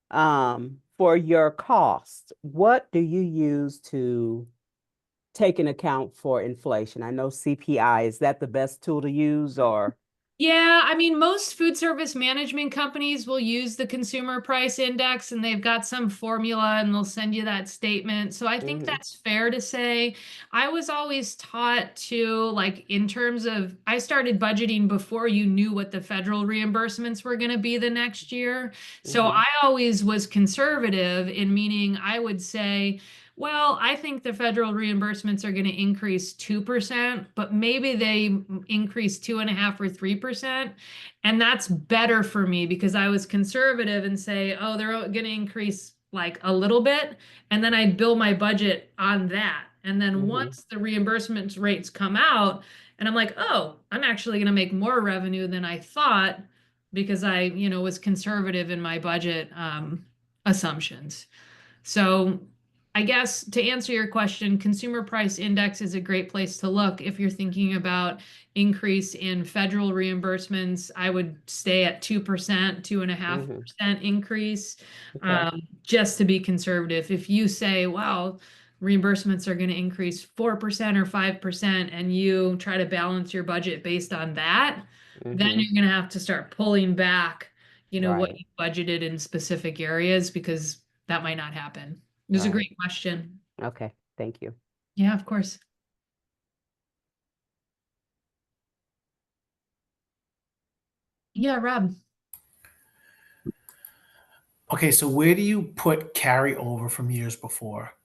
for your cost, what do you use to take into account for inflation? I know CPI, is that the best tool to use or? Yeah, I mean, most food service management companies will use the consumer price index and they've got some formula and they'll send you that statement. So I think that's fair to say. I was always taught to, like, in terms of, I started budgeting before you knew what the federal reimbursements were going to be the next year. So I always was conservative in meaning I would say, well, I think the federal reimbursements are going to increase 2%, but maybe they increase 2.5% or 3%. And that's better for me because I was conservative and say, oh, they're going to increase like a little bit. And then I'd build my budget on that. And then once the reimbursement rates come out, and I'm like, oh, I'm actually going to make more revenue than I thought because I, was conservative in my budget assumptions. So I guess to answer your question, consumer price index is a great place to look. If you're thinking about increase in federal reimbursements, I would stay at 2%, 2.5% increase, just to be conservative. If you say, wow, reimbursements are going to increase 4% or 5%, and you try to balance your budget based on that, then you're going to have to start pulling back, what you budgeted in specific areas, because that might not happen. It was a great question. Okay, thank you. Yeah, of course. Yeah, Rob. Okay, so where do you put carryover from years before?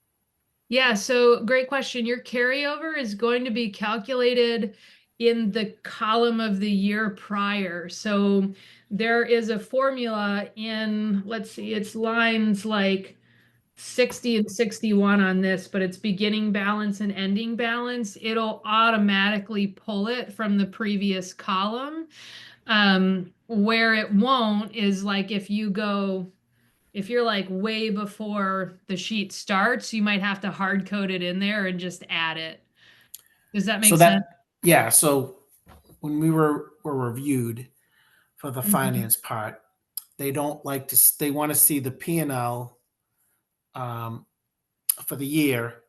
Yeah, so great question. Your carryover is going to be calculated in the column of the year prior. So there is a formula in, let's see, it's lines like 60 and 61 on this, but it's beginning balance and ending balance. It'll automatically pull it from the previous column. Where it won't is like if you're like way before the sheet starts, you might have to hard code it in there and just add it. Does that make sense? Yeah. So when we were reviewed for the finance part, they don't like to, they want to see the P&L for the year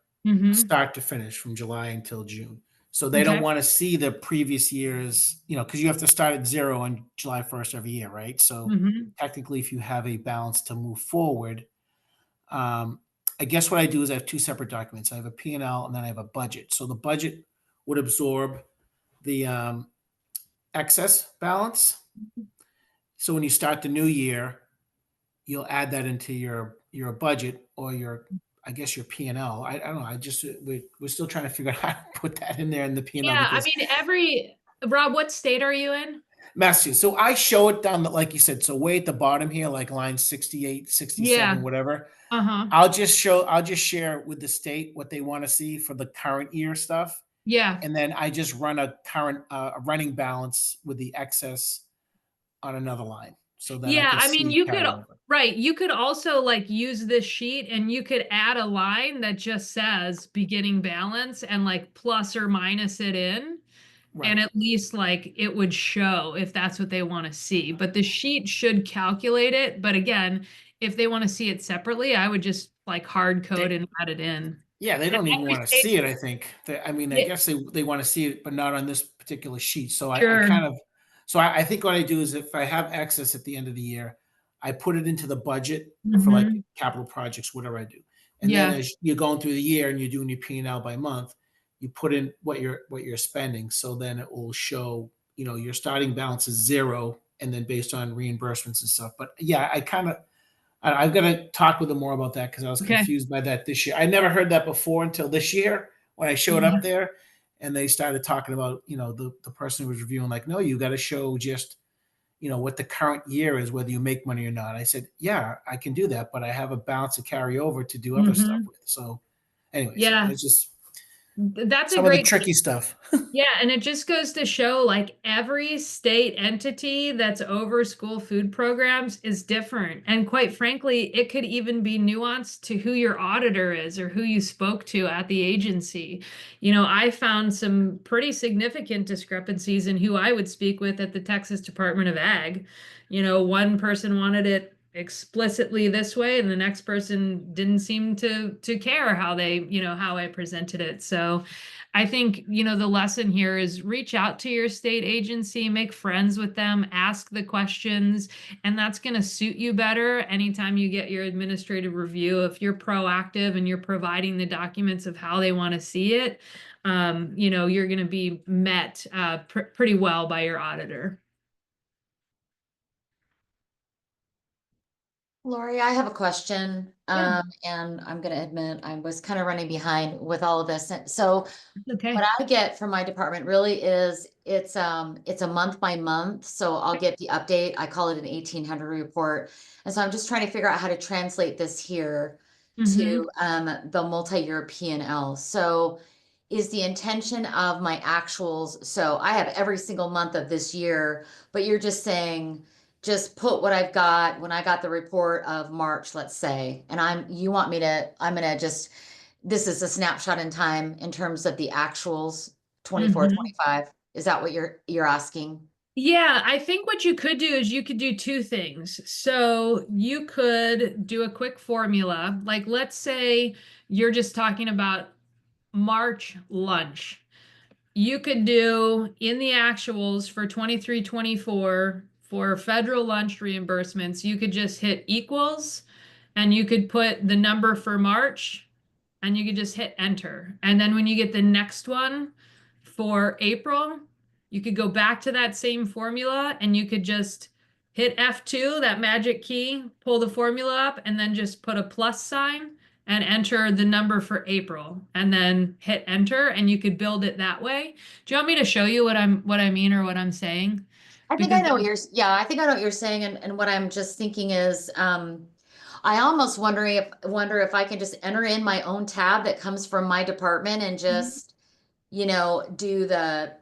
start to finish from July until June. So they don't want to see the previous years, because you have to start at 0 on July 1st every year, right? So technically, if you have a balance to move forward, I guess what I do is I have two separate documents. I have a P&L and then I have a budget. So the budget would absorb the excess balance. So when you start the new year, you'll add that into your budget or your P&L. I don't know. We're still trying to figure out how to put that in there in the P&L. Yeah, I mean, Rob, what state are you in? Massachusetts. So I show it down, like you said, so way at the bottom here, like line 68, 67, whatever. I'll just share with the state what they want to see for the current year stuff. Yeah. And then I just run a current running balance with the excess on another line. So that I mean, you could also like use this sheet and you could add a line that just says beginning balance and like plus or minus it in. And at least like it would show if that's what they want to see. But the sheet should calculate it. But again, if they want to see it separately, I would just like hard code and add it in. Yeah, they don't even want to see it, I think. I guess they want to see it, but not on this particular sheet. So I think what I do is if I have excess at the end of the year, I put it into the budget for like capital projects, whatever I do. And then as you're going through the year and you're doing your P&L by month, you put in what you're spending. So then it will show, your starting balance is 0, and then based on reimbursements and stuff. But yeah, I've got to talk with them more about that because I was confused by that this year. I never heard that before until this year when I showed up there and they started talking about, the person who was reviewing, like, no, you got to show just, what the current year is, whether you make money or not. I said, yeah, I can do that, but I have a balance to carry over to do other stuff with. So anyways, it's just, that's some a great of the tricky stuff. Yeah, and it just goes to show like every state entity that's over school food programs is different. And quite frankly, it could even be nuanced to who your auditor is or who you spoke to at the agency. I found some pretty significant discrepancies in who I would speak with at the Texas Department of Ag. One person wanted it explicitly this way and the next person didn't seem to care how how I presented it. So I think, the lesson here is reach out to your state agency, make friends with them, ask the questions, and that's going to suit you better anytime you get your administrative review. If you're proactive and you're providing the documents of how they want to see it, you're going to be met pretty well by your auditor. Lori, I have a question. Yeah. And I'm gonna admit I was kind of running behind with all of this. And so Okay. what I get from my department really is it's a month by month. So I'll get the update. I call it an 1800 report. And so I'm just trying to figure out how to translate this here to the multi-year P&L. So is the intention of my actuals, so I have every single month of this year, but you're just saying, just put what I've got when I got the report of March, let's say, and I'm gonna just, this is a snapshot in time in terms of the actuals 24, 25. Is that what you're asking? Yeah, I think what you could do is you could do two things. So you could do a quick formula. Like, let's say you're just talking about March lunch. You could do in the actuals for 23, 24 for federal lunch reimbursements, you could just hit equals and you could put the number for March and you could just hit enter. And then when you get the next one for April, you could go back to that same formula and you could just hit F2, that magic key, pull the formula up, and then just put a plus sign and enter the number for April and then hit enter and you could build it that way. Do you want me to show you what I mean or what I'm saying? I think I know what you're, I think I know what you're saying. And what I'm just thinking is, I almost wonder if I can just enter in my own tab that comes from my department and just, do the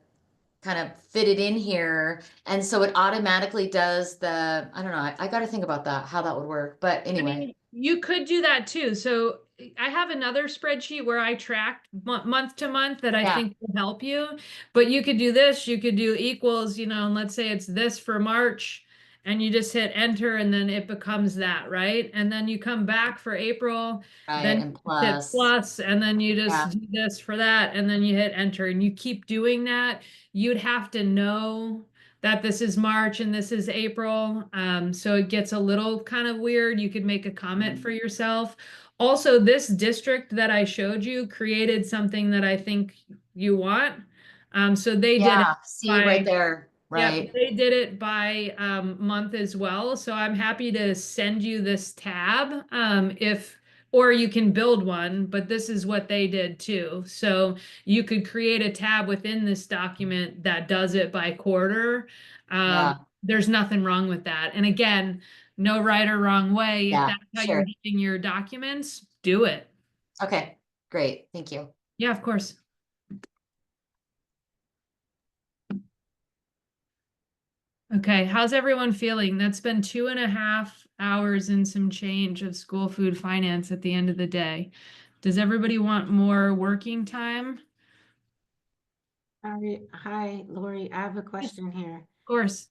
kind of fit it in here. And so it automatically does the, I don't know, I got to think about that, how that would work. But anyway. I mean, you could do that too. So I have another spreadsheet where I track month to month that I think will help you. But you could do this, you could do equals, and let's say it's this for March and you just hit enter and then it becomes that, right? And then you come back for April, then and hit plus, and then you just do this for that, and then you hit enter and you keep doing that. You'd have to know that this is March and this is April. So it gets a little kind of weird. You could make a comment for yourself. Also, this district that I showed you created something that I think you want. So they did it. See right there. Right. Yeah, they did it by month as well. So I'm happy to send you this tab or you can build one, but this is what they did too. So you could create a tab within this document that does it by quarter. There's nothing wrong with that. And again, no right or wrong way. If that's how you're doing your documents, do it. Okay, great. Thank you. Yeah, of course. Okay, how's everyone feeling? That's been 2.5 hours and some change of school food finance at the end of the day. Does everybody want more working time? Hi, Lori, I have a question here. Of course.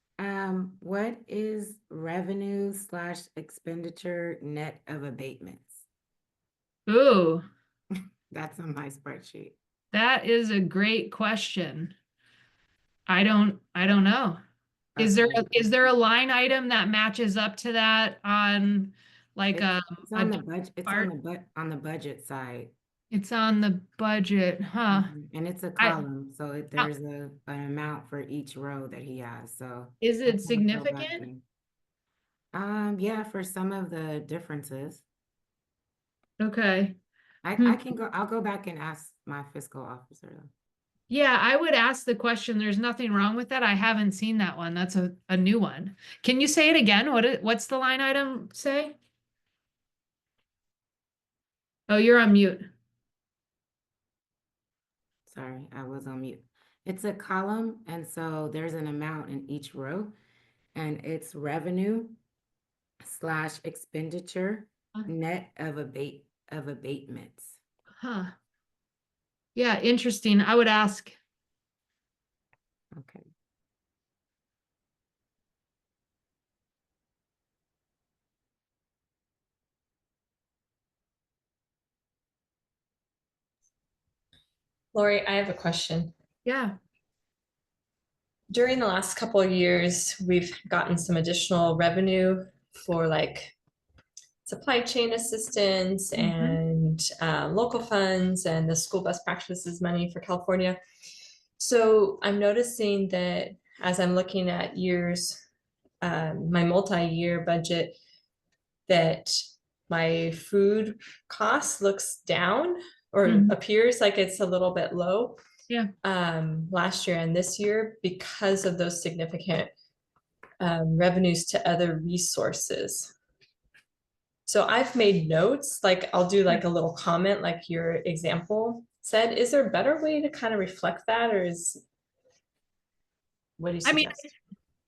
What is revenue / expenditure net of abatements? Ooh. That's on my spreadsheet. That is a great question. I don't know. Is there a line item that matches up to that on like it's on the budget? It's on the budget side. It's on the budget, huh? And it's a column, so there's an amount for each row that he has. So is it significant? Yeah, for some of the differences. Okay. I'll go back and ask my fiscal officer. Yeah, I would ask the question. There's nothing wrong with that. I haven't seen that one. That's a new one. Can you say it again? What's the line item say? Oh, you're on mute. Sorry, I was on mute. It's a column, and so there's an amount in each row, and it's revenue / expenditure net of abatements. Huh. Yeah, interesting. I would ask. Okay. Lori, I have a question. Yeah. During the last couple of years, we've gotten some additional revenue for like supply chain assistance and local funds and the school best practices money for California. So I'm noticing that as I'm looking at years, my multi-year budget, that my food cost looks down or appears like it's a little bit low. Yeah. Last year and this year because of those significant revenues to other resources. So I've made notes, like I'll do like a little comment, like your example said. Is there a better way to kind of reflect that, or what do you suggest?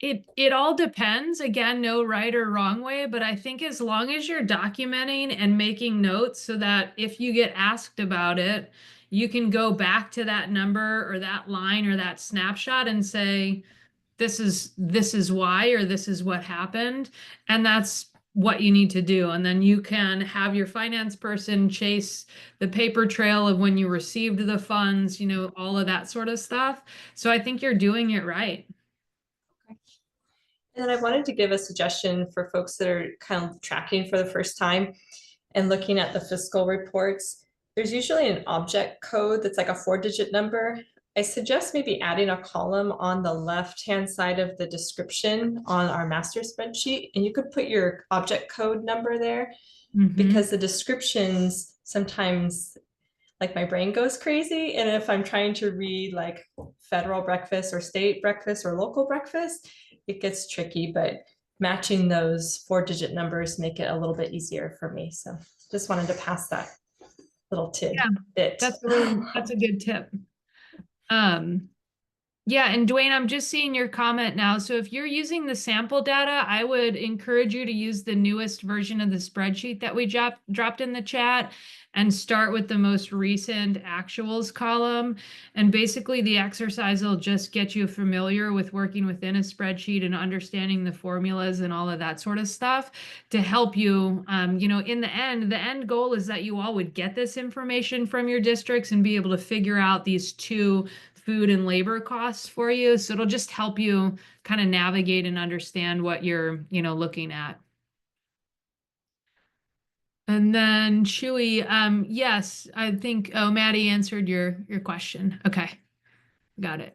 It all depends. Again, no right or wrong way, but I think as long as you're documenting and making notes so that if you get asked about it, you can go back to that number or that line or that snapshot and say, this is why, or this is what happened. And that's what you need to do. And then you can have your finance person chase the paper trail of when you received the funds, you know, all of that sort of stuff. So I think you're doing it right. And then I wanted to give a suggestion for folks that are kind of tracking for the first time and looking at the fiscal reports. There's usually an object code that's like a 4-digit number. I suggest maybe adding a column on the left-hand side of the description on our master spreadsheet, and you could put your object code number there because the descriptions sometimes, like my brain goes crazy. And if I'm trying to read like federal breakfast or state breakfast or local breakfast, it gets tricky, but matching those 4-digit numbers make it a little bit easier for me. So just wanted to pass that little tidbit. That's a good tip. Yeah, and Dwayne, I'm just seeing your comment now. So if you're using the sample data, I would encourage you to use the newest version of the spreadsheet that we dropped in the chat and start with the most recent actuals column. And basically the exercise will just get you familiar with working within a spreadsheet and understanding the formulas and all of that sort of stuff to help you, you know, in the end goal is that you all would get this information from your districts and be able to figure out these two food and labor costs for you. So it'll just help you kind of navigate and understand what you're, you know, looking at. And then Chewy, yes, I think, oh, Maddie answered your question. Okay, got it.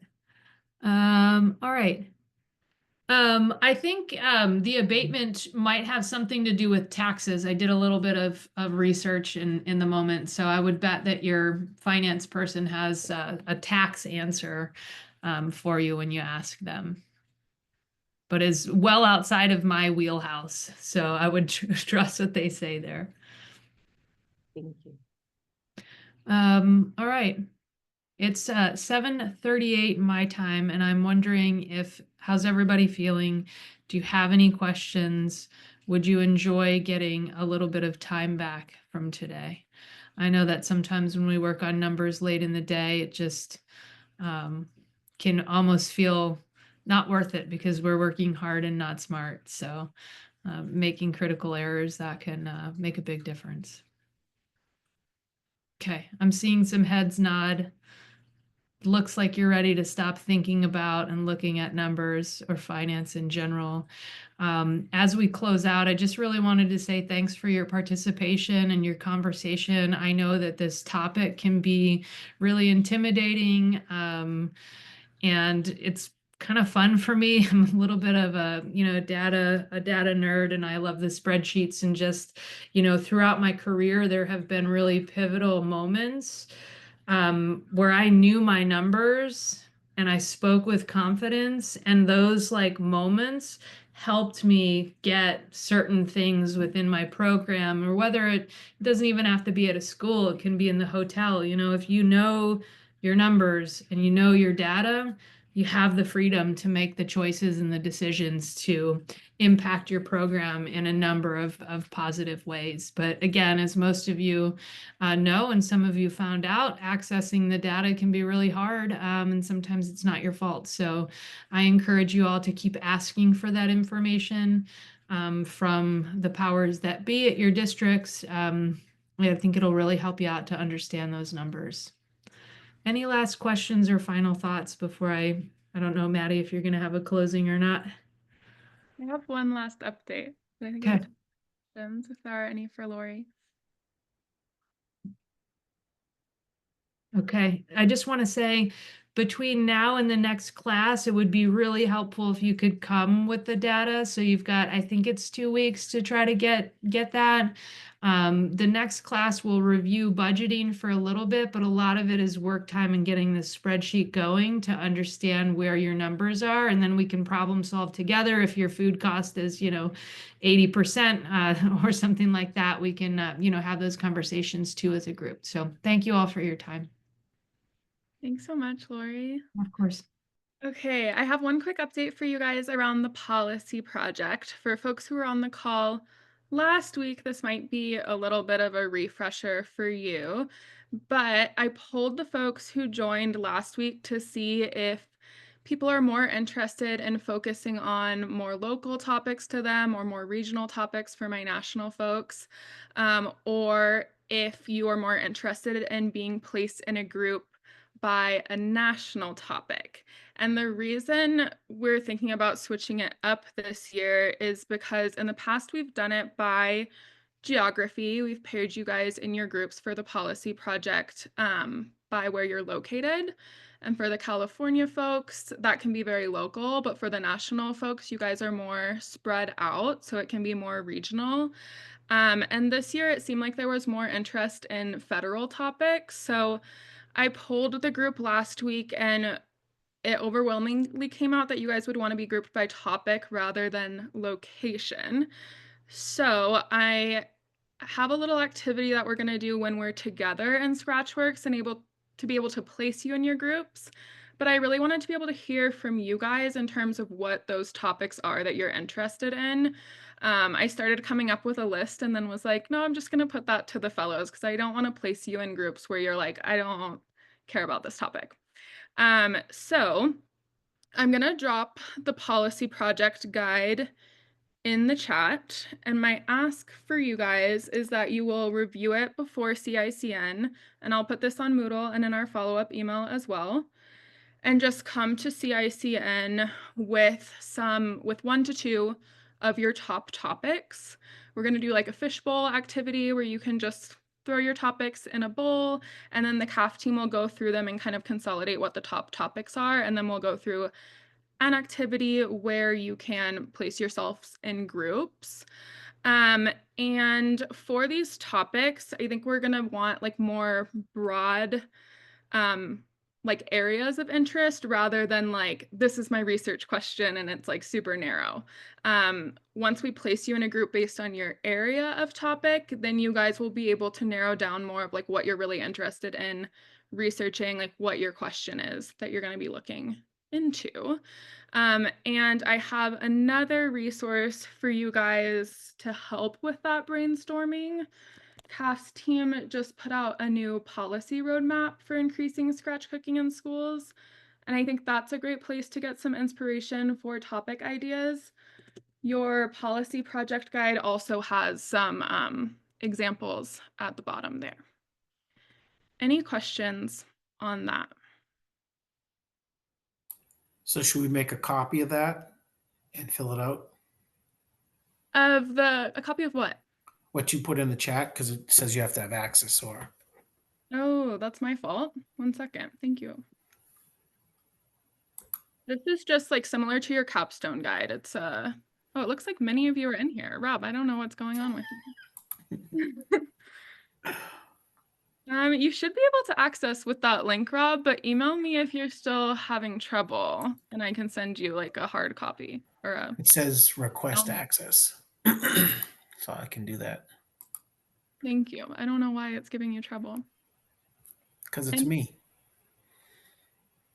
All right. I think the abatement might have something to do with taxes. I did a little bit of research in the moment, so I would bet that your finance person has a tax answer for you when you ask them, but is well outside of my wheelhouse. So I would trust what they say there. Thank you. All right. It's 7:38 my time, and I'm wondering how's everybody feeling? Do you have any questions? Would you enjoy getting a little bit of time back from today? I know that sometimes when we work on numbers late in the day, it just can almost feel not worth it because we're working hard and not smart. So making critical errors, that can make a big difference. Okay, I'm seeing some heads nod. Looks like you're ready to stop thinking about and looking at numbers or finance in general. As we close out, I just really wanted to say thanks for your participation and your conversation. I know that this topic can be really intimidating, and it's kind of fun for me. I'm a little bit of a data nerd, and I love the spreadsheets. And just, throughout my career, there have been really pivotal moments where I knew my numbers and I spoke with confidence, and those moments helped me get certain things within my program, or whether it doesn't even have to be at a school, it can be in the hotel. If you know your numbers and you know your data, you have the freedom to make the choices and the decisions to impact your program in a number of positive ways. But again, as most of you know, and some of you found out, accessing the data can be really hard, and sometimes it's not your fault. So I encourage you all to keep asking for that information from the powers that be at your districts. I think it'll really help you out to understand those numbers. Any last questions or final thoughts before I don't know, Maddie, if you're going to have a closing or not? I have one last update. I think I have questions if there are any for Lori. Okay, I just want to say, between now and the next class, it would be really helpful if you could come with the data. So you've got, I think it's 2 weeks to try to get that. The next class will review budgeting for a little bit, but a lot of it is work time and getting the spreadsheet going to understand where your numbers are. And then we can problem solve together. If your food cost is, 80% or something like that, we can, have those conversations too as a group. So thank you all for your time. Thanks so much, Lori. Of course. Okay, I have one quick update for you guys around the policy project. For folks who were on the call last week, this might be a little bit of a refresher for you, but I polled the folks who joined last week to see if people are more interested in focusing on more local topics to them or more regional topics for my national folks, or if you are more interested in being placed in a group by a national topic. And the reason we're thinking about switching it up this year is because in the past we've done it by geography. We've paired you guys in your groups for the policy project by where you're located. And for the California folks, that can be very local, but for the national folks, you guys are more spread out, so it can be more regional. And this year it seemed like there was more interest in federal topics. So I polled the group last week and it overwhelmingly came out that you guys would want to be grouped by topic rather than location. So I have a little activity that we're going to do when we're together in Scratchworks and able to be able to place you in your groups. But I really wanted to be able to hear from you guys in terms of what those topics are that you're interested in. I started coming up with a list and then was like, no, I'm just going to put that to the fellows because I don't want to place you in groups where you're like, I don't care about this topic. So I'm going to drop the policy project guide in the chat. And my ask for you guys is that you will review it before CICN. And I'll put this on Moodle and in our follow-up email as well. And just come to CICN with 1 to 2 of your top topics. We're going to do like a fishbowl activity where you can just throw your topics in a bowl, and then the CAF team will go through them and kind of consolidate what the top topics are, and then we'll go through an activity where you can place yourselves in groups. And for these topics, I think we're going to want like more broad like areas of interest rather than like, this is my research question and it's like super narrow. Once we place you in a group based on your area of topic, then you guys will be able to narrow down more of like what you're really interested in researching, like what your question is that you're going to be looking into. And I have another resource for you guys to help with that brainstorming. CAF's team just put out a new policy roadmap for increasing scratch cooking in schools. And I think that's a great place to get some inspiration for topic ideas. Your policy project guide also has some examples at the bottom there. Any questions on that? So should we make a copy of that and fill it out? A copy of what? What you put in the chat, because it says you have to have access, or Oh, that's my fault. 1 second. Thank you. This is just like similar to your capstone guide. It's oh, it looks like many of you are in here. Rob, I don't know what's going on with you. You should be able to access with that link, Rob, but email me if you're still having trouble and I can send you like a hard copy or a. it says request access. So I can do that. Thank you. I don't know why it's giving you trouble. Because it's me.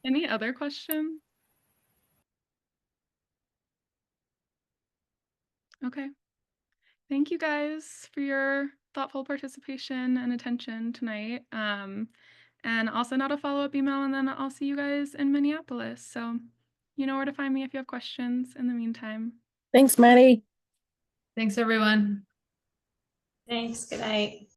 Any other questions? Okay. Thank you guys for your thoughtful participation and attention tonight. And I'll send out a follow-up email and then I'll see you guys in Minneapolis. So you know where to find me if you have questions in the meantime. Thanks, Maddie. Thanks, everyone. Thanks. Good night.